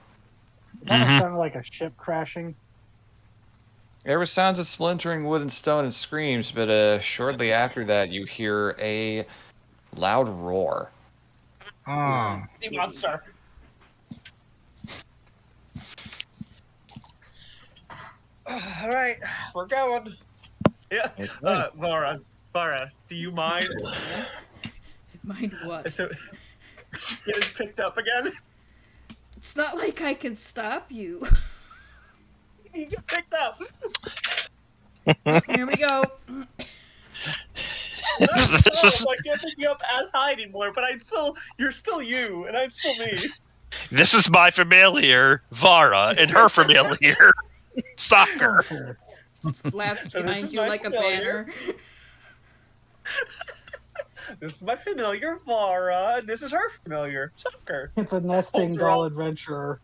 That Mhm. sounded like a ship crashing. There were sounds of splintering wood and stone and screams, but shortly after that, you hear a loud roar. Ah. Sea monster. All right, we're going. Yeah. Vara, do you mind Mind what? getting picked up again? It's not like I can stop you. You get picked up. Here we go. This is I can't pick you up as High anymore, but you're still you, and I'm still me. this is my familiar Vara and her familiar Soccer. Just flaps So this behind is you my like a familiar. banner. This is my familiar Vara, and this is her familiar Soccer. It's a nesting Hold doll your adventurer.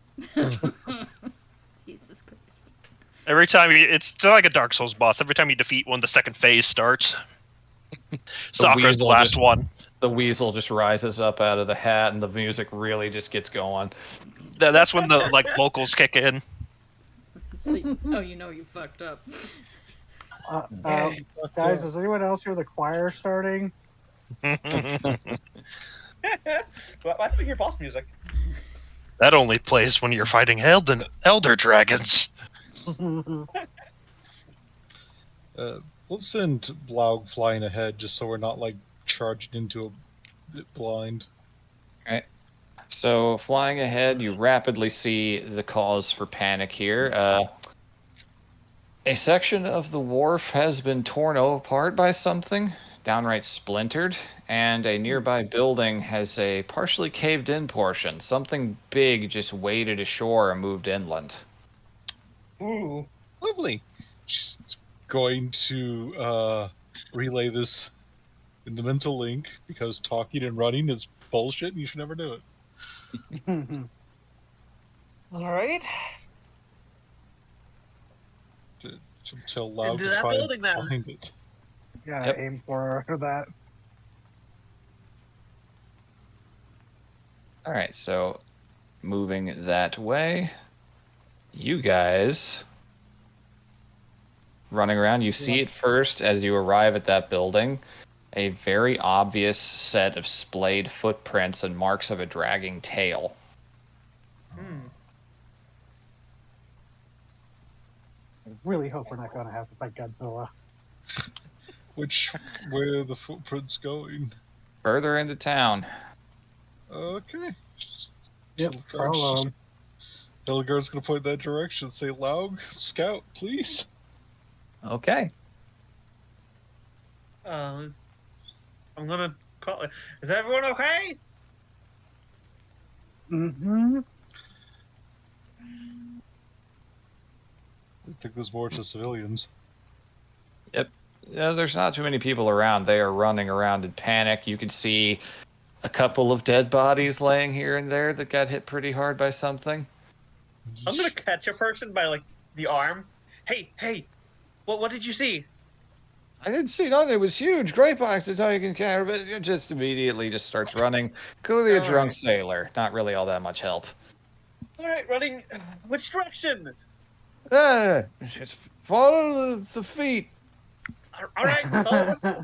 Jesus Christ. Every time it's like a Dark Souls boss. Every time you defeat one, the second phase starts. Soccer is the weasel last just- one. The weasel just rises up out of the hat, and the music really just gets going. That's when the vocals kick in. It's like, oh, you know you fucked up. Guys, is anyone else hear the choir starting? Why don't we hear boss music? That only plays when you're fighting elder dragons. Let's send Blaug flying ahead just so we're not like charged into a bit blind. So, flying ahead, you rapidly see the cause for panic here. A section of the wharf has been torn apart by something, downright splintered, and a nearby building has a partially caved in portion. Something big just waded ashore and moved inland. Ooh. Lovely. She's going to relay this in the mental link because talking and running is bullshit and you should never do it. All right. To tell Loud Into to that try building, then. and find it. Yeah, Yep. aim for that. All right, so moving that way, you guys running around, you see it first as you arrive at that building. A very obvious set of splayed footprints and marks of a dragging tail. I really hope we're not going to have to fight Godzilla. Where are the footprints going? Further into town. Okay. Yep, follow 'em. Hildegard's gonna point that direction. Say, Laug, scout, please. Okay. I'm gonna call. Is everyone okay? Mm-hmm. I think there's more to civilians. there's not too many people around. They are running around in panic. You can see a couple of dead bodies laying here and there that got hit pretty hard by something. I'm gonna catch a person by like the arm. Hey, what did you see? I didn't see nothing. It was huge. Great box to tell you can carry, but it just immediately just starts running. Clearly a All drunk right. sailor. Not really all that much help. All right, running. Which direction? Just follow the feet. All right. Oh,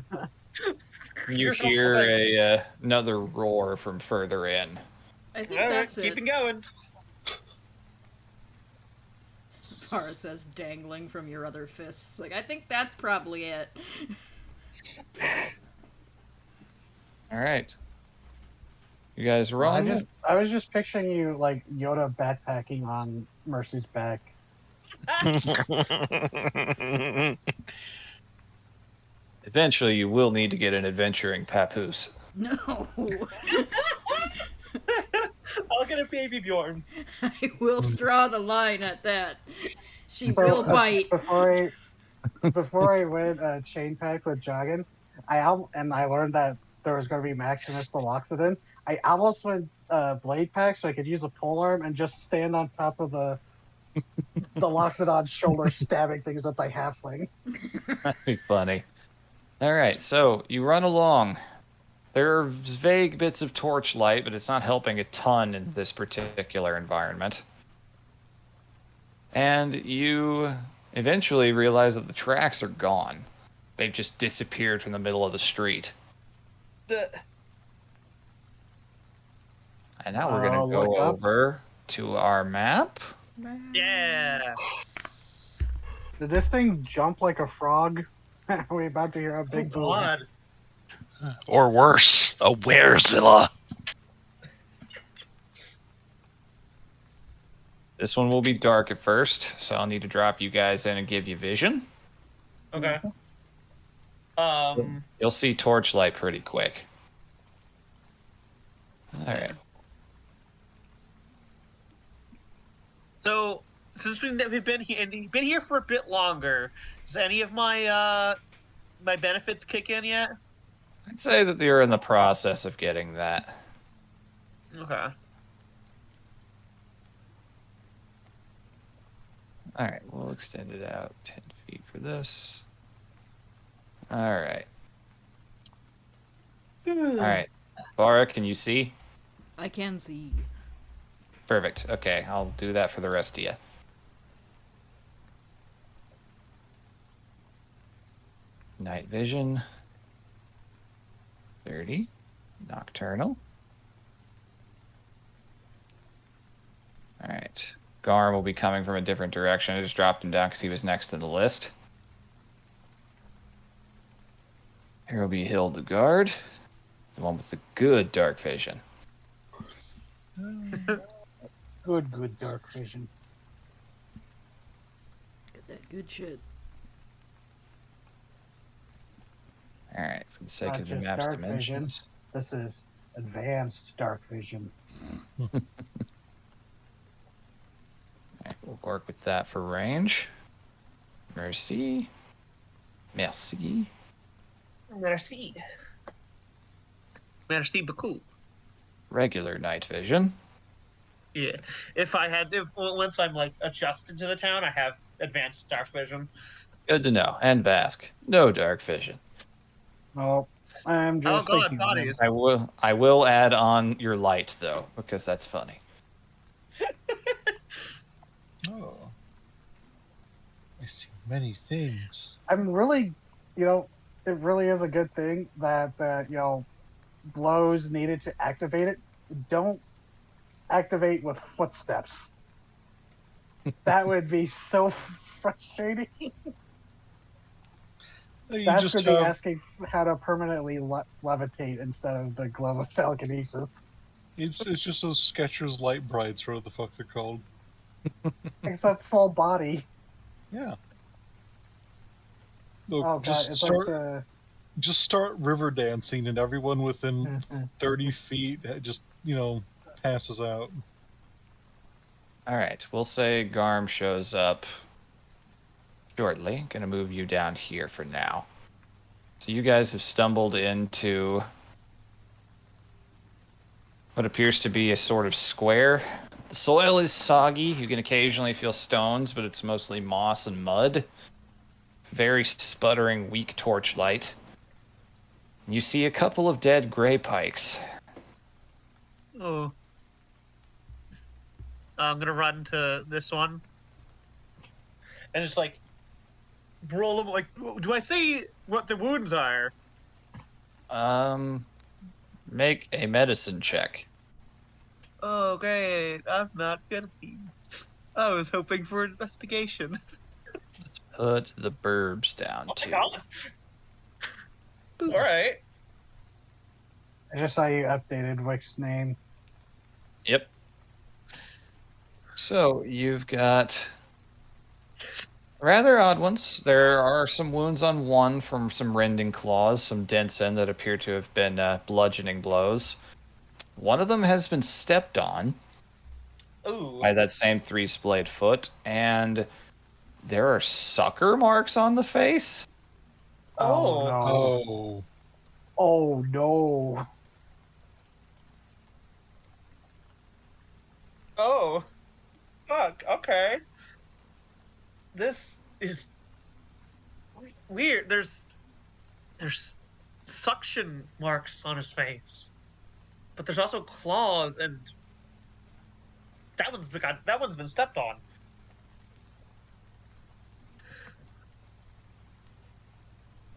You you're hear helpful, thanks. another roar from further in. I think All right, that's keep it. it going. Vara says, dangling from your other fists. Like, I think that's probably it. All right. You guys run. I was just picturing you like Yoda backpacking on Mercy's back. Eventually, you will need to get an adventuring papoose. No. I'll get a baby Bjorn. I will draw the line at that. She So, will bite. Before I went chain pack with Joggin, I learned that there was going to be Maximus the Loxodon. I almost went blade pack so I could use a pole arm and just stand on top of the Loxodon's shoulder, stabbing things with my halfling. That'd be funny. All right, so you run along. There's vague bits of torchlight, but it's not helping a ton in this particular environment. And you eventually realize that the tracks are gone. They've just disappeared from the middle of the street. The- And now we're going to Look go up. over to our map. Yeah. Did this thing jump like a frog? Are we about to hear a Oh big boom? God. Or worse, a werezilla. This one will be dark at first, so I'll need to drop you guys in and give you vision. Okay. You'll see torchlight pretty quick. All right. So since we've been here and been here for a bit longer, does any of my my benefits kick in yet? I'd say that you're in the process of getting that. Okay. All right, we'll extend it out 10 feet for this. All right. All right. Vara, can you see? I can see. Perfect. Okay, I'll do that for the rest of you. Night vision. 30. Nocturnal. All right. Garm will be coming from a different direction. I just dropped him down because he was next to the list. Here will be Hildegard, the one with the good dark vision. Good dark vision. Get that good shit. All right, for the sake Not of the just map's dark vision. dimensions. This is advanced dark vision. All right, we'll work with that for range. Merci. Merci. Merci. Merci beaucoup. Regular night vision. Yeah. Once I'm like adjusted to the town, I have advanced dark vision. Good to know. And Basque. No dark vision. No, I'm Oh just God, thinking. bodies. I will add on your light though, because that's funny. Oh. I see many things. I'm really, it really is a good thing that blows needed to activate it don't activate with footsteps. That would be so frustrating. You That's just going to be have, asking how to permanently levitate instead of the glove of telekinesis. it's just those Skechers light brights, whatever the fuck they're called. Except full body. Yeah. Look, Oh god, it's like the just start river dancing, and everyone within 30 feet just passes out. All right, we'll say Garm shows up shortly. Gonna move you down here for now. So you guys have stumbled into what appears to be a sort of square. The soil is soggy. You can occasionally feel stones, but it's mostly moss and mud. Very sputtering, weak torchlight. You see a couple of dead gray pikes. Oh. I'm gonna run to this one. And just like roll them. Like, do I see what the wounds are? Make a medicine check. Oh, great. I'm not guilty. I was hoping for investigation. Put the burbs down too. God. All right. I just saw you updated Wick's name. Yep. So you've got rather odd ones. There are some wounds on one from some rending claws, some dents in that appear to have been bludgeoning blows. One of them has been stepped on Ooh. by that same three-splayed foot, and there are sucker marks on the face. Oh, Oh. no. Oh. Oh no. Oh. Fuck. Okay. This is weird. There's suction marks on his face, but there's also claws, and that one's been stepped on.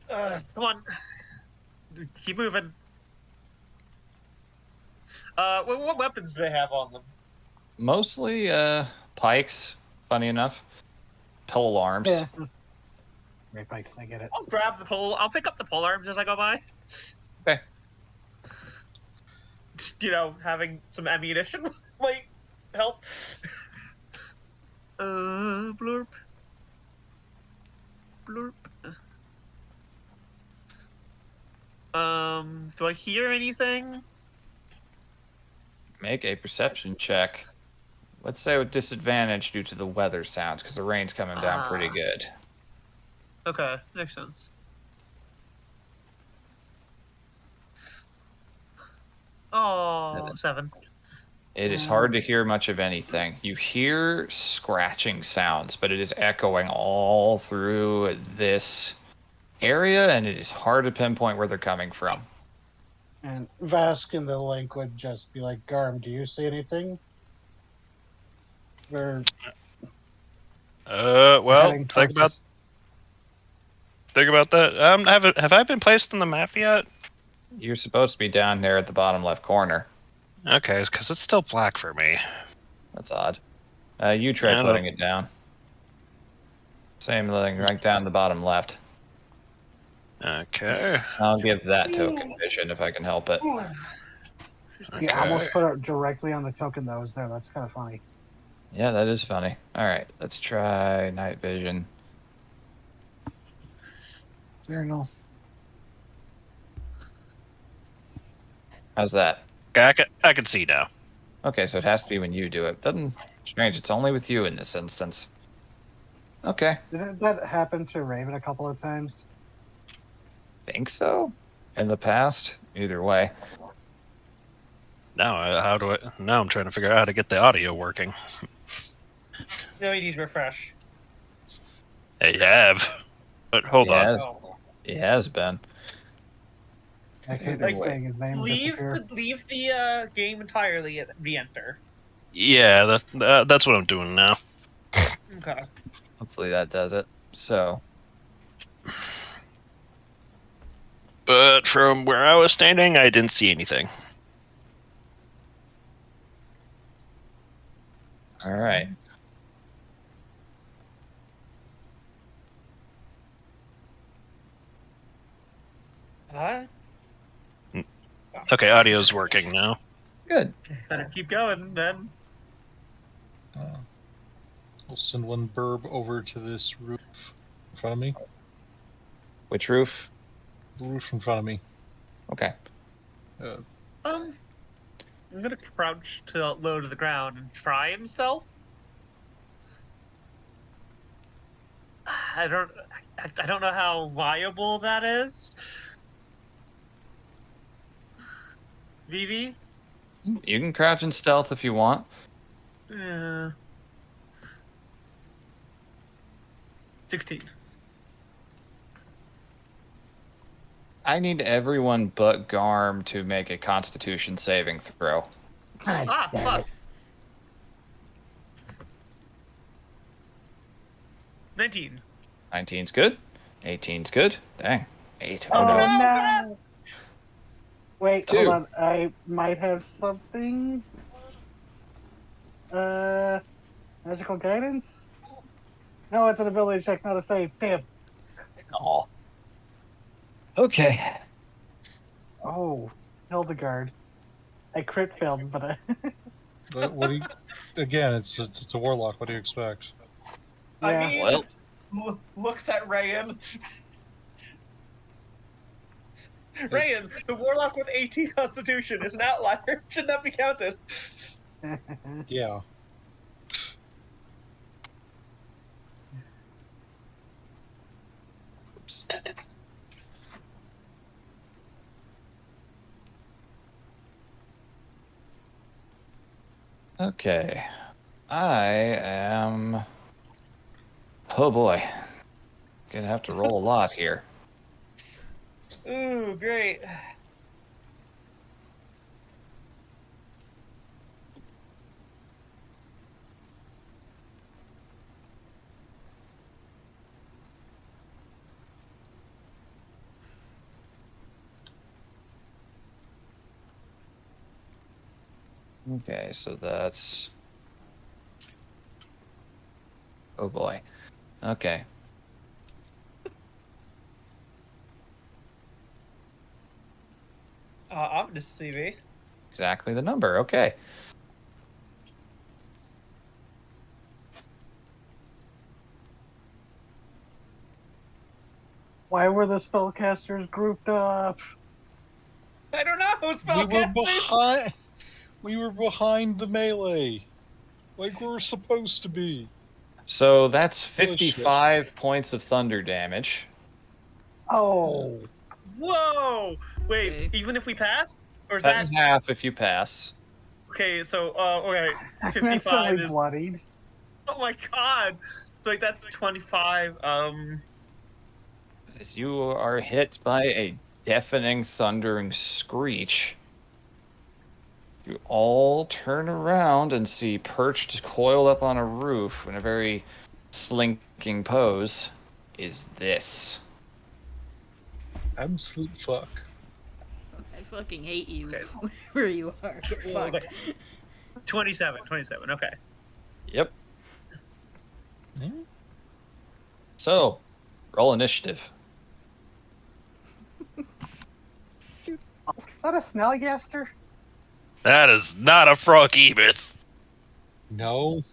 Come on. Keep moving. What weapons do they have on them? Mostly pikes, funny enough. Pole arms. Yeah. Great bikes, I get it. I'll grab the pole. I'll pick up the pole arms as I go by. Okay. You know, having some ammunition might help. Blurp. Blurp. Do I hear anything? Make a perception check. Let's say with disadvantage due to the weather sounds, because the rain's coming down pretty good. Okay, makes sense. Oh, 7. It is hard to hear much of anything. You hear scratching sounds, but it is echoing all through this area, and it is hard to pinpoint where they're coming from. And Vask in the link would just be like, Garm, do you see anything? We're Well, heading think towards about that. Have I been placed in the map yet? You're supposed to be down there at the bottom left corner. Okay, because it's still black for me. That's odd. You try Yeah, I putting don't- it down. Same thing, right down the bottom left. Okay. I'll give that token vision if I can help it. Okay. You almost put it directly on the token that was there. That's kind of funny. Yeah, that is funny. All right, let's try night vision. Journal. How's that? I can see now. Okay, so it has to be when you do it. Doesn't strange. It's only with you in this instance. Okay, Didn't that happen to Raven a couple of times? think so. In the past, either way. Now I'm trying to figure out how to get the audio working. No, you need to refresh. I have. But hold on. Yes. Oh. It has been. I hate Like, saying his name disappear. Leave the game entirely at re-enter. Yeah, that's what I'm doing now. Okay. Hopefully that does it. So, But from where I was standing, I didn't see anything. all right. Okay, audio's working now. Good. Better keep going then. I'll send one burb over to this roof in front of me. Which roof? The roof in front of me. Okay. I'm gonna crouch to low to the ground and try and stealth. I don't know how viable that is. Vivi? You can crouch and stealth if you want. Yeah. 16. I need everyone but Garm to make a Constitution saving throw. Ah, fuck. 19. 19's good. 18's good. Dang. 8. Oh, Oh no. no. Wait, 2. hold on. I might have something. Magical guidance? No, it's an ability check, not a save. Damn. Aw. Okay. Oh, Hildegard. I crit failed, but What do you? Again, it's a warlock. What do you expect? yeah. I mean, Well, looks at Rayan. Rayan, the warlock with 18 constitution is an outlier. Should not be counted. Yeah. oops. Okay. I am. Oh boy. Gonna have to roll a lot here. Ooh, great. Okay, so that's. Oh boy. Okay. Ominous CV. Exactly the number. Okay. Why were the spellcasters grouped up? I don't know. We were Spellcasters. behind. We were behind the melee, like we were supposed to be. So that's Oh, shit. 55 points of thunder damage. Oh, Whoa! Wait, Okay. even if we pass, or is Cut that in half if you pass. okay? So, okay, I'm 55 instantly is. bloodied. Oh my god! So, like that's 25. As you are hit by a deafening, thundering screech, you all turn around and see perched, coiled up on a roof in a very slinking pose is this. Absolute fuck. I fucking hate you. Okay. Where you are. Get Okay. fucked. 27. Okay. Yep. Hmm? So, roll initiative. Is that a Snellgaster? That is not a frog-ebith. No.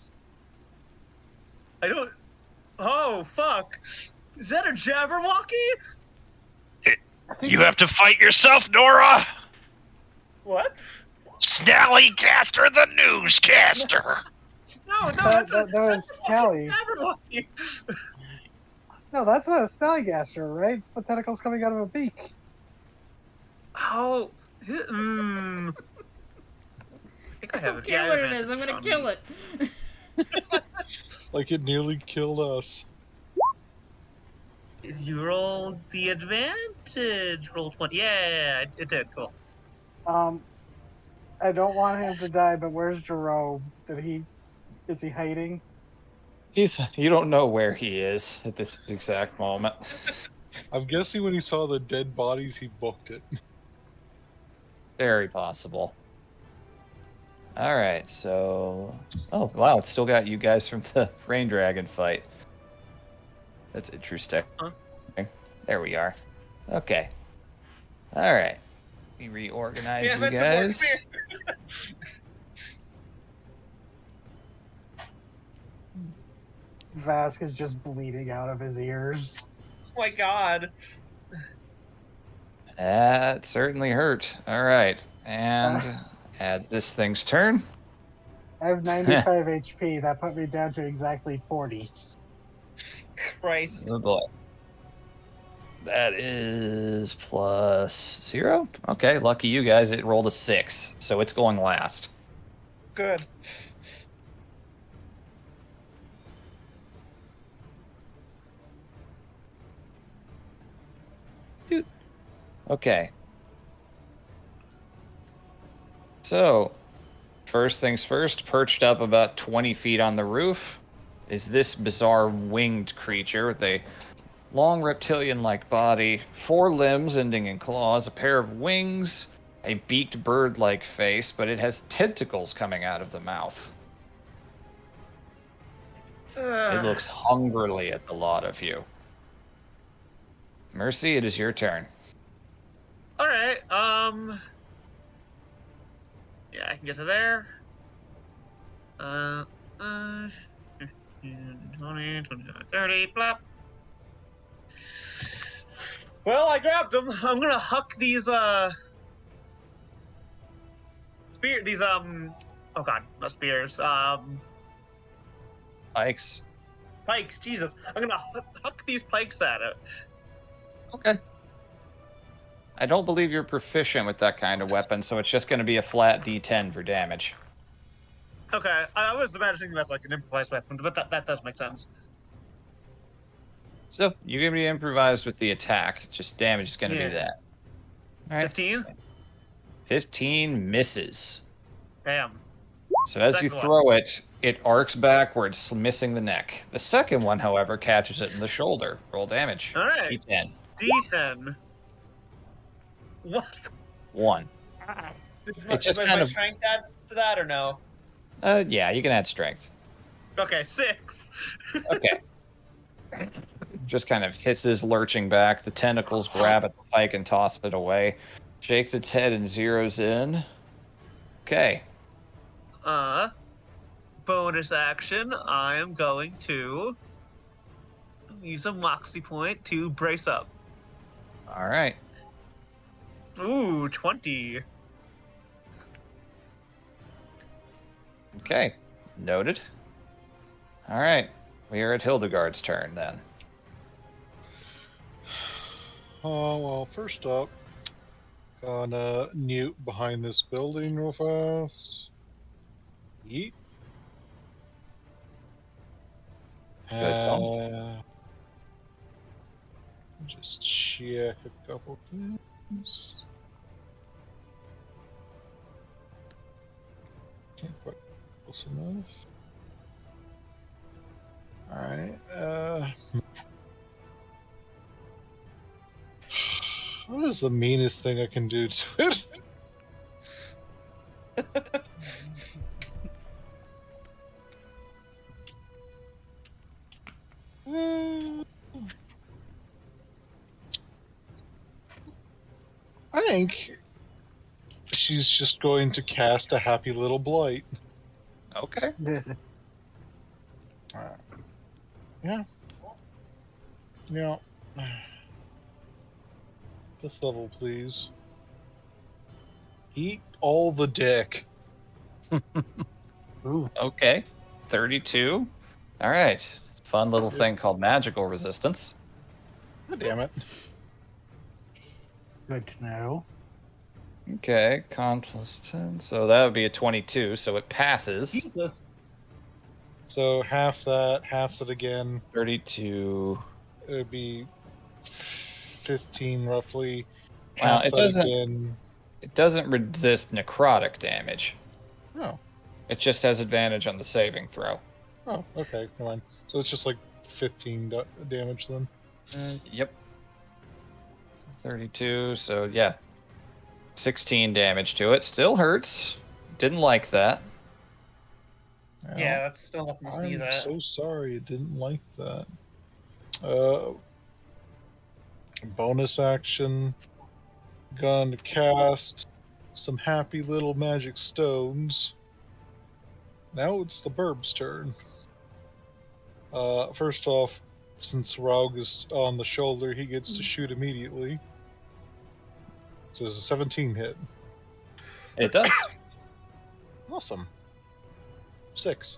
I don't. Oh fuck! Is that a Jabberwocky? You have to fight yourself, Nora! What? Snallycaster the newscaster! No, That that's was a Callie. Jabberwocky. No, that's not a Snellgaster, right? It's the tentacles coming out of a beak. Oh. I think I I have don't it. care Yeah, I what have it is. I'm gonna on kill me. it. Like it nearly killed us. You rolled the advantage. Roll 20. Yeah, it did. Cool. I don't want him to die, but where's Jerome? Is he hiding? You don't know where he is at this exact moment. I'm guessing when he saw the dead bodies, he booked it. Very possible. All right, so oh wow, it's still got you guys from the rain dragon fight. That's interesting. Huh? There we are. Okay. All right. We reorganize Yeah, you that's some more guys. Vask is just bleeding out of his ears. Oh my god. That certainly hurt. All right, and add this thing's turn. I have 95 HP. That put me down to exactly 40. Christ. Oh boy. That is +0. Okay, lucky you guys. It rolled a 6, so it's going last. Good. Okay. So, first things first, perched up about 20 feet on the roof is this bizarre winged creature with a long reptilian-like body, 4 limbs ending in claws, a pair of wings, a beaked bird-like face, but it has tentacles coming out of the mouth. It looks hungrily at the lot of you. Mercy, it is your turn. All right. Yeah, I can get to there. 15, 20, 25, 30, blop. Well, I grabbed them. I'm gonna huck these spear these oh god, not spears. Pikes. Pikes, Jesus. I'm gonna huck these pikes at it. Okay. I don't believe you're proficient with that kind of weapon, so it's just going to be a flat D10 for damage. Okay, I was imagining that's like an improvised weapon, but that does make sense. So, you're going to be improvised with the attack. Just damage is going to Yeah. be that. All right. 15? 15 misses. Damn. So as you Second throw it, it arcs backwards, missing the neck. The second one, however, catches it in the shoulder. Roll damage. All right. D10. D10. What? 1. It just kind my of- strength add to that or no? Yeah, you can add strength. Okay, 6. Okay. Just kind of hisses, lurching back. The tentacles grab at the pike and toss it away. Shakes its head and zeroes in. Okay. Bonus action. I am going to use a moxie point to brace up. All right. Ooh, 20. Okay. Noted. All right. We are at Hildegard's turn then. Oh, well, first up, gonna newt behind this building real fast. Yeet. Good call. Just check a couple things. Can't quite close enough. Alright, what is the meanest thing I can do to it? I think she's just going to cast a happy little blight. Okay. Yeah. Yeah. 5th level, please. Eat all the dick. Ooh. Okay. 32. All right. Fun little thing called magical resistance. God damn it. Good to know. Okay. Con +10. So that would be a 22. So it passes. Jesus. So half that, halves it again. 32. It would be 15 roughly. Well, Half it that doesn't- again. It doesn't resist necrotic damage. Oh. It just has advantage on the saving throw. Oh, okay. Never mind. So it's just like 15 damage then. Yep. 32. So yeah. 16 damage to it. Still hurts. Didn't like that. Well, Yeah, that's still nothing to sneeze I'm at. so sorry it didn't like that. Bonus action. Gonna cast some happy little magic stones. Now it's the burb's turn. First off, since Raug is on the shoulder, he gets to shoot immediately. So it's a 17 hit. It does. Awesome. 6.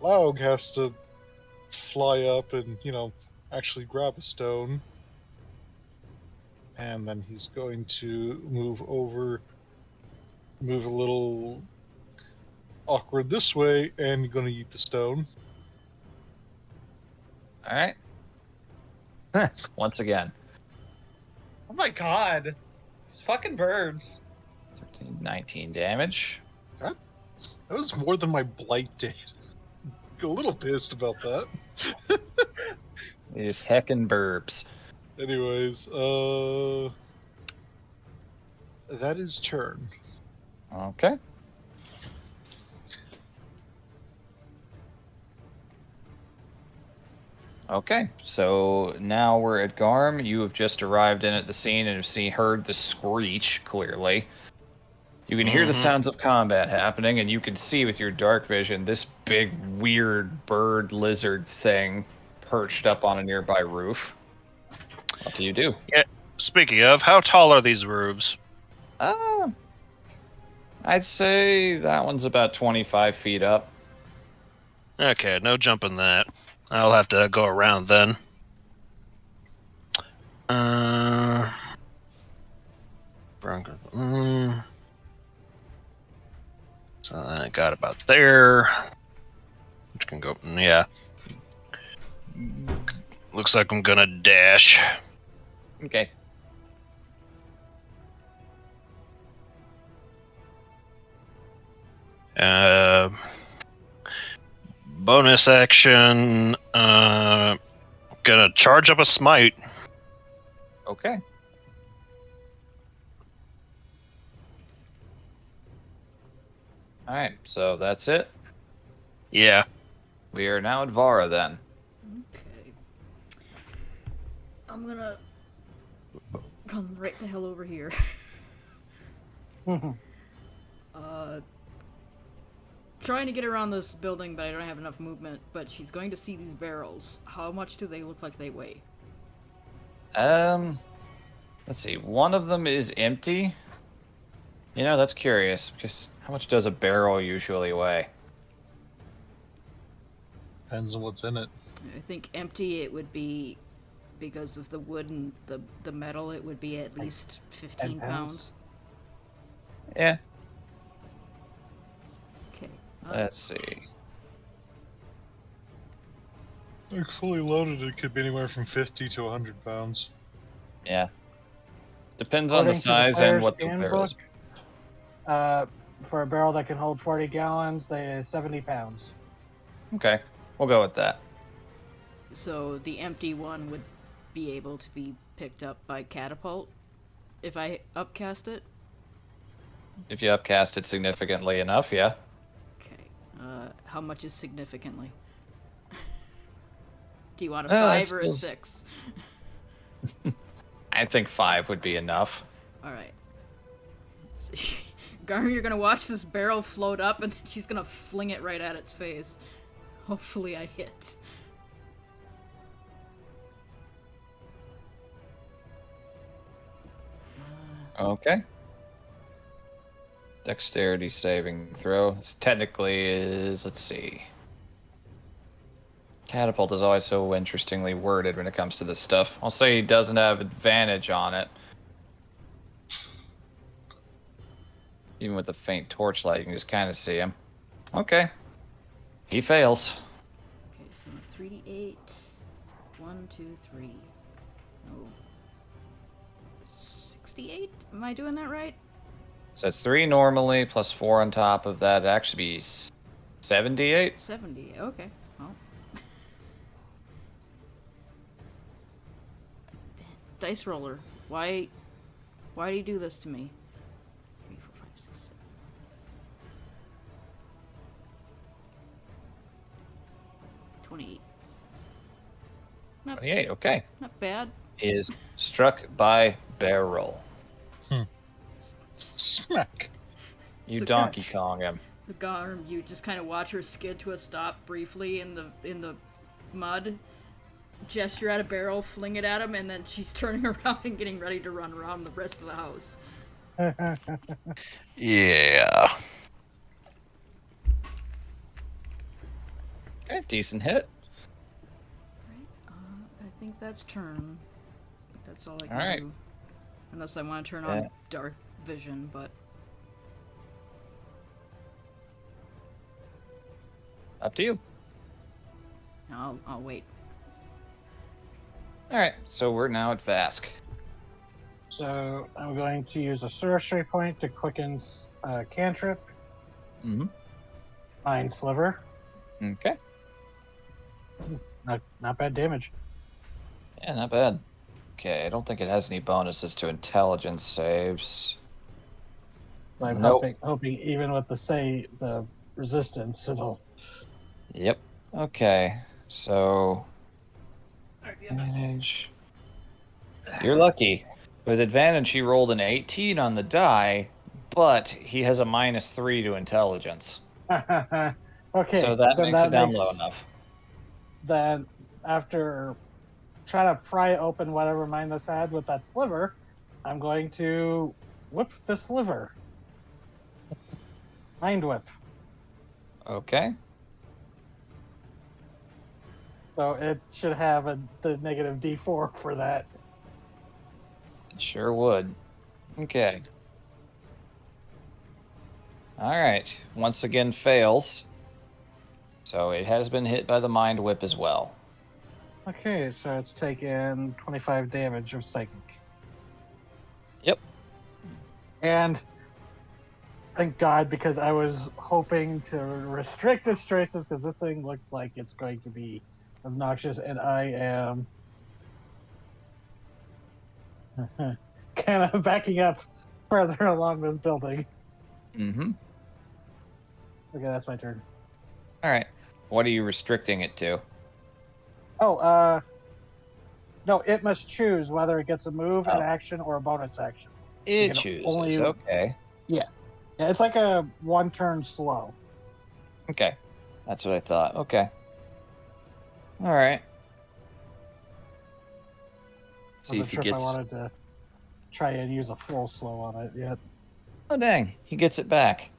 Laug has to fly up and, actually grab a stone. And then he's going to move a little awkward this way, and going to eat the stone. All right. Once again, Oh my god. These fucking birds. 13, 19 damage. That was more than my blight did. A little pissed about that. These heckin' burbs. Anyways, that is turn. Okay. Okay, so now we're at Garm. You have just arrived in at the scene and have heard the screech clearly. You can hear the sounds of combat happening, and you can see with your dark vision this big, weird bird lizard thing perched up on a nearby roof. What do you do? Yeah. Speaking of, how tall are these roofs? I'd say that one's about 25 feet up. Okay, no jumping that. I'll have to go around then. Bronco. So I got about there. Which can go. Yeah. Looks like I'm gonna dash. Okay. Bonus action. Gonna charge up a smite. Okay. Alright, so that's it. Yeah. We are now at Vara then. Okay. I'm gonna run right the hell over here. Trying to get around this building, but I don't have enough movement. But she's going to see these barrels. How much do they look like they weigh? Let's see. One of them is empty. That's curious. Because how much does a barrel usually weigh? Depends on what's in it. I think empty it would be, because of the wood and the metal, it would be at least 15 pounds. Yeah. Okay. Let's see. Like fully loaded, it could be anywhere from 50 to 100 pounds. Yeah. Depends on the According to size and what the player's barrel is. handbook, for a barrel that can hold 40 gallons, they're 70 pounds. Okay. We'll go with that. So the empty one would be able to be picked up by catapult if I upcast it? If you upcast it significantly enough, yeah. Okay. How much is significantly? Do you want a Oh, 5 that's or a still- 6? I think 5 would be enough. Alright. Garm, you're gonna watch this barrel float up and then she's gonna fling it right at its face. Hopefully I hit. Okay. Dexterity saving throw. This technically is, let's see. Catapult is always so interestingly worded when it comes to this stuff. I'll say he doesn't have advantage on it. Even with the faint torchlight, you can just kind of see him. Okay. He fails. Okay, so 3d8. 1, 2, 3. No. 68? Am I doing that right? So it's 3 normally, plus 4 on top of that. It'd actually be 78. 70. Okay. Well. Dice roller. Why do you do this to me? 3, 4, 5, 6, 7. 28. 28, okay. Not bad. He is struck by barrel. Smack. You So Donkey catch. Kong him. The Garm, you just kind of watch her skid to a stop briefly in the mud, gesture at a barrel, fling it at him, and then she's turning around and getting ready to run around the rest of the house. Yeah. Okay, decent hit. Right. I think that's turn. That's all I can Alright. do. Unless I want to turn Yeah. on dark vision, but Up to you. I'll wait. Alright, so we're now at Vask. So I'm going to use a sorcery point to quicken cantrip, Mm-hmm. Mind Sliver. Okay. Not bad damage. Yeah, not bad. Okay, I don't think it has any bonuses to intelligence saves. So I'm Nope. hoping even with the resistance, it'll. Yep. Okay, so advantage. You're lucky. With advantage, he rolled an 18 on the die, but he has a -3 to intelligence. Okay, So that then makes it down low enough. Then after trying to pry open whatever mind this had with that sliver, I'm going to whip the sliver. Mind whip. Okay. So it should have the negative D4 for that. It sure would. Okay. Alright. Once again fails. So it has been hit by the mind whip as well. Okay, so it's taken 25 damage of psychic. Yep. And thank God, because I was hoping to restrict its choices, because this thing looks like it's going to be obnoxious, and I am kind of backing up further along this building. Mm-hmm. Okay, that's my turn. Alright. What are you restricting it to? Oh, no, it must choose whether it gets a move, an Oh. action, or a bonus action. It can chooses. only- Okay. Yeah, it's like a one turn slow. Okay. That's what I thought. Okay. Alright. See I if wasn't he sure if I gets. wanted to try and use a full slow on it yet. Oh dang! He gets it back.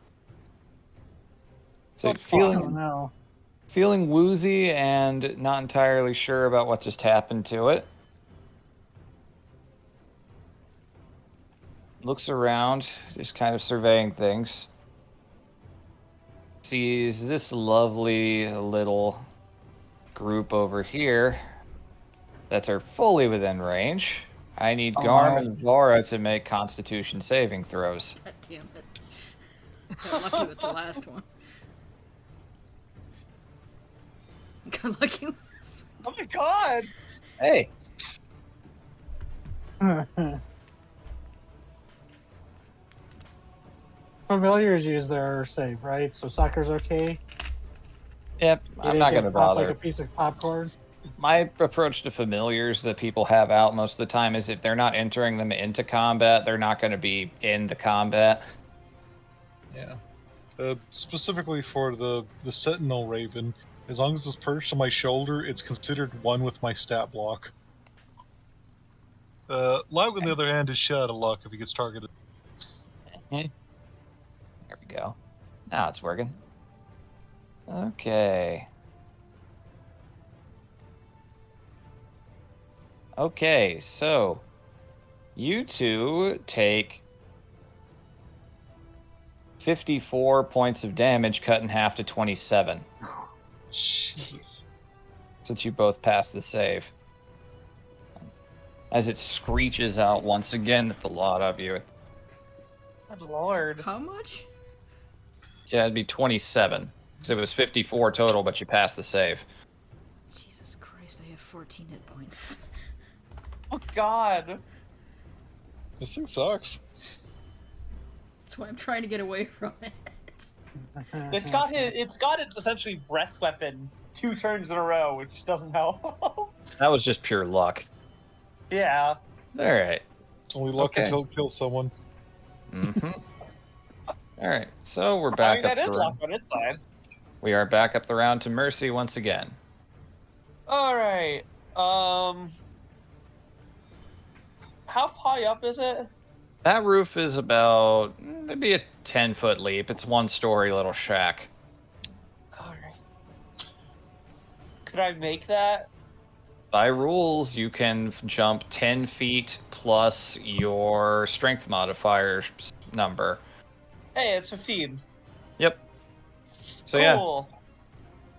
So Oh feeling no. feeling woozy and not entirely sure about what just happened to it. Looks around, just kind of surveying things. Sees this lovely little group over here that are fully within range. I need Garm and Vara to make Constitution saving throws. God damn it. Got lucky with the last one. Got lucky with this one. Oh my god! Hey, Familiars use their save, right? So soccer's okay. yep, You I'm didn't not get going to popped bother. like a piece of popcorn. My approach to familiars that people have out most of the time is if they're not entering them into combat, they're not going to be in the combat. Yeah. Specifically for the Sentinel Raven, as long as it's perched on my shoulder, it's considered one with my stat block. Laug, on the other hand, is shit out of luck if he gets targeted. There we go. Now it's working. Okay. Okay, so you two take 54 points of damage cut in half to 27 Jesus. since you both passed the save. As it screeches out once again at the lot of you. Good lord. How much? Yeah, it'd be 27 because it was 54 total, but you passed the save. Jesus Christ, I have 14 hit points. Oh god. This thing sucks. That's why I'm trying to get away from it. It's got its essentially breath weapon 2 turns in a row, which doesn't help. That was just pure luck. Yeah. All right. It's only luck Okay. until it kills someone. Mm-hmm. All right. So we're I back mean, up. that is the luck on its side. We are back up the round to Mercy once again. Alright. How high up is it? That roof is about maybe a 10-foot leap. It's one-story little shack. Alright. Could I make that? By rules, you can jump 10 feet plus your strength modifier number. Hey, it's 15. Yep. So yeah, Cool.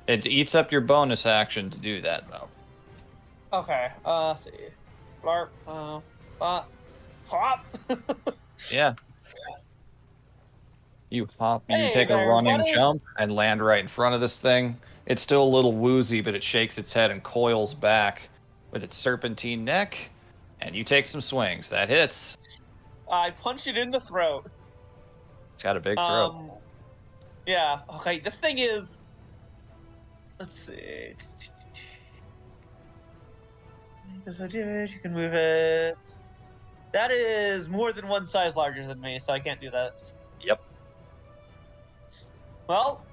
it eats up your bonus action to do that, though. Okay. Let's see. Blarp. Hop. Yeah. You hop, you Hey take a there, running what is- jump and land right in front of this thing. It's still a little woozy, but it shakes its head and coils back with its serpentine neck, and you take some swings. That hits. I punch it in the throat. It's got a big throat. Yeah. Okay. This thing is. Let's see. You can move it. That is more than one size larger than me, so I can't do that. Yep. Well,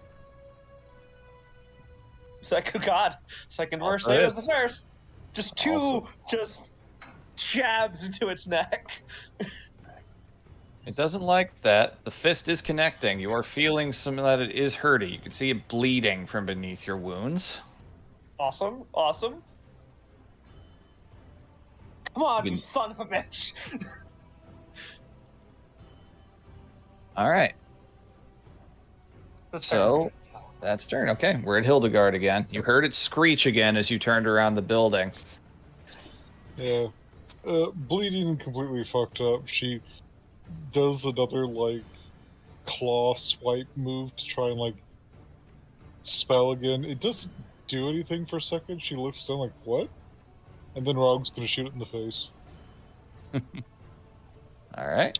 second verse Also save as hits. the first. Just two, Also- just jabs into its neck. It doesn't like that. The fist is connecting. You are feeling some that it is hurting. You can see it bleeding from beneath your wounds. Awesome, awesome. Come on, You you can- son of a bitch. All right. So that's turn. Okay, we're at Hildegard again. You heard it screech again as you turned around the building. Yeah. Bleeding and completely fucked up. She does another, like, claw swipe move to try and, like, spell again. It doesn't do anything for a second. She looks down like, what? And then Rog's gonna shoot it in the face. All right.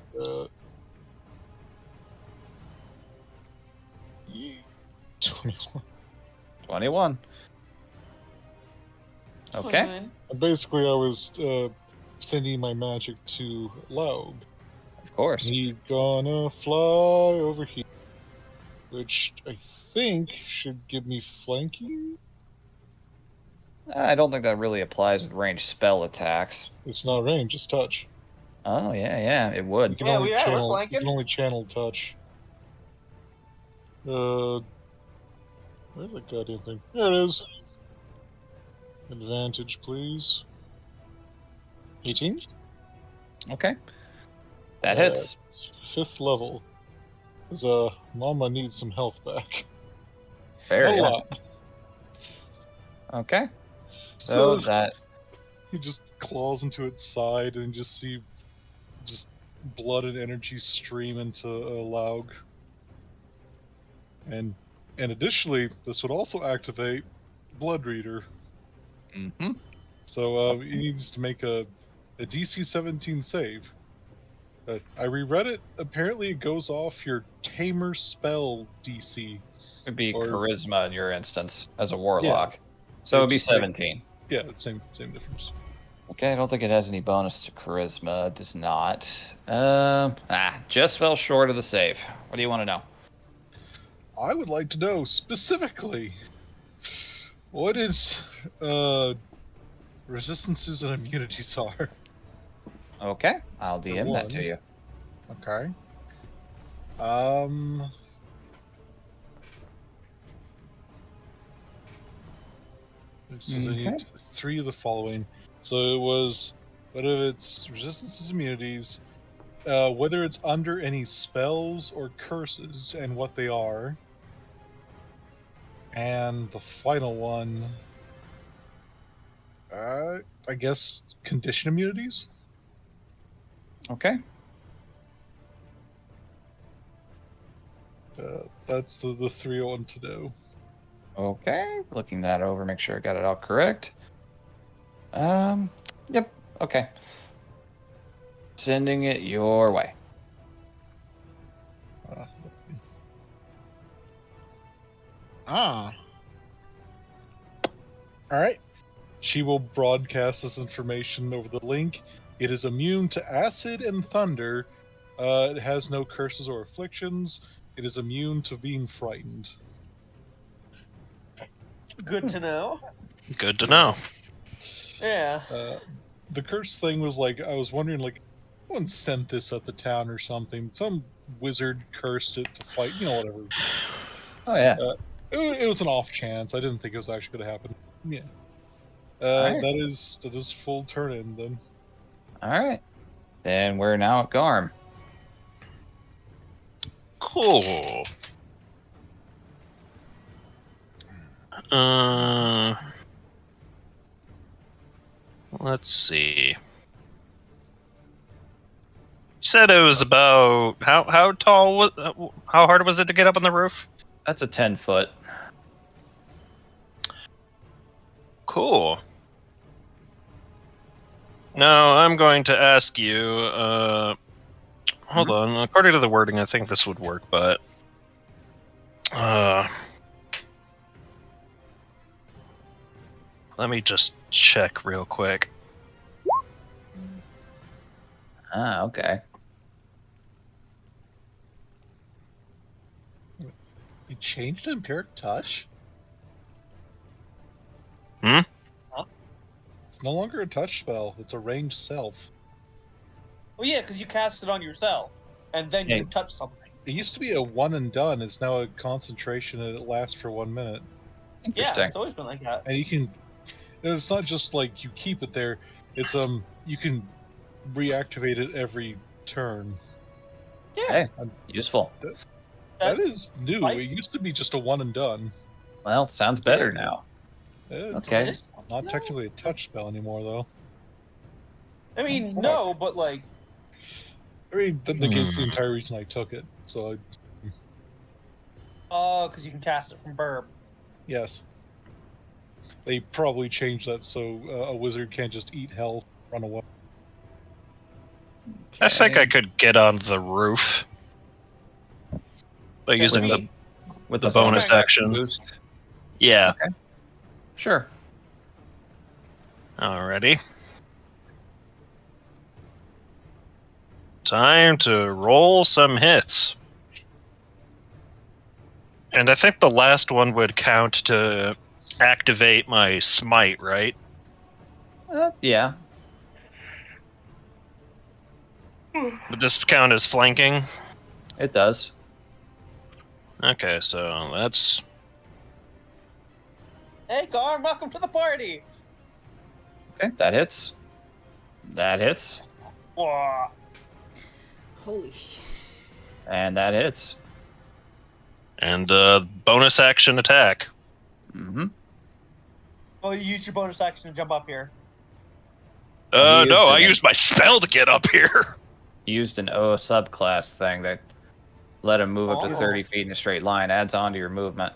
Yeah. 21. 21. Okay. Fine. And basically, I was sending my magic to Laug. Of course. He gonna fly over here, which I think should give me flanking. I don't think that really applies with ranged spell attacks. It's not range, it's touch. Oh, yeah, it You would. can Yeah, only we're channel. You flanking. can only channel touch. Where's the goddamn thing? There it is. Advantage, please. 18. Okay. That hits. 5th level. Cause Mama needs some health back. Fair A enough. lot. Okay. So So- that He just claws into its side and just see just blood and energy stream into Laug. And additionally, this would also activate Blood Reader. mhm. So he needs to make a DC 17 save. I reread it. Apparently, it goes off your Tamer spell DC. It'd be Or- charisma in your instance as a warlock. So it'd be It's like- 17. Yeah, same difference. Okay, I don't think it has any bonus to charisma. It does not. Just fell short of the save. What do you want to know? I would like to know specifically what its resistances and immunities are. Okay, I'll DM that to one. you. Okay. It says I Okay. need 3 of the following. So it was whether it's resistances, immunities, whether it's under any spells or curses, and what they are. And the final one, I guess condition immunities. Okay. That's the 3 I want to know. Okay, looking that over, make sure I got it all correct. Yep, okay. Sending it your way. All right. She will broadcast this information over the link. It is immune to acid and thunder. It has no curses or afflictions. It is immune to being frightened. Good to know. Good to know. Yeah. The curse thing was like, I was wondering, like, someone sent this at the town or something. Some wizard cursed it to fight, whatever. Oh, yeah. It was an off chance. I didn't think it was actually going to happen. Yeah. Alright. That is full turn in then. All right. Then we're now at Garm. Cool. Let's see. You said it was about how tall was how hard was it to get up on the roof? That's a 10-foot. Cool. Now I'm going to ask you. Hold on. According to the wording, I think this would work, but let me just check real quick. Ah, okay. You changed Empiric Touch? Hmm? It's no longer a touch spell. It's a ranged self. Well, yeah, because you cast it on yourself, and then Hey. you touch something. It used to be a one and done. It's now a concentration and it lasts for 1 minute. Yeah, Interesting. it's always been like that. And you can... And it's not just like you keep it there. It's you can reactivate it every turn. Yeah. Hey, useful. That is new. Right? It used to be just a one and done. Well, sounds better now. Okay. It's not technically a touch spell anymore, though. I mean, Oh, no, but like, I mean, that negates the entire reason I took it. So, because you can cast it from Burb. yes. They probably changed that so a wizard can't just eat health, run away. I think I Okay. could get on the roof by using With with the bonus action. boost. Yeah. Sure. Alrighty. Time to roll some hits. And I think the last one would count to activate my smite, right? Yeah. Would this count as flanking? It does. Okay, so that's... Hey, Garm, welcome to the party. Okay, that hits. That hits. Wah. Holy shit. And that hits. And bonus action attack. Mm-hmm. Oh, you use your bonus action to jump up here. He No, I used it. used my spell to get up here. Used an O subclass thing that let him move up to Oh. 30 feet in a straight line. Adds on to your movement.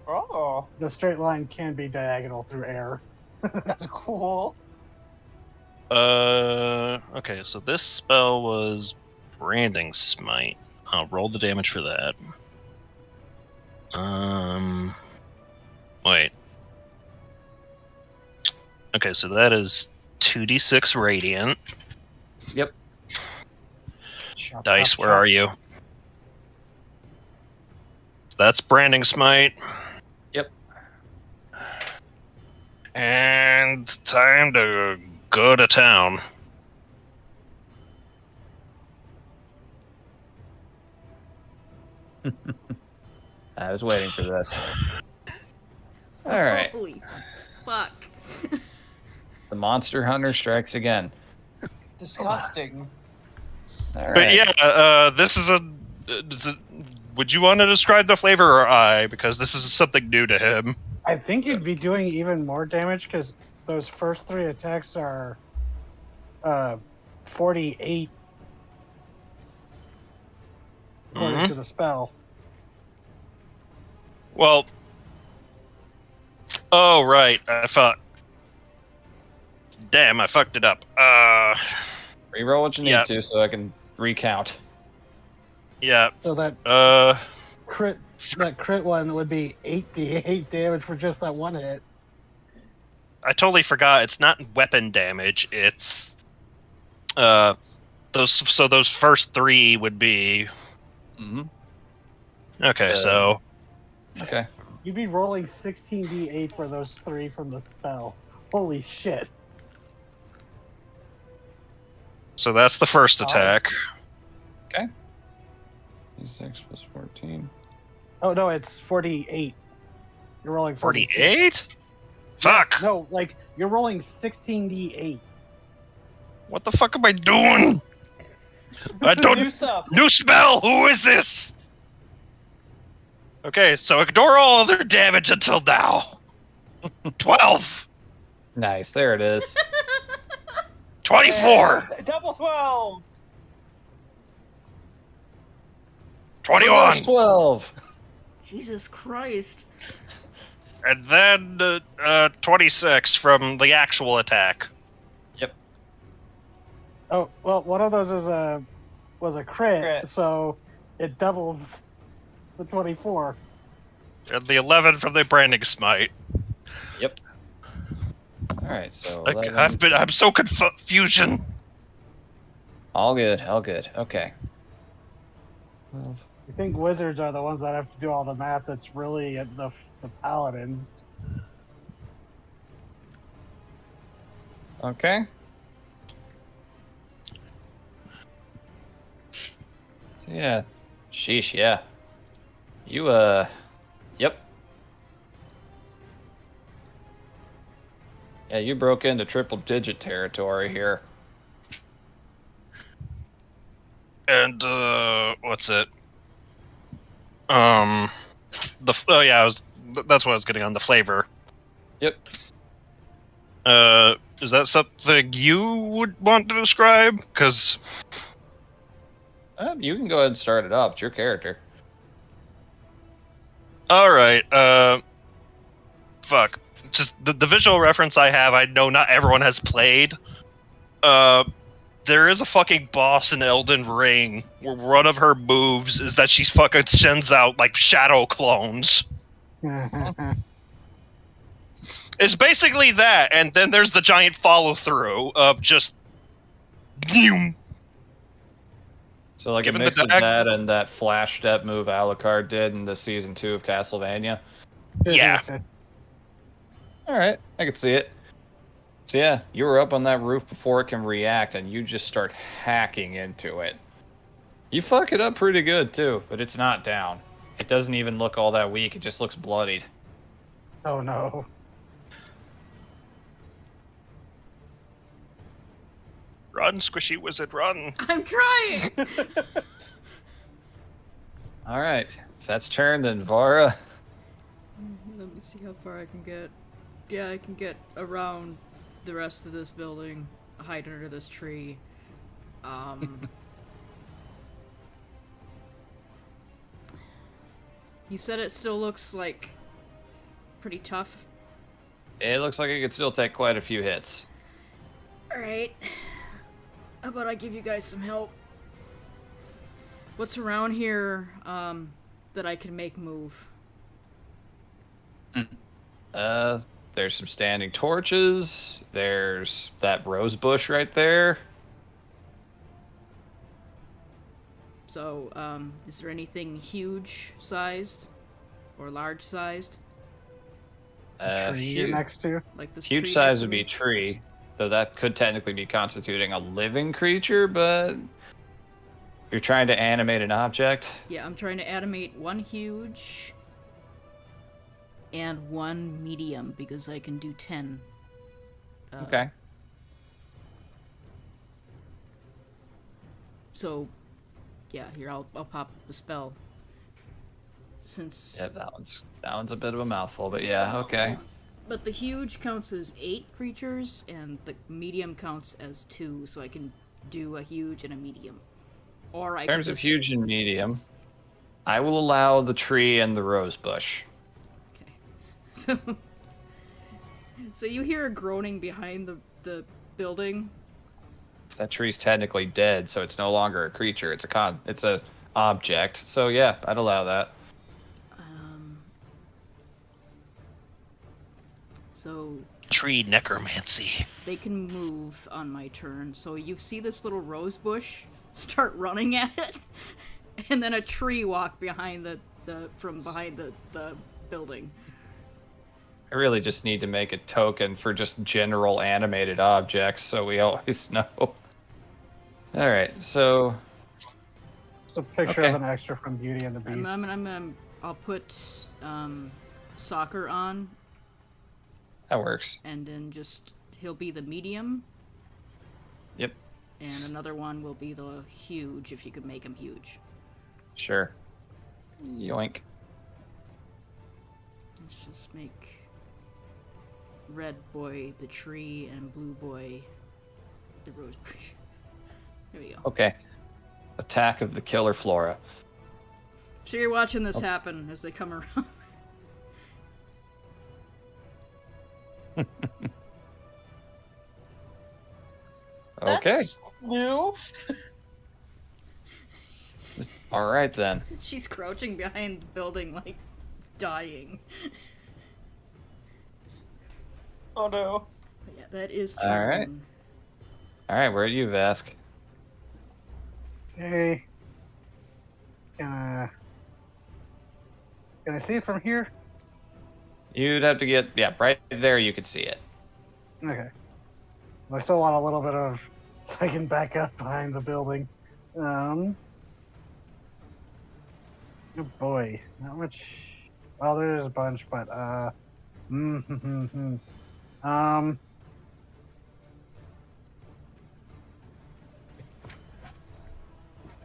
Oh, The straight line can be diagonal through air. that's cool. Okay, so this spell was Branding Smite. I'll roll the damage for that. Wait. Okay, so that is 2d6 radiant. Yep. Chop, Dice, chop, where chop. are you? That's Branding Smite. Yep. And time to go to town. I was waiting for this. All right. Holy fuck. The monster hunter strikes again. Disgusting. All right. But yeah, this is a. Would you want to describe the flavor or I? Because this is something new to him. I think you'd be doing even more damage because those first three attacks are 48 according Mhm. to the spell. Well. Oh, right. I thought. Damn, I fucked it up. Reroll what you need Yeah. to so I can recount. Yeah. So that crit one would be 8d8 damage for just that one hit. I totally forgot. It's not weapon damage. It's those first three would be Mm-hmm. okay. So Okay. You'd be rolling 16d8 for those three from the spell. Holy shit. that's the first Oh. attack. 6 plus 14. Oh no, it's 48. You're rolling 46. 48. Fuck! No, like you're rolling 16d8. What the fuck am I doing? I New don't. stuff. New spell! Who is this? Okay, so ignore all other damage until now. 12! Nice, there it is. 24! Double 12. 21! 12. Jesus Christ. And then 26 from the actual attack. Oh well, one of those was a crit, so it doubles the 24. And the 11 from the branding smite. Yep. All right, so Like, 11. I'm so confusion. All good, all good. Okay. 12. I think wizards are the ones that have to do all the math. That's really the paladins. Okay. Yeah. Sheesh, yeah. You, yep. Yeah, you broke into triple-digit territory here. And, what's it? That's what I was getting on, the flavor. Yep. Is that something you would want to describe? Because... You can go ahead and start it up. It's your character. Alright, fuck. Just the visual reference I have, I know not everyone has played. There is a fucking boss in Elden Ring where one of her moves is that she fucking sends out, like, shadow clones. It's basically that, and then there's the giant follow-through of just... So like Given a the mix of dag- that and that flash step move Alucard did in the season 2 of Castlevania. Yeah. All right, I can see it. So yeah, you were up on that roof before it can react, and you just start hacking into it. You fuck it up pretty good too, but it's not down. It doesn't even look all that weak. It just looks bloodied. Oh no. Run, squishy wizard, run. I'm trying! All right, if that's turn, then Vara. Let me see how far I can get. Yeah, I can get around the rest of this building, hide under this tree. You said it still looks like pretty tough. It looks like it could still take quite a few hits. Alright. How about I give you guys some help? What's around here that I can make move? There's some standing torches. There's that rose bush right there. So, is there anything huge sized or large sized? Tree you're next to. Like this Huge tree size next to would be me? tree, though that could technically be constituting a living creature, but you're trying to animate an object. Yeah, I'm trying to animate one huge and one medium because I can do 10. Okay. So, yeah, here I'll pop the spell. Since Yeah, that one's a bit of a mouthful, but yeah, okay. But the huge counts as 8 creatures, and the medium counts as 2, so I can do a huge and a medium. Or I In terms could of just... huge and medium, I will allow the tree and the rose bush. Okay. So you hear a groaning behind the building. That tree's technically dead, so it's no longer a creature. It's a object. So yeah, I'd allow that. So Tree necromancy. they can move on my turn. So you see this little rose bush start running at it, and then a tree walk behind from behind the building. I really just need to make a token for just general animated objects, so we always know. All right, so It's a picture Okay. of an extra from Beauty and the Beast. I'll put soccer on. That works. And then he'll be the medium. Yep. And another one will be the huge, if you could make him huge. Sure. Yoink. Let's just make red boy the tree and blue boy the rose bush. There we go. Okay. Attack of the killer flora. So you're watching this happen as they come around. Okay. That's new. All right then. She's crouching behind the building, like, dying. Oh no. But yeah, that is All right. turn. All right, where are you, Vask? Okay. Can I see it from here? You'd have to get, yeah, right there you could see it. Okay. I still want a little bit of, so I can back up behind the building. Oh boy, not much. Well, there's a bunch, but there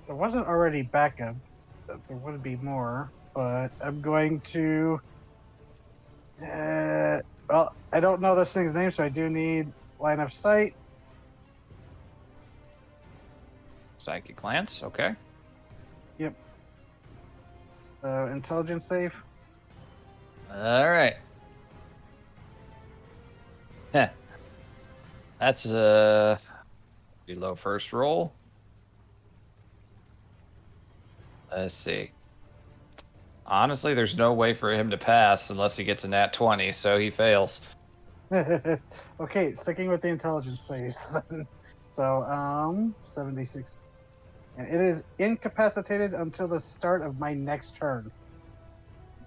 wasn't already backup. There would be more, but I'm going to. Well, I don't know this thing's name, so I do need line of sight. Psychic glance, okay. Yep. Intelligence save. All right. Heh. That's a pretty low first roll. Let's see. Honestly, there's no way for him to pass unless he gets a nat 20, so he fails. Okay, sticking with the intelligence saves then. So, 76. And it is incapacitated until the start of my next turn.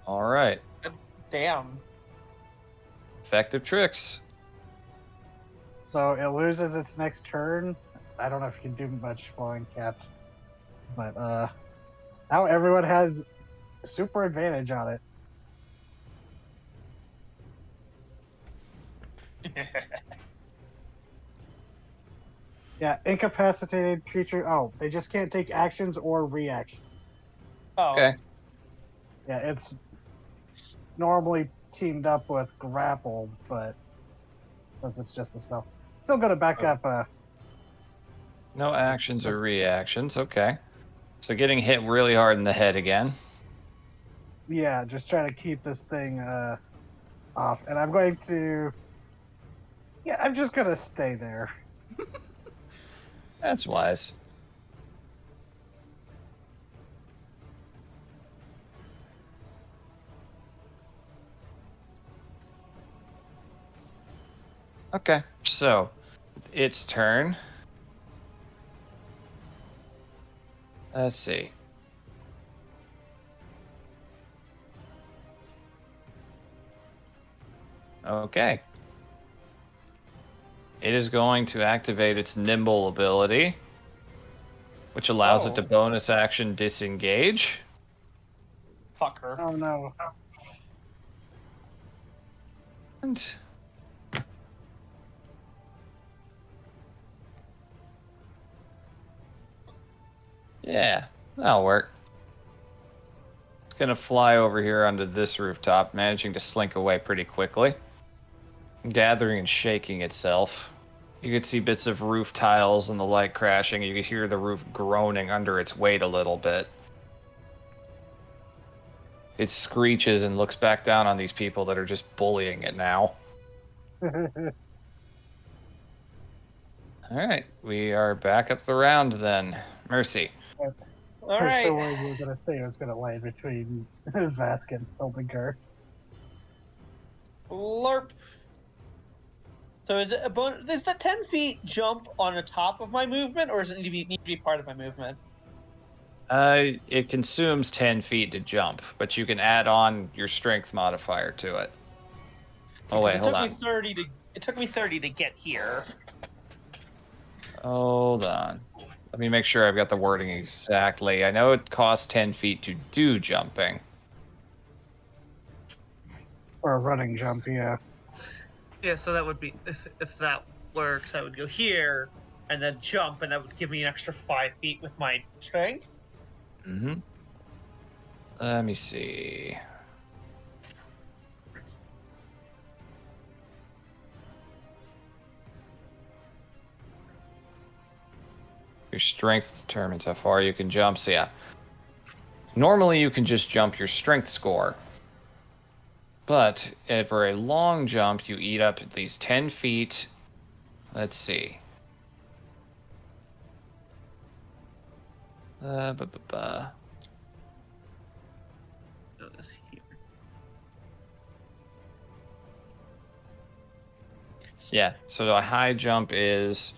All right. Damn. Effective tricks. So it loses its next turn. I don't know if you can do much while capped. But now everyone has super advantage on it. Yeah, incapacitated creature. Oh, they just can't take actions or reactions. Oh. Okay. Yeah, it's normally teamed up with grapple, but since it's just a spell, still gonna back up. No actions or reactions. Okay. So getting hit really hard in the head again. Yeah, just trying to keep this thing off, and I'm going to. Yeah, I'm just gonna stay there. That's wise. Okay. So its turn. Let's see. Okay. It is going to activate its nimble ability, which allows it to bonus action disengage. Fucker. Oh no! And yeah, that'll work. It's gonna fly over here onto this rooftop, managing to slink away pretty quickly, gathering and shaking itself. You could see bits of roof tiles and the light crashing. You could hear the roof groaning under its weight a little bit. It screeches and looks back down on these people that are just bullying it now. All right, we are back up the round then. Mercy. All I was right. so worried you were gonna say it was gonna land between Vask and Hildegard. Larp. So is it a bonus? Is the 10 feet jump on the top of my movement, or does it need to be part of my movement? It consumes 10 feet to jump, but you can add on your strength modifier to it. Oh wait, hold on. It took me 30 to get here. Hold on. Let me make sure I've got the wording exactly. I know it costs 10 feet to do jumping. Or a running jump, yeah. Yeah, so that would be if that works, I would go here and then jump, and that would give me an extra 5 feet with my strength. Mm-hmm. Let me see. Your strength determines how far you can jump. So yeah, normally you can just jump your strength score. But for a long jump, you eat up at least 10 feet. Let's see. Uh, bu- bu- bu. Go this here. Yeah, so a high jump is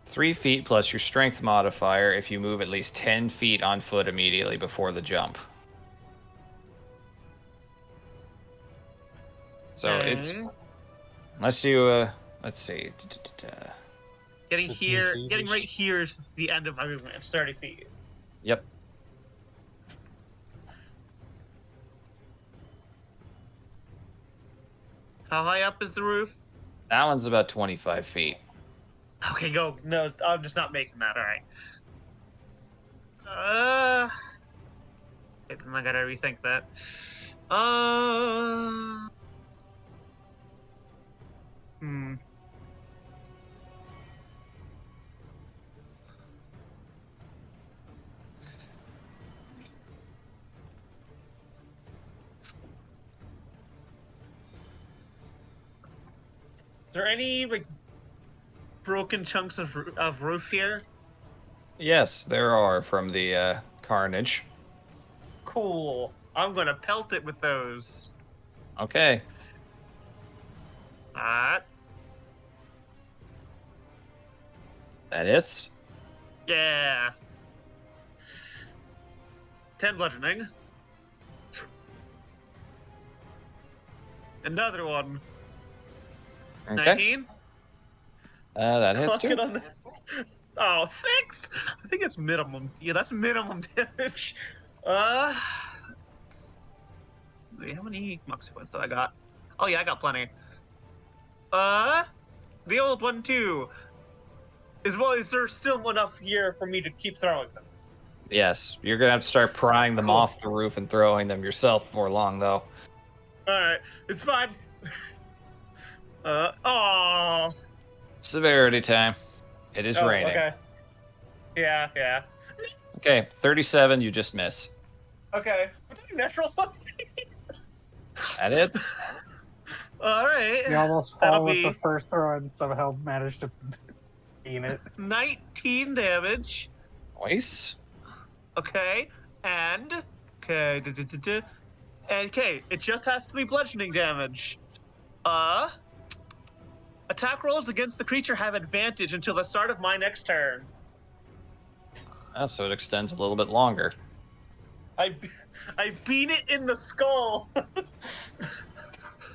3 feet plus your strength modifier if you move at least 10 feet on foot immediately before the jump. So it's, Okay. unless you, let's see. Getting 15 here, feet getting is- right here is the end of my movement. It's 30 feet. Yep. How high up is the roof? That one's about 25 feet. Okay, go. No, I'm just not making that. All right. Okay, then I gotta rethink that. Hmm. Is there any like broken chunks of roof here? Yes, there are from the carnage. Cool. I'm gonna pelt it with those. Okay. Alright. That hits. Yeah. 10 bludgeoning. Another one. Okay. 19. That hits Fuck it too. on that. Oh, 6. I think it's minimum. Yeah, that's minimum damage. Wait, how many Moxie points do I got? Oh yeah, I got plenty. The old one too. Is there still enough here for me to keep throwing them? Yes, you're gonna have to start prying them Cool. off the roof and throwing them yourself for long, though. Alright, it's fine. Oh. Severity time. It is raining. Okay. Yeah. Okay, 37, you just miss. Okay. Natural something. That hits. Alright. You almost That'll fall with be- the first throw and somehow manage to gain it. 19 damage. Nice. Okay. And okay. And okay, it just has to be bludgeoning damage. Attack rolls against the creature have advantage until the start of my next turn. Oh, so it extends a little bit longer. I beat it in the skull.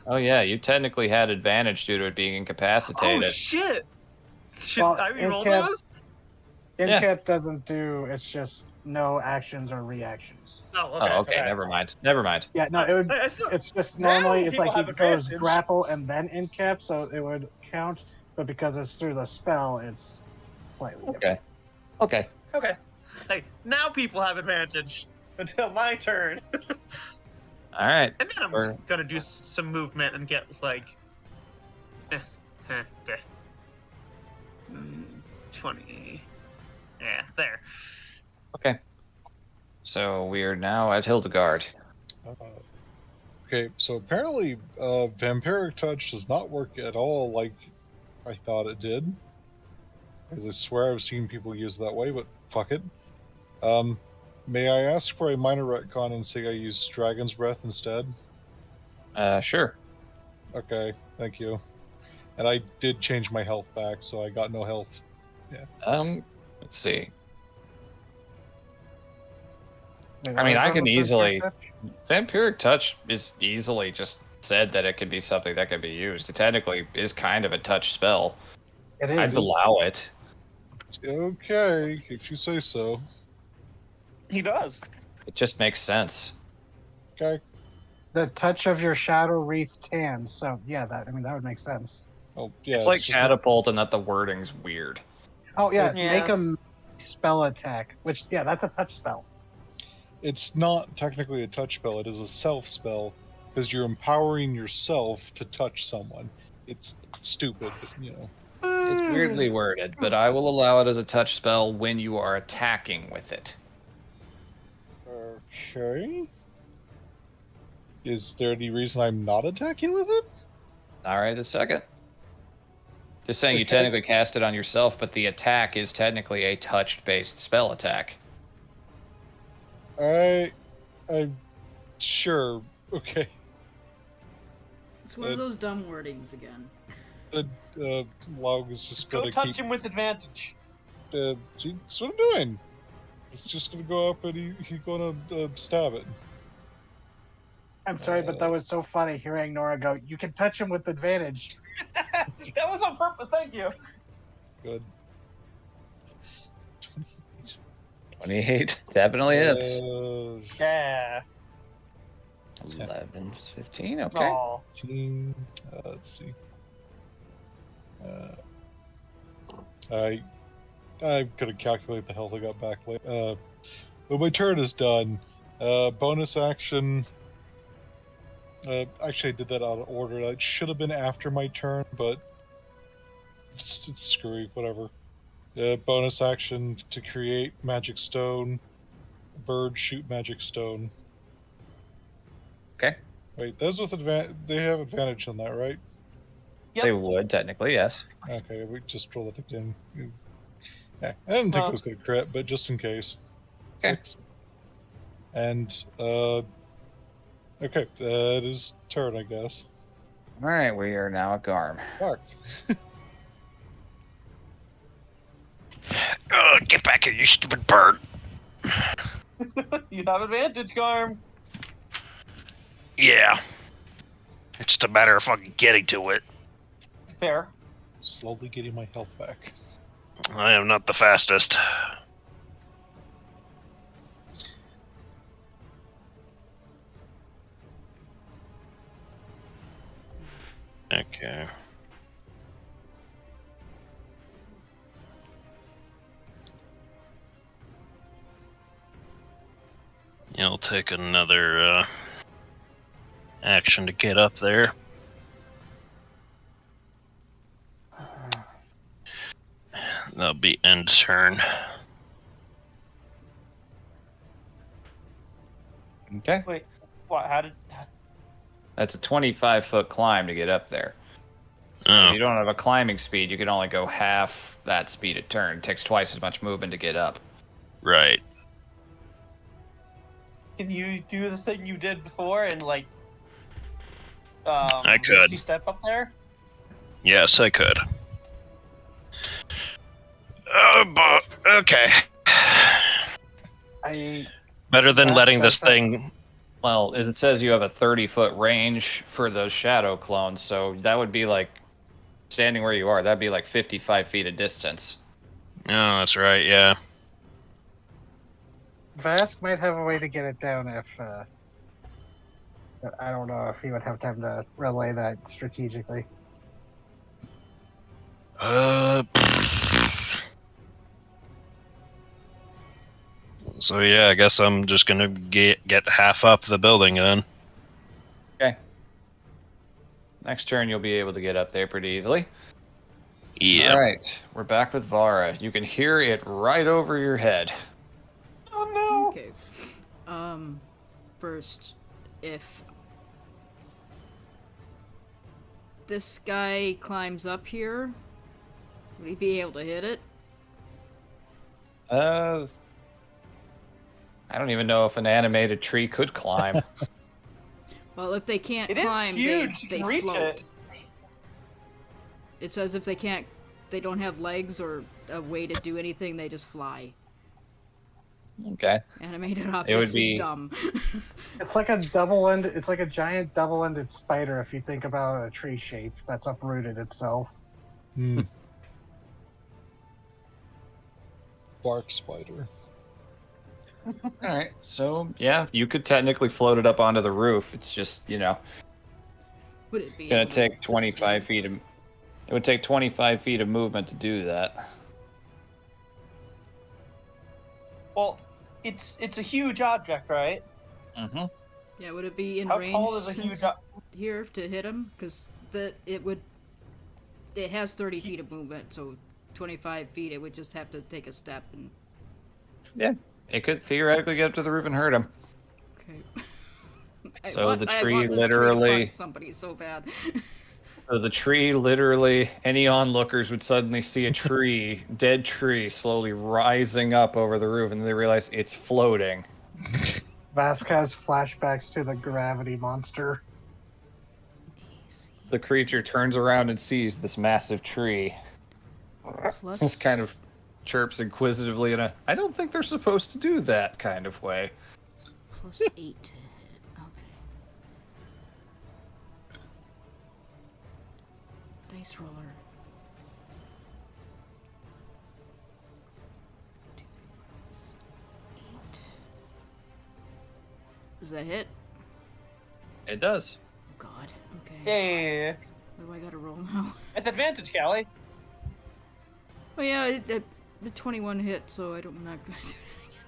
Oh yeah, you technically had advantage due to it being Oh incapacitated. shit! Should Well, I reroll incap- those? Yeah. Incap doesn't do, it's just no actions or reactions. Oh, okay. Oh, okay, never mind. Never mind. Yeah, no, it would. I still, It's just Now normally it's people like have it goes advantage. grapple and then incap, so it would count. But because it's through the spell, it's slightly different. Okay. okay. Hey, now people have advantage until my turn, All right. and then I'm Or- gonna do some movement and get like 20. Yeah, there. Okay. So we are now at Hildegard. Okay, so apparently Vampiric Touch does not work at all like I thought it did. Because I swear I've seen people use it that way, but fuck it. May I ask for a minor retcon and say I use Dragon's Breath instead? Sure. Okay, thank you. And I did change my health back, so I got no health. Let's see. Wait, I mean, what I was can the easily- first Vampiric Touch is easily just said that it could be something that could be used. It technically is kind of a touch spell. step? It I'd is. allow it. Okay, if you say so. He does. It just makes sense. Okay. The touch of your shadow wreathed hand. So yeah, that would make sense. Oh yeah, it's like just catapult, and that the wording's weird. Oh yeah, Yeah. make a spell attack. Which that's a touch spell. it's not technically a touch spell. It is a self spell because you're empowering yourself to touch someone. It's stupid, but It's weirdly worded, but I will allow it as a touch spell when you are attacking with it. Okay. Is there any reason I'm not attacking with it? All right, a second. Just saying, you Okay. technically cast it on yourself, but the attack is technically a touch-based spell attack. I'm sure. Okay. It's one of those dumb wordings again. Log is just Go gonna touch keep. him with advantage. See, that's what I'm doing. It's just gonna go up and he's gonna stab it. I'm sorry, but that was so funny hearing Nora go, "You can touch him with advantage." That was on purpose. Thank you. Good. 28 definitely hits. Yeah. 11, 15, okay. Aw. 15. Let's see. I'm gonna calculate the health I got back later. When my turn is done, bonus action. Actually, I did that out of order. That should have been after my turn, but it's screwy. Whatever. Bonus action to create magic stone. Bird shoot magic stone. Okay. Wait, those with advantage. They have advantage on that, right? Yep. They would, technically, yes. Okay, we just roll it again. Yeah, I didn't think it was going to crit, but just in case. Okay. 6. And, okay, that is turn, I guess. All right, we are now at Garm. Fuck. Get back here, you stupid bird. You have advantage, Garm. Yeah. It's just a matter of fucking getting to it. Fair. Slowly getting my health back. I am not the fastest. Okay. Yeah, I'll take another action to get up there. That'll be end turn. Okay. Wait, what? How did? That's a 25-foot climb to get up there. Oh, You don't have a climbing speed. You can only go half that speed a turn. It takes twice as much movement to get up. right. Can you do the thing you did before and like? I could. Misty step up there. Yes, I could. But okay. Better than letting this thing. Well, it says you have a 30-foot range for those shadow clones, so that would be like standing where you are. That'd be like 55 feet of distance. Oh, that's right. Yeah. Vask might have a way to get it down if. But I don't know if he would have time to relay that strategically. So yeah, I guess I'm just gonna get half up the building then. Okay. Next turn, you'll be able to get up there pretty easily. Yeah. All right, we're back with Vara. You can hear it right over your head. Oh no! Okay. First, if this guy climbs up here, would he be able to hit it? I don't even know if an animated tree could climb. Well, if they can't It is climb, huge. You they can reach float. it. It says if they don't have legs or a way to do anything, they just fly. Okay. Animated objects be- is dumb. It's like a double-end. It's like a giant double-ended spider if you think about a tree shape that's uprooted itself. Hmm. Bark spider. All right. So yeah, you could technically float it up onto the roof. It's just Would it be gonna able to take 25 escape? feet. It would take 25 feet of movement to do that. Well, it's a huge object, right? Mm-hmm. Yeah, would it be in How range tall is a since huge? here to hit him? Because it has 30 feet of movement, so 25 feet. It would just have to take a step and. Yeah, it could theoretically get up to the roof and hurt him. Okay. So the I tree want this tree to literally- fuck somebody so bad. So the tree literally, any onlookers would suddenly see a tree, dead tree, slowly rising up over the roof, and they realize it's floating. Vask has flashbacks to the gravity monster. Easy. The creature turns around and sees this massive tree. Plus, Just kind of chirps inquisitively in a, I don't think they're supposed to do that kind of way. plus 8 to hit. Okay. Dice roller. 2 plus 8. Does that hit? It does. Oh God. Okay. Hey, What do I gotta roll now? with advantage, Callie. Oh yeah, the 21 hit, so I'm not gonna do it.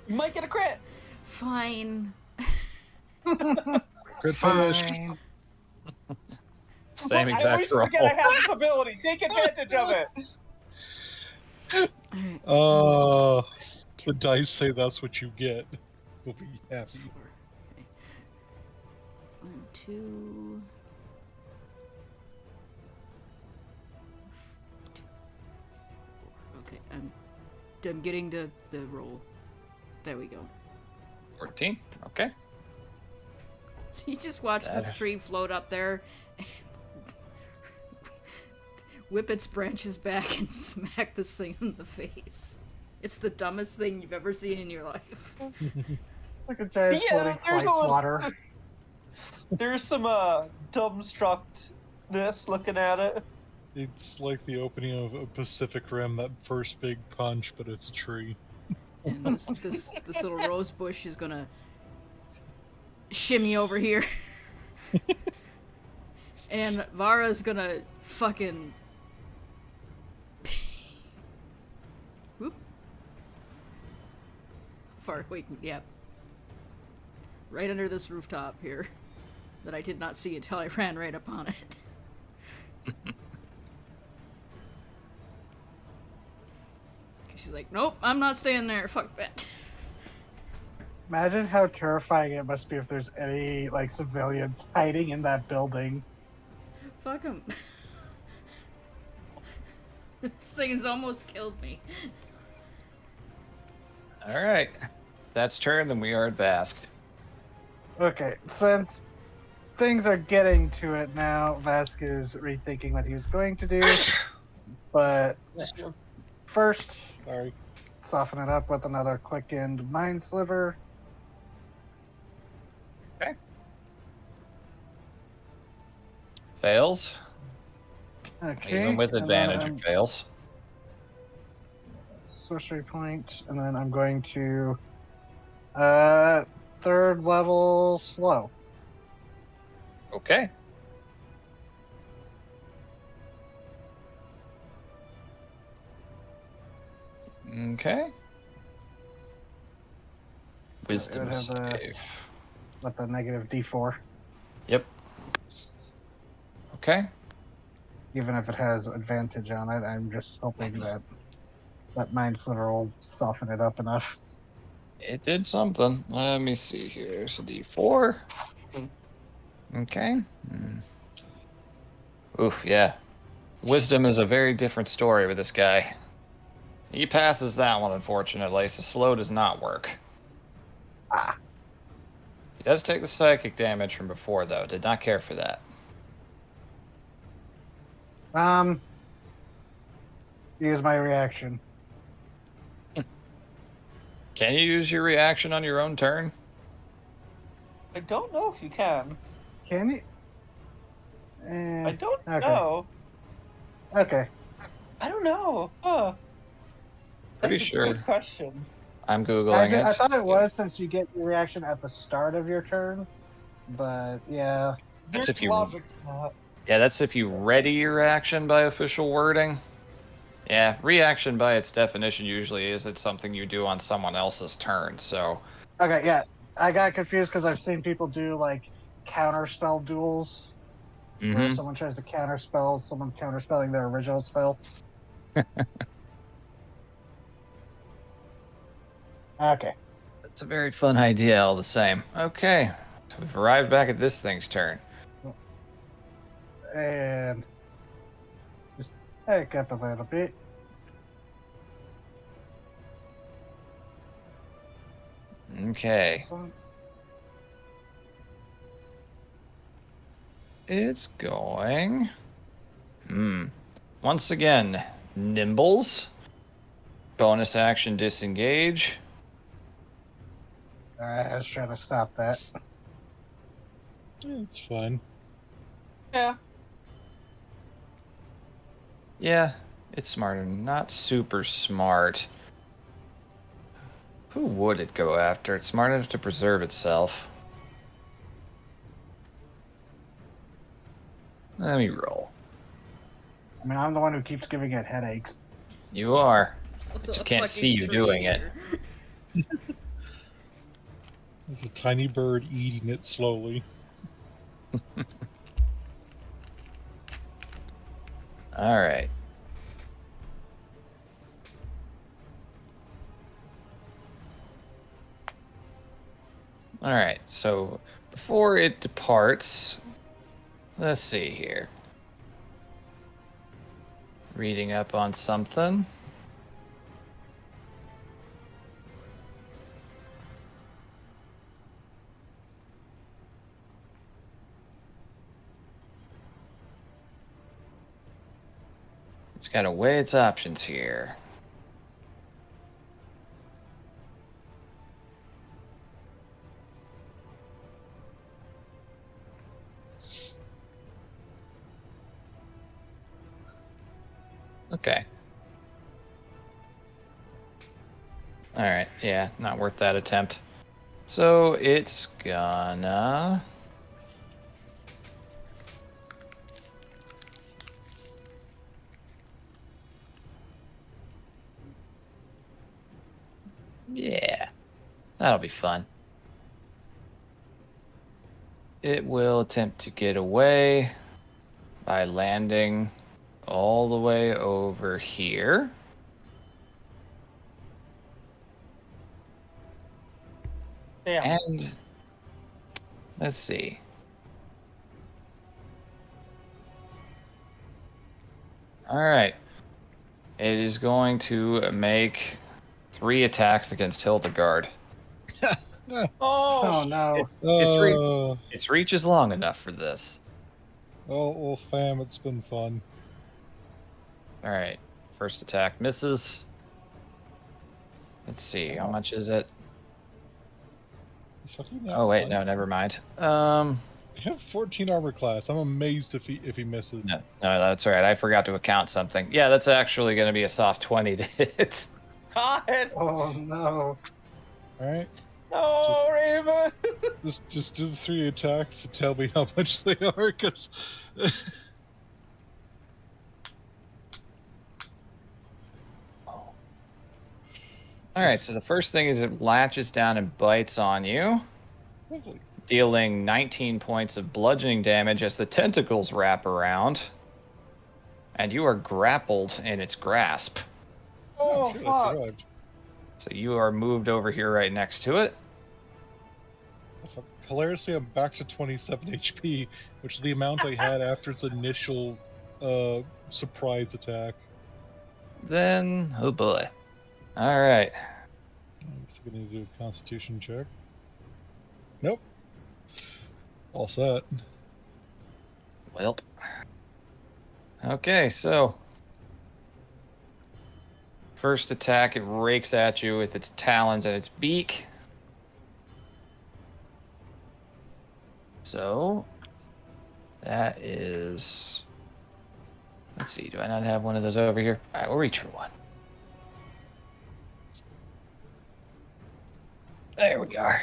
You might get a crit. Fine. Good finish. Fine. Same Look, I exact always roll. forget I have this ability. Take advantage of it. Alright. The dice say that's what you get. We'll be happy. 4. Okay. 1, 2. Okay, I'm getting the roll. There we go. 14. Okay. So you just watch this tree float up there, whip its branches back, and smack this thing in the face. It's the dumbest thing you've ever seen in your life. Like a giant floating there's fly a little- swatter. There's some dumbstructness looking at it. It's like the opening of a Pacific Rim, that first big punch, but it's a tree. And this little rose bush is gonna shimmy over here. And Vara's gonna fucking whoop. Far away, yeah. Right under this rooftop here. That I did not see until I ran right upon it. She's like, nope, I'm not staying there. Fuck that. Imagine how terrifying it must be if there's any like civilians hiding in that building. Fuck him. This thing has almost killed me. All right. That's turn, then we are at Vask. Okay, since things are getting to it now, Vask is rethinking what he was going to do. But first, Sorry. soften it up with another quickened mind sliver. Fails. Okay. Even with and advantage, then it fails. sorcery point, and then I'm going to third level slow. Okay. Okay. Wisdom have the- save. With the negative D4, Yep. Okay. even if it has advantage on it. I'm just hoping that that mind sliver will soften it up enough. It did something. Let me see here. There's a D4. Okay. Oof, yeah. Wisdom is a very different story with this guy. He passes that one, unfortunately, so slow does not work. Ah. He does take the psychic damage from before, though. Did not care for that. Here's my reaction. Can you use your reaction on your own turn? I don't know if you can. Can you? I don't okay. know. Okay. I don't know. Huh. Pretty That's a sure. Good question. I'm Googling I it. thought it was since you get your reaction at the start of your turn, but yeah. That's There's if you- logic's not. Yeah, that's if you ready your action by official wording. Yeah, reaction by its definition usually isn't something you do on someone else's turn, so... Okay, yeah. I got confused because I've seen people do like counterspell duels where Mm-hmm. someone tries to counterspell someone counterspelling their original spell. Okay. That's a very fun idea all the same. Okay, so we've arrived back at this thing's turn. And just back up a little bit. Okay. It's going... Once again, Nimbles. Bonus action disengage. Alright, I was trying to stop that. Yeah, it's fine. Yeah. Yeah, it's smarter. Not super smart. Who would it go after? It's smart enough to preserve itself. Let me roll. I mean, I'm the one who keeps giving it headaches. You are. It's also Just a can't see fucking you doing it. traitor. There's a tiny bird eating it slowly. All right. All right. So before it departs, let's see here. Reading up on something. It's got to weigh its options here. Okay. All right. Yeah, not worth that attempt. So it's gonna... Yeah, that'll be fun. It will attempt to get away by landing all the way over here. Yeah. And let's see. All right. It is going to make 3 attacks against Hildegard. Oh, Oh no. Its reach is long enough for this. Well, fam, it's been fun. All right. First attack misses. Let's see. How much is it? Fucking not Oh wait, fun. no, never mind. I have 14 armor class. I'm amazed if he misses. No, that's all right. I forgot to account something. Yeah, that's actually going to be a soft 20 to hit. God. Oh no. All right, No, Raven. just do the 3 attacks to tell me how much they are, because All right, so the first thing is it latches down and bites on you, lovely. dealing 19 points of bludgeoning damage as the tentacles wrap around, and you are grappled in its grasp. Oh, shit, I fuck. survived. So you are moved over here right next to it. Fuck. Hilariously, I'm back to 27 HP, which is the amount I had after its initial surprise attack. Then, oh boy. All right. I'm just gonna do a Constitution check. Nope. All set. Welp. Okay, so first attack, it rakes at you with its talons and its beak. So that is... Let's see, do I not have one of those over here? All right, we'll reach for one. There we are.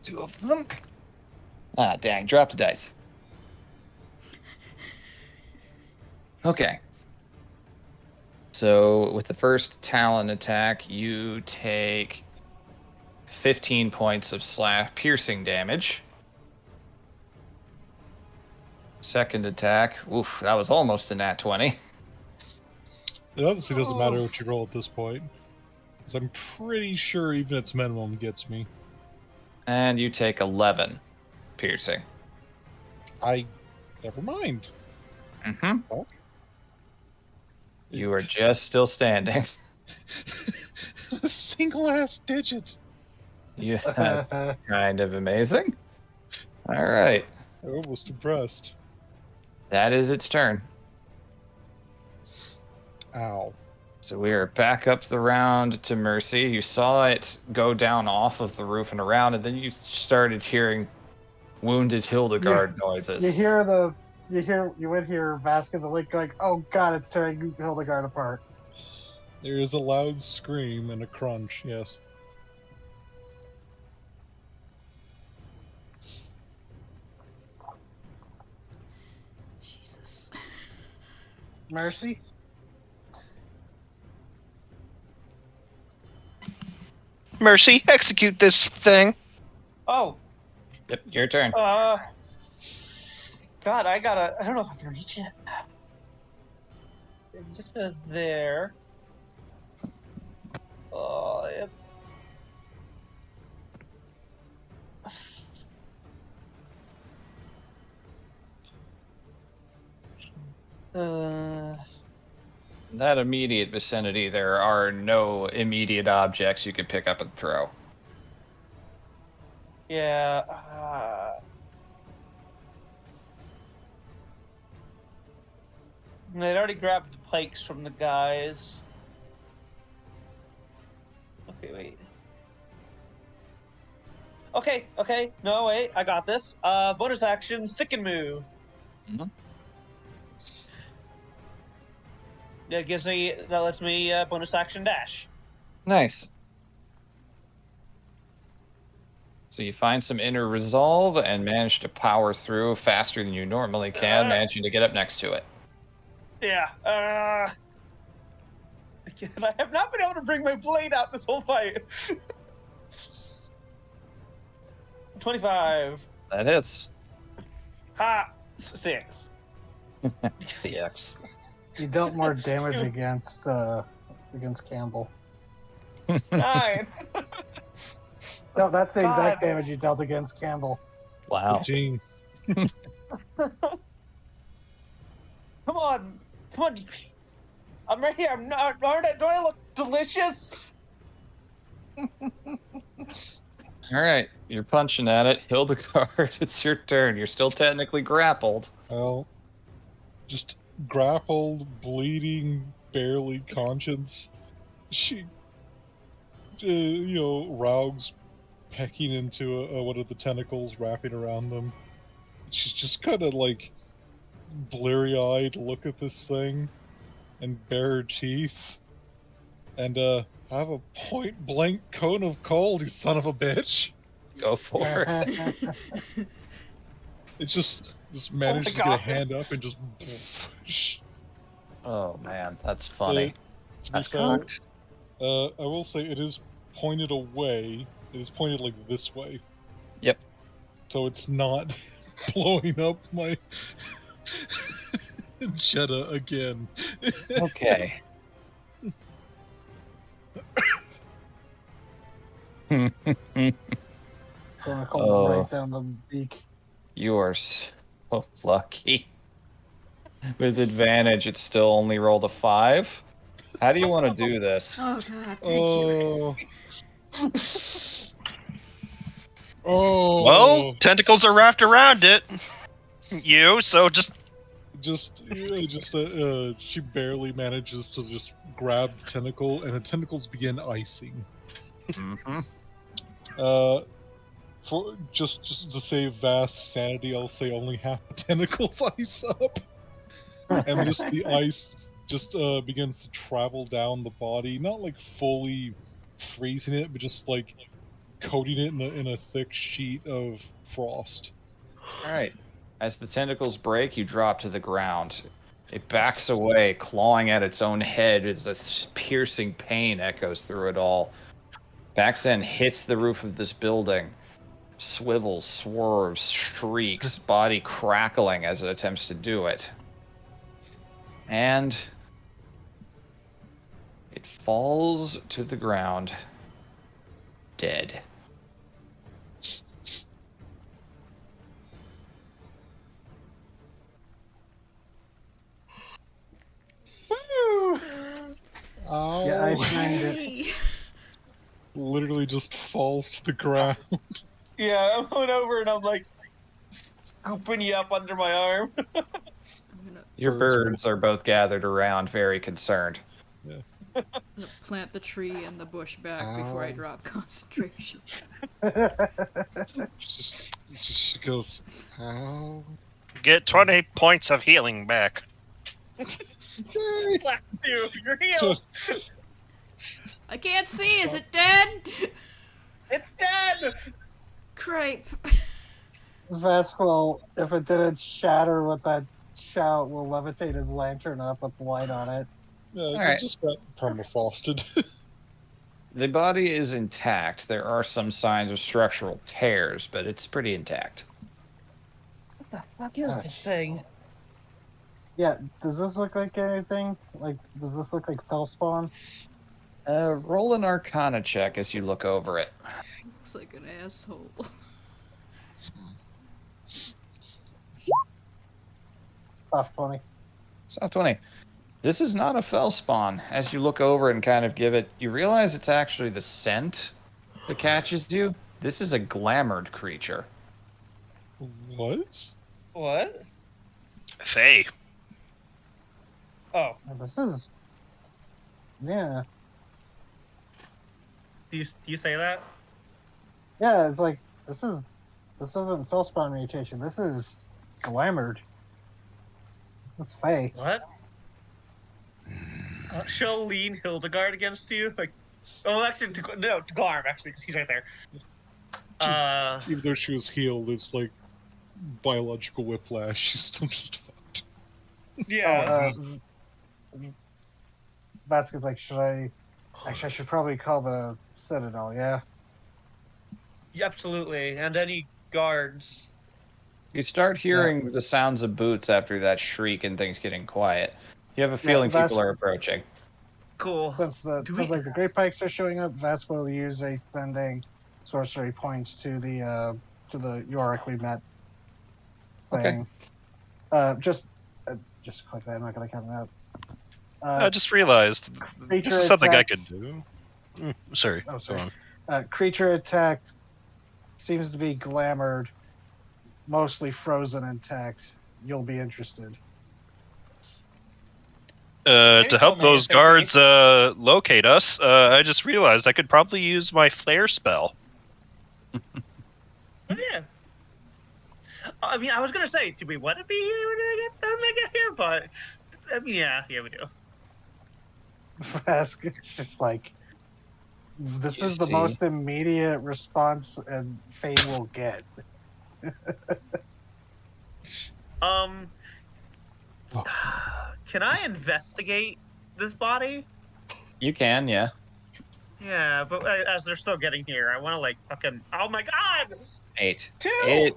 2 of them. Ah, dang, dropped the dice. Okay. So with the first Talon attack, you take 15 points of piercing damage. Second attack, oof, that was almost a nat 20. It obviously doesn't matter what you roll at this point, because I'm pretty sure even its minimum gets me. And you take 11 piercing. Never mind. Mm-hmm. Fuck. You are just still standing. A single ass digit. Yeah, that's kind of amazing. All right. I'm almost impressed. That is its turn. Ow. So we are back up the round to Mercy. You saw it go down off of the roof and around, and then you started hearing wounded Hildegard noises. You would hear Vask in the lake going, "Oh God, it's tearing Hildegard apart." There is a loud scream and a crunch, yes. Jesus. Mercy? Mercy, execute this thing. Oh, Yep, your turn. God, I don't know if I can reach it. Just there. Oh, yep. In that immediate vicinity, there are no immediate objects you could pick up and throw. Yeah. They'd already grabbed the pikes from the guys. Okay, wait. Okay. No, wait. I got this. Bonus action, stick and move. Mhm. That lets me bonus action dash. Nice. So you find some inner resolve and manage to power through faster than you normally can, managing to get up next to it. Yeah. Again, I have not been able to bring my blade out this whole fight. 25. That hits. Ha! 6. CX. You dealt more damage against Campbell. 9. No, that's the exact God. damage you dealt against Campbell. Wow. 15. Come on. I'm right here. I'm not. Don't I look delicious? All right, you're punching at it. Hildegard, it's your turn. You're still technically grappled. Well, just grappled, bleeding, barely conscious. She, Raug's pecking into one of the tentacles, wrapping around them. She's just kind of like bleary-eyed, look at this thing, and bare her teeth, and have a point-blank cone of cold, you son of a bitch. Go for it. It just manages to get a hand up and just. Oh man, that's funny. To be That's fair, cocked. I will say it is pointed away. It is pointed like this way. Yep. So it's not blowing up my Jetta again. Okay. Gonna come Oh. right down the beak. You are so lucky. With advantage, it still only rolled a 5. How do you want to do this? Oh God, thank you. Oh. Well, tentacles are wrapped around it. So she barely manages to just grab the tentacle, and the tentacles begin icing. Mm-hmm. For just to save vast sanity, I'll say only half the tentacles ice up, and just the ice just begins to travel down the body, not like fully freezing it, but just like coating it in a thick sheet of frost. All right. As the tentacles break, you drop to the ground. It backs away, clawing at its own head as a piercing pain echoes through it all. Baxen hits the roof of this building, swivels, swerves, shrieks, body crackling as it attempts to do it. And it falls to the ground, dead. Woo! Oh, Yeah, I find it. Yay! literally just falls to the ground. Yeah, I'm going over and I'm like scooping you up under my arm. I'm gonna Your Birds birds are both gathered around, very concerned. plant the tree and the bush back before I Ow. drop concentration. She goes, "How?" Get 20 points of healing back. Blast you, you're healed. I can't see. Is it dead? It's dead. Cripe. Vesquil, if it didn't shatter with that shout, will levitate his lantern up with the light on it. It right. just got permafrosted. The body is intact. There are some signs of structural tears, but it's pretty intact. What the fuck is this thing? Yeah, does this look like anything? Like, does this look like Fellspawn? Roll an Arcana check as you look over it. Looks like an asshole. Soft 20. Soft 20. This is not a Fellspawn. As you look over and kind of give it, you realize it's actually the scent that catches you. This is a glamored creature. What? What? Faye. Oh, This is. Yeah. do you say that? Yeah, it's like, this isn't Fellspawn mutation. This is glamored. This is Faye. What? She'll lean Hildegard against you, like. Oh, actually, no, to Garm actually, because he's right there. Even though she was healed, it's like biological whiplash. She's still just fucked. Yeah. Vasquez's like, Actually, I should probably call the Citadel, yeah? Yeah, absolutely, and any guards. You start hearing the sounds of boots after that shriek and things getting quiet. You have a feeling people are approaching. Cool. Since the Great Pikes are showing up, Vasquez will use a sending sorcery points to the Yorick we met. Saying, just click that. I'm not gonna count it out. I just realized this creature is something I attack- could do. Sorry. Oh, Go sorry. on. Creature attacked seems to be glamored, mostly frozen intact. You'll be interested. To help those guards locate us, I just realized I could probably use my flare spell. Oh, yeah. I mean, I was gonna say, do we want to be here when I get here? But I mean, yeah, we do. Vasquez, it's just like, this You is the see? most immediate response and Faye will get. Can I investigate this body? You can, yeah. Yeah, but as they're still getting here, I want to like fucking. Oh my god! 8. 2.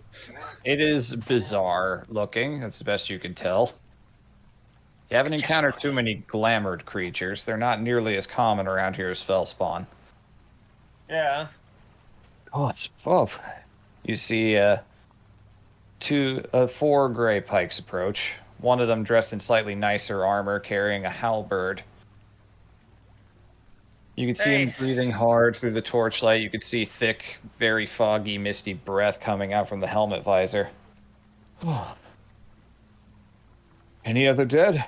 It is bizarre looking. That's the best you can tell. You haven't encountered too many glamored creatures. They're not nearly as common around here as Fellspawn. Yeah. Oh, it's above. You see 4 gray pikes approach. One of them dressed in slightly nicer armor, carrying a halberd. You can see him Hey. breathing hard through the torchlight. You could see thick, very foggy, misty breath coming out from the helmet visor. Any other dead?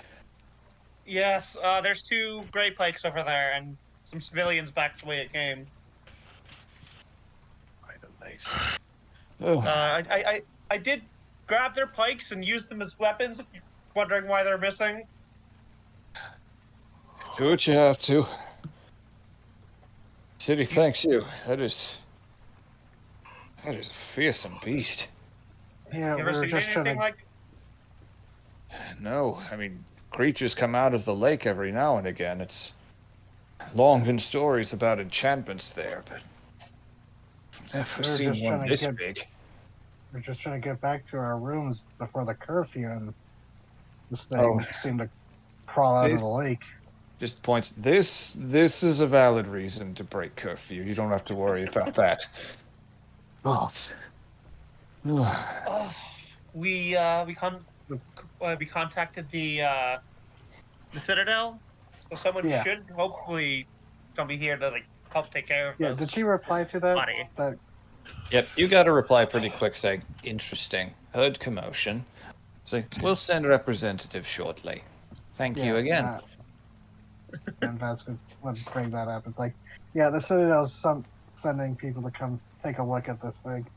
Yes. There's 2 gray pikes over there, and some civilians back the way it came. Nice. I did grab their pikes and use them as weapons. If you're wondering why they're missing. Do what you have to. city thanks you. That is a fearsome beast. Yeah, You we ever were seen just trying anything to. like? No, I mean, creatures come out of the lake every now and again. It's long been stories about enchantments there, but I've never We were seen just one trying to this get. big. We're just trying to get back to our rooms before the curfew, and this Oh, thing seemed to crawl out of this the lake. just points. This is a valid reason to break curfew. You don't have to worry about that. Oh, Oh, we contacted the Citadel, so someone Yeah. should hopefully come here to like help take care of Yeah. this Did she reply to that? body. That Yep, you got a reply pretty quick saying, interesting. Heard commotion. Say, we'll send a representative shortly. Thank you yeah. again. And Vasquez would bring that up. It's like, yeah, the Citadel's sending people to come take a look at this thing.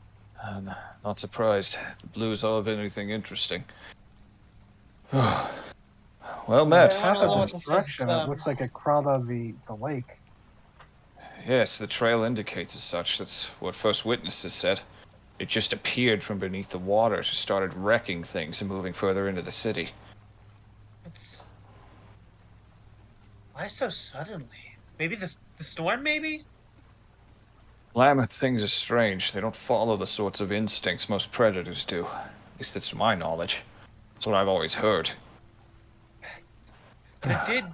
Not surprised. The Blues all have anything interesting. Well And met. half I don't know the what this is, destruction. It looks like it crawled out of the lake. Yes, the trail indicates as such. That's what first witnesses said. It just appeared from beneath the water, just started wrecking things and moving further into the city. Why so suddenly? Maybe the storm, maybe? Mammoth things are strange. They don't follow the sorts of instincts most predators do. At least that's to my knowledge. That's what I've always heard. But it did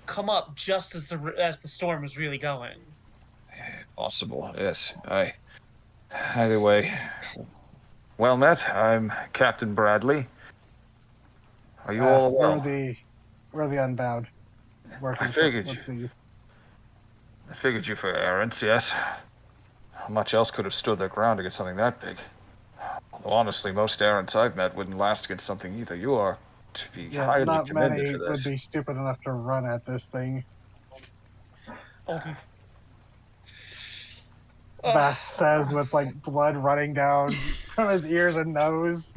come up just as the storm was really going. Possible, yes. Either way. Well met. I'm Captain Bradley. Are you all well? We're the Unbound. Working figured with the. I figured you for errands, yes. How much else could have stood their ground to get something that big? Although honestly, most errands I've met wouldn't last against something either. You are to be Yeah, highly not commended many for would this. be stupid enough to run at this thing. Vast says with like blood running down from his ears and nose.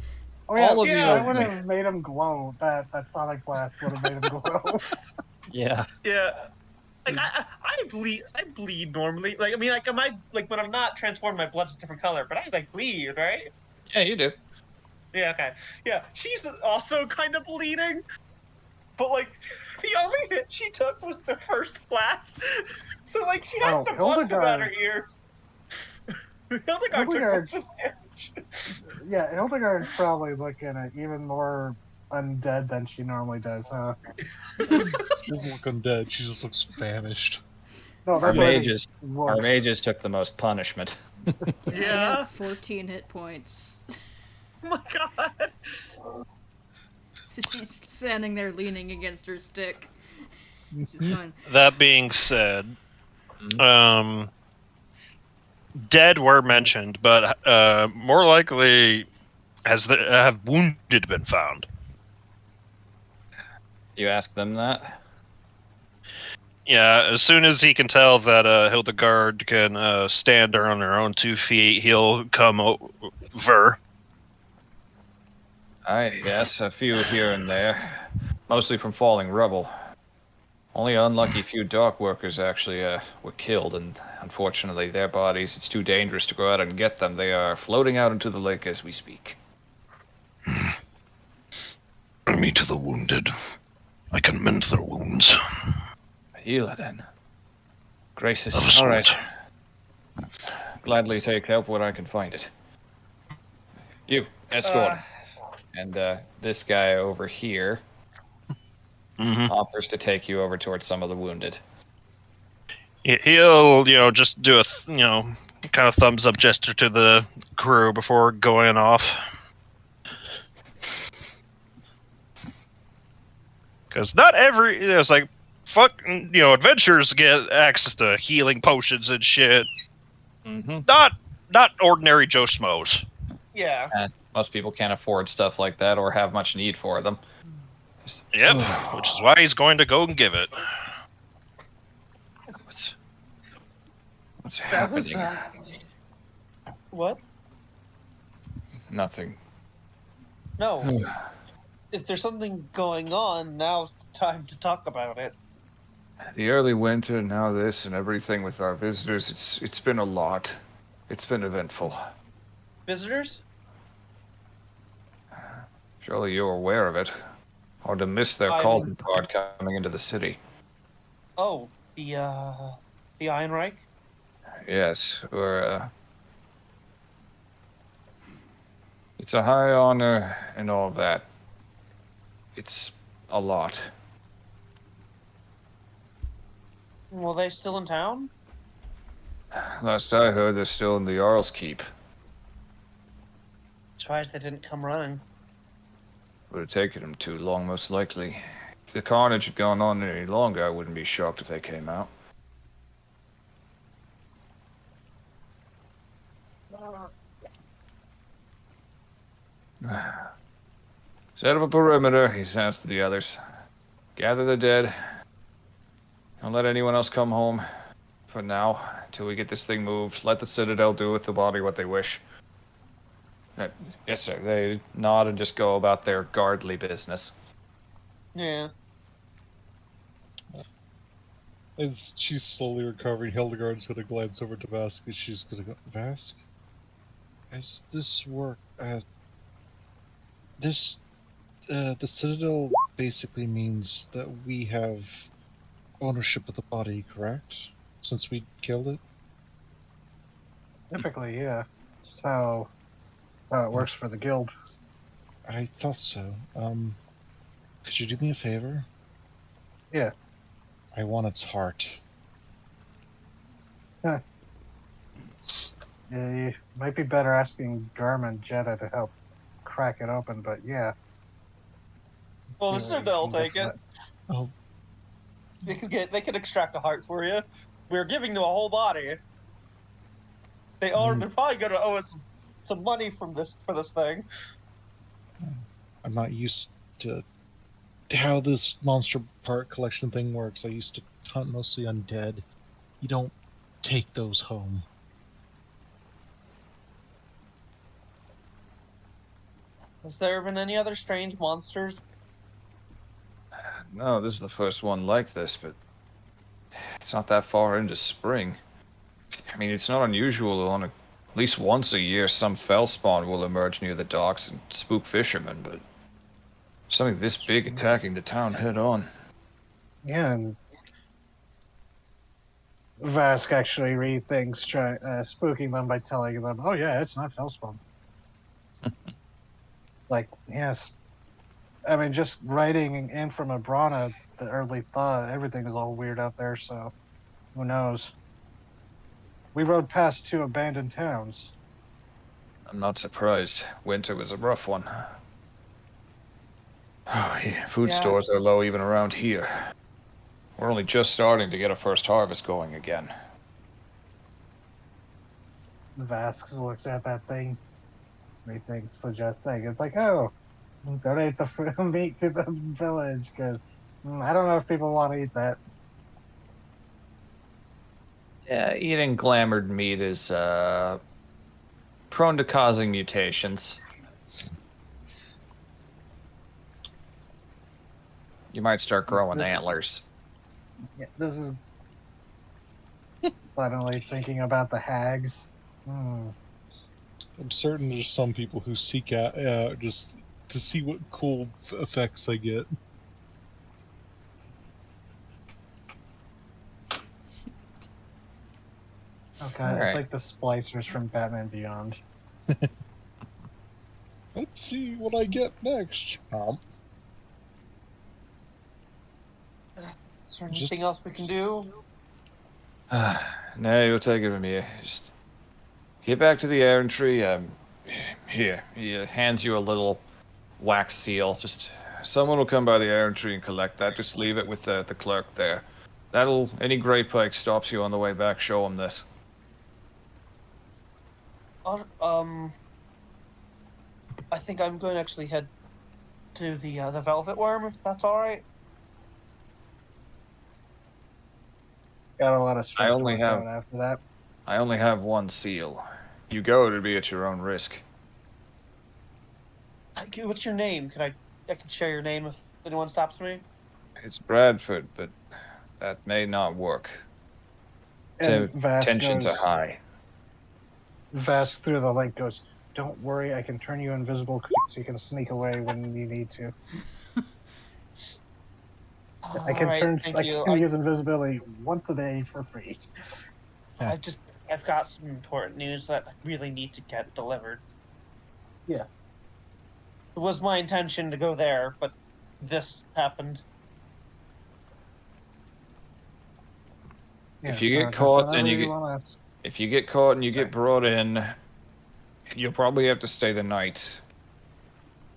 Oh yeah, All of you that have would been- have made him glow. That sonic blast would have made him glow. Yeah. Yeah. Like I bleed normally. Like I mean, like when I'm not transformed, my blood's a different color. But I like bleed, right? Yeah, you do. Yeah. Okay. Yeah. She's also kind of bleeding, but like the only hit she took was the first blast. So like she has some blood come out her ears. Hildegard took most of the damage. Yeah, Hildegard's probably looking at even more undead than she normally does, huh? She doesn't look undead. She just looks famished. No, Our that's what it mages looks. took the most punishment. I Yeah. have 14 hit points. Oh my god. So she's standing there leaning against her stick. Just going, That being said, dead were mentioned, but more likely have wounded been found. You ask them that? Yeah, as soon as he can tell that Hildegard can stand on her own 2 feet, he'll come over. Yes, a few here and there. Mostly from falling rubble. Only an unlucky few dock workers actually were killed, and unfortunately their bodies, it's too dangerous to go out and get them. They are floating out into the lake as we speak. Bring me to the wounded. I can mend their wounds. Healer, then. Gracious. Of a All right. sort. Gladly take help where I can find it. You, escort. And this guy over here offers to take you over towards some of the wounded. He'll, just do a, kind of thumbs up gesture to the crew before going off. Because not every, it's like, adventurers get access to healing potions and shit. Mm-hmm. Not ordinary Joe Schmoes. Yeah. Most people can't afford stuff like that or have much need for them. Yep, which is why he's going to go and give it. What's happening? What? Nothing. No. If there's something going on, now's the time to talk about it. The early winter, now this, and everything with our visitors, it's been a lot. It's been eventful. Visitors? Surely you're aware of it. Hard to miss their I'm- calling card coming into the city. Oh, the Einreich? Yes, it's a high honor and all that. It's a lot. Well, they still in town? Last I heard, they're still in the Jarl's Keep. Surprised they didn't come running. Would have taken them too long, most likely. If the carnage had gone on any longer, I wouldn't be shocked if they came out. Set up a perimeter, he says to the others. Gather the dead. Don't let anyone else come home. For now, until we get this thing moved. Let the Citadel do with the body what they wish. Yes, sir. They nod and just go about their guardly business. Yeah. As she's slowly recovering, Hildegard's gonna glance over to Vask and she's gonna go, Vask? As this work, the Citadel basically means that we have ownership of the body, correct? Since we killed it? Typically, yeah. That's how it works for the guild. I thought so. Could you do me a favor? Yeah. I want its heart. Yeah, you might be better asking Garmin Jetta to help crack it open, but yeah. Well, the See what you Citadel will can take get it. from Oh, They can extract a heart for you. We're giving them a whole body. They're probably gonna owe us some money for this thing. I'm not used to how this monster part collection thing works. I used to hunt mostly undead. You don't take those home. Has there been any other strange monsters? No, this is the first one like this, but it's not that far into spring. I mean, it's not unusual at least once a year some fellspawn will emerge near the docks and spook fishermen, but something this big attacking the town head on. Yeah, and Vask actually rethinks spooking them by telling them, "Oh yeah, it's not Fellspawn." Like, yes, I mean, just writing in from Abrana, the early thought, everything is all weird out there. So, who knows? We rode past 2 abandoned towns. I'm not surprised. Winter was a rough one. Oh, yeah, food Yeah. stores are low even around here. We're only just starting to get a first harvest going again. Vask looks at that thing, rethinks, suggesting. It's like, oh, donate the meat to the village because I don't know if people want to eat that. Yeah, eating glamored meat is prone to causing mutations. You might start growing antlers. Yeah, this is suddenly thinking about the hags. I'm certain there's some people who seek out just to see what cool effects they get. Okay, All it's right. like the splicers from Batman Beyond. Let's see what I get next. Is there anything else we can do? No, you'll take it from here. Just get back to the errantry. Here, he hands you a little wax seal. Just someone will come by the errantry and collect that. Just leave it with the clerk there. Any Grey Pike stops you on the way back, show him this. I think I'm going to actually head to the Velvet Worm, if that's all right. Got a lot of stress I only to work have- out after that. I only have one seal. You go to be at your own risk. What's your name? I can share your name if anyone stops me? It's Bradford, but That may not work. And Vask Tensions goes, are high. Vask through the link goes, "Don't worry, I can turn you invisible so you can sneak away when you need to. I can Alright, thank I you. can use invisibility once a day for free." I've got some important news that I really need to get delivered. Yeah. It was my intention to go there, but this happened. If Yeah, you so get just caught whenever and you you get wanna. if you get caught and you get brought in, you'll probably have to stay the night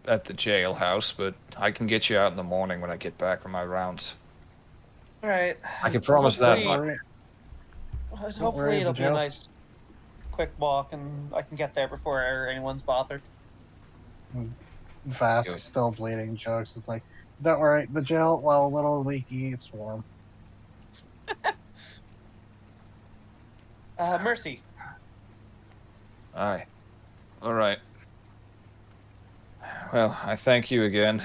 at the jailhouse, but I can get you out in the morning when I get back from my rounds. Alright. I can promise that Don't much. worry. Hopefully the it'll be a jail's- nice quick walk and I can get there before anyone's bothered. Vask Good. still bleeding. Jokes. It's like, don't worry. The jail, while a little leaky, it's warm. Mercy. Aye. All right. Well, I thank you again.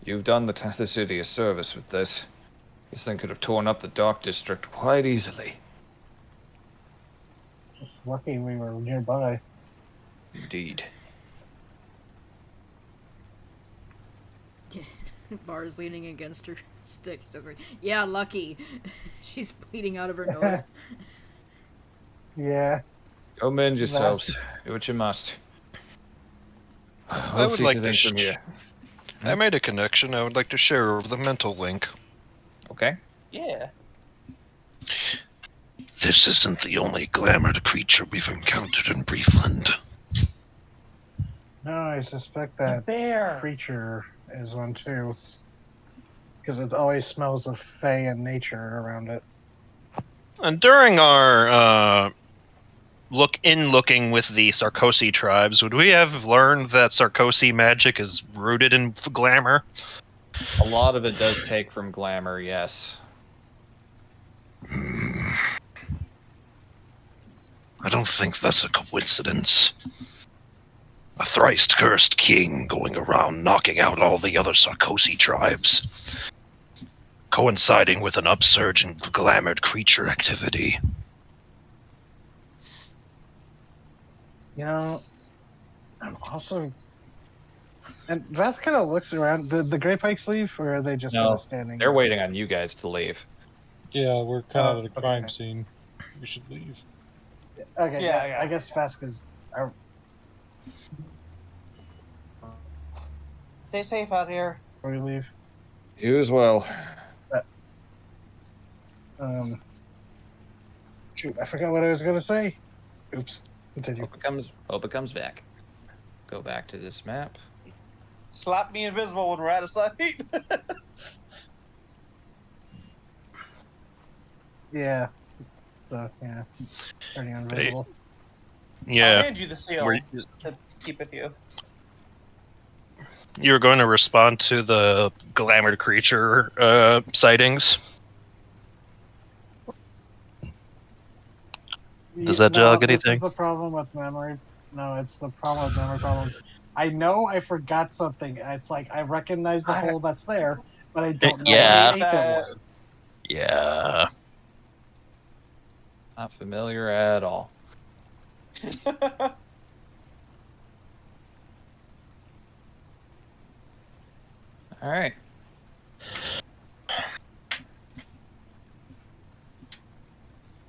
You've done the city a service with this. This thing could have torn up the Dark District quite easily. Just lucky we were nearby. Indeed. Bar's leaning against her stick. She's like, yeah, lucky. She's bleeding out of her nose. Yeah. Go mend yourselves. Do what you must. I We'll would see like to to things from here. I made a connection. I would like to share over the mental link. Okay. Yeah. This isn't the only glamored creature we've encountered in Briefland. No, I suspect The that bear. creature is one too. Because it always smells of fey and nature around it. And during our looking with the Sarkozy tribes, would we have learned that Sarkozy magic is rooted in glamour? A lot of it does take from glamour, yes. I don't think that's a coincidence. A thrice cursed king going around knocking out all the other Sarkozy tribes, coinciding with an upsurge in glamored creature activity. You know, I'm also. And Vask kind of looks around. Did the Grey Pikes leave, or are they just kind No, of standing? they're waiting on you guys to leave. Yeah, we're kind of Oh, at a okay. crime scene. We should leave. Okay, Yeah, yeah, yeah. I guess Vask is. Stay safe out here. Before we leave. You as well. Shoot, I forgot what I was gonna say. Oops. Continue. Hope it comes back. Go back to this map. Slap me invisible when we're out of sight. Yeah. So yeah, turning invisible. I'll Yeah, hand you the seal were to keep with you. you were going to respond to the glamored creature sightings. Does that jog This anything? is the problem with memory. No, it's the problem with memory problems. I know I forgot something. It's like I recognize the hole that's there, but I don't know Yeah. what shape it was. Yeah. Not familiar at all. All right.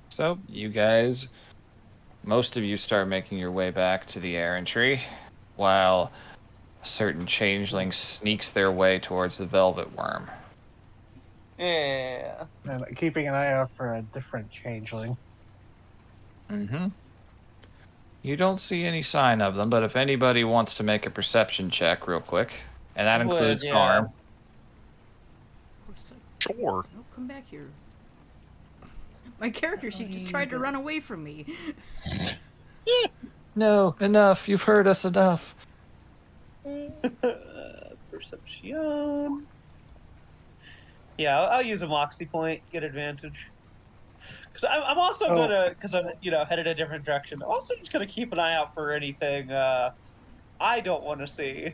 So, you guys, most of you start making your way back to the errantry, while a certain changeling sneaks their way towards the velvet worm. Yeah. And keeping an eye out for a different changeling. Mm-hmm. You don't see any sign of them, but if anybody wants to make a perception check real quick, and that Would, includes yeah. Carm. Sure. Oh, come back here. My character sheet just tried to run away from me. No, enough. You've heard us enough. Perception. Yeah, I'll use a moxie point, get advantage. Because I'm also gonna, because I'm headed a different direction. I'm also just gonna keep an eye out for anything I don't want to see.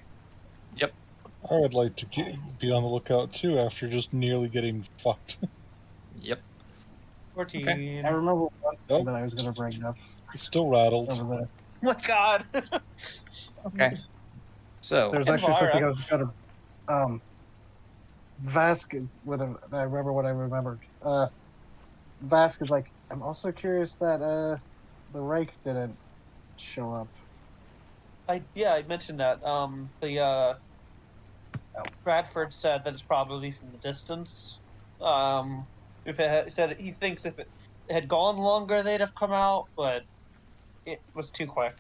I would like to be on the lookout too after just nearly getting fucked. Yep. 14. I remember one thing Oh. that I was going to bring up Still rattled. over there. Oh my god. Okay. So, There's And actually something Vara. I was going to. Vask is with a. I remember what I remembered. Vask is like. I'm also curious that the Reich didn't show up. I mentioned that. Bradford said that it's probably from the distance. If it had, said he thinks if it had gone longer, they'd have come out, but it was too quick.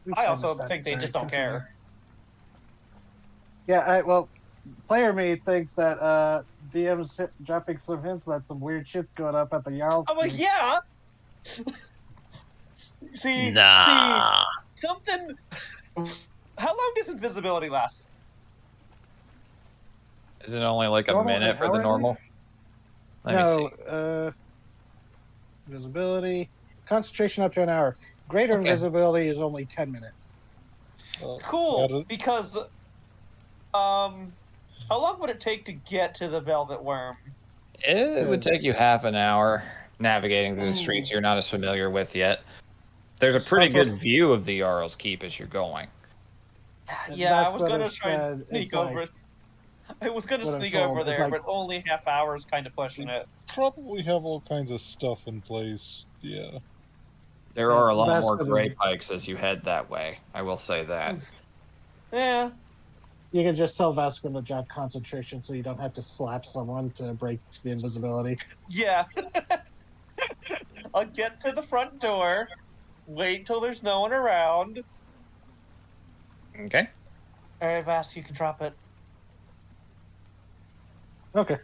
Which I also understand. think they Sorry, just don't continue. care. Yeah, well, player me thinks that DM's dropping some hints that some weird shit's going up at the Jarl's. I'm like, yeah. see, Nah. something. How long does invisibility last? is it only like a Normal, minute an for hour, the I normal? Let me see. No, invisibility, concentration up to an hour. Greater Okay. invisibility is only 10 minutes. Cool, because how long would it take to get to the Velvet Worm? It would take you half an hour navigating through the streets Ooh. you're not as familiar with yet. There's a pretty Also- good view of the Jarl's Keep as you're going. Yeah, I That's was what gonna it's, try and it's sneak like- over it. I was gonna what I'm sneak told. over It's there, like- but only half hour's kind of pushing it. Probably have all kinds of stuff in place. Yeah. There are a lot That's more what gray is- pikes as you head that way. I will say that. Yeah, You can just tell Vasquez to drop concentration so you don't have to slap someone to break the invisibility. yeah. I'll get to the front door, wait till there's no one around. Okay. All right, Vass, you can drop it. Okay.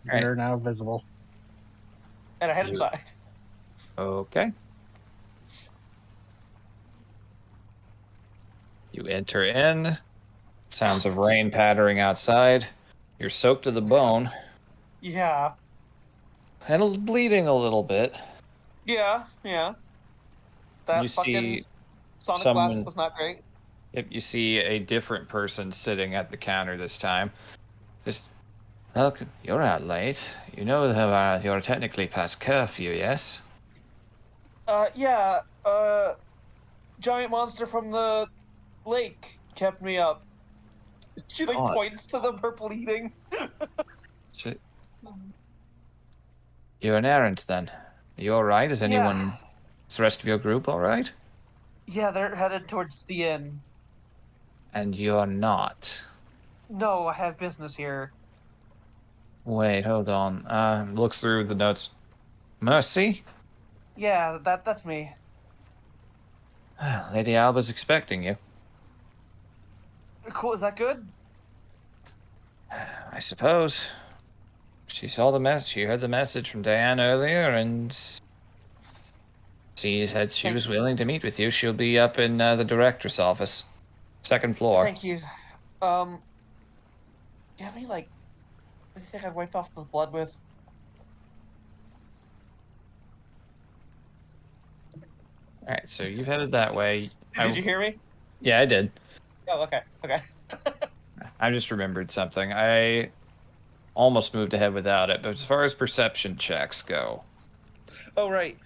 Right. They're now visible. And I head You- inside. Okay. You enter in. Sounds of rain pattering outside. You're soaked to the bone Yeah, and bleeding a little bit. yeah. That You fucking see Sonic someone- Blast was not great. Yep, you see a different person sitting at the counter this time. Just, look, you're out late. You know that you're technically past curfew, yes? Yeah. Giant monster from the lake kept me up. She like God. points to them, her bleeding. Shit. You're an errant then. You alright? Is anyone... Is the rest of your group alright? Yeah, they're headed towards the inn. And you're not. No, I have business here. Wait, hold on. Looks through the notes. Mercy? Yeah, that's me. Lady Alba's expecting you. Cool, is that good? I suppose. She saw the message. She heard the message from Diane earlier, and she said she was willing to meet with you. She'll be up in the director's office, second floor. Thank you. Do you have any like? What do you think I'd wipe off the blood with? All right, so you've headed that way. Did you hear me? Yeah, I did. Oh, okay. I just remembered something. I almost moved ahead without it, but as far as perception checks go, Oh, right.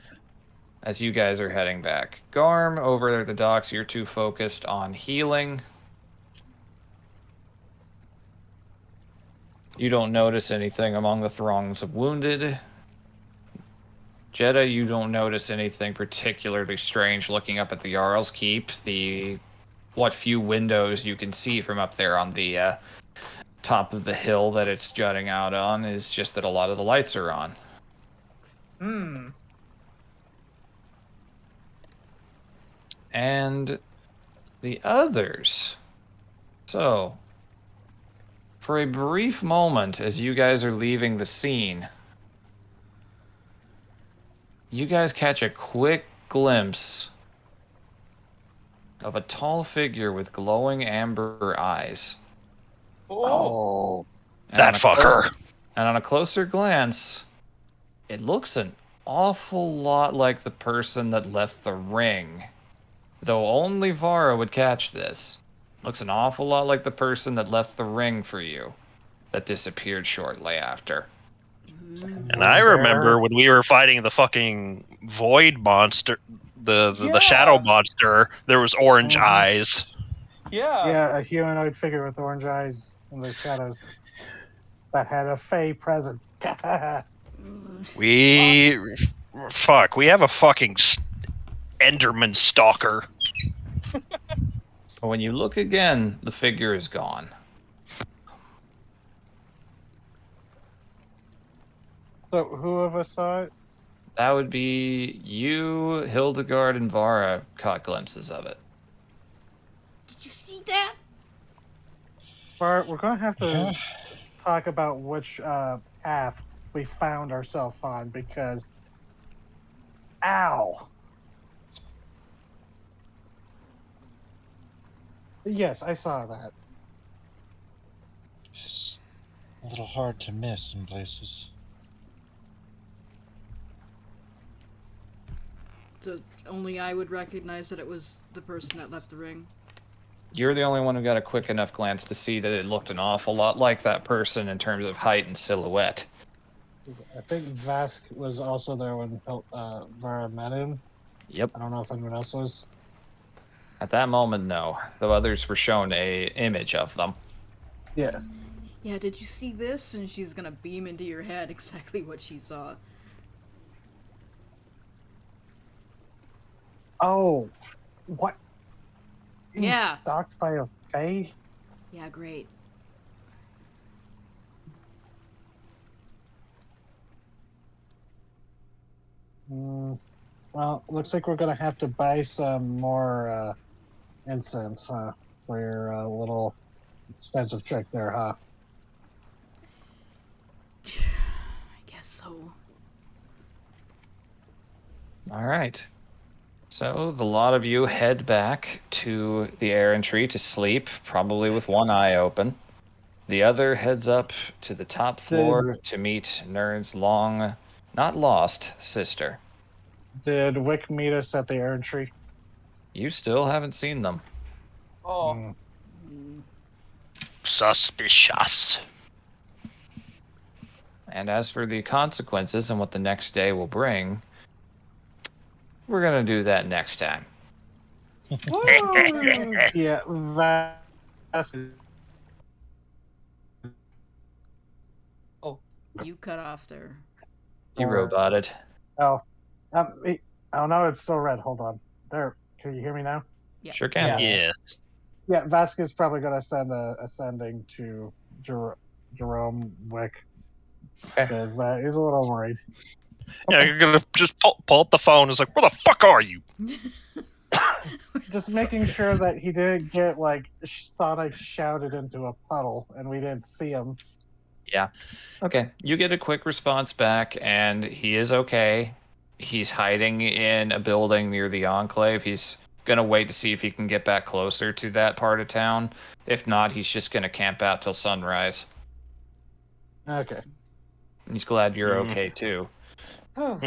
as you guys are heading back, Garm, over at the docks, you're too focused on healing. You don't notice anything among the throngs of wounded. Jeddah, you don't notice anything particularly strange looking up at the Jarl's Keep. What few windows you can see from up there on the top of the hill that it's jutting out on is just that a lot of the lights are on. Hmm. And the others. So, for a brief moment, as you guys are leaving the scene, you guys catch a quick glimpse of a tall figure with glowing amber eyes. Oh. And That on a fucker. And on a closer glance, it looks an awful lot like the person that left the ring. Though only Vara would catch this. Looks an awful lot like the person that left the ring for you. that disappeared shortly after. And I There. remember when we were fighting the fucking void monster, the shadow Yeah. monster, there was orange Mhm. eyes. Yeah, a humanoid figure with orange eyes in the shadows that had a fey presence. We have a fucking Enderman stalker. But when you look again, the figure is gone. So who of us saw it? That would be you, Hildegard, and Vara caught glimpses of it. Did you see that? Bart, we're gonna have to Yeah. talk about which path we found ourselves on because, ow. Yes, I saw that. It's a little hard to miss in places. So only I would recognize that it was the person that left the ring. You're the only one who got a quick enough glance to see that it looked an awful lot like that person in terms of height and silhouette. I think Vask was also there when Vara met him. Yep. I don't know if anyone else was. At that moment, no. The others were shown a image of them. Yeah. Yeah, did you see this? And she's gonna beam into your head exactly what she saw. Oh, what? Being Yeah. stalked by a fae? Yeah, great. Well, looks like we're gonna have to buy some more incense, for your little expensive trick there, huh? I guess so. All right. So the lot of you head back to the errantry to sleep, probably with one eye open. The other heads up to the top floor to meet Nerd's long, not lost, sister. Did Wick meet us at the errand tree? You still haven't seen them. Oh, Mm. Mm. Suspicious. And as for the consequences and what the next day will bring, we're going to do that next time. Yeah, Vask. You cut off there. You roboted. Oh, oh no, it's still red. Hold on. There. Can you hear me now? Yeah. Sure can. Yeah. Yeah, Vasquez probably going to send a sending to Jerome Wick because he's a little worried. Yeah, you're gonna just pull up the phone. It's like, where the fuck are you? Just making sure that he didn't get like Sonic shouted into a puddle and we didn't see him. Yeah. Okay. You get a quick response back, and he is okay. He's hiding in a building near the Enclave. He's going to wait to see if he can get back closer to that part of town. If not, he's just going to camp out till sunrise. Okay. He's glad you're okay, too. oh.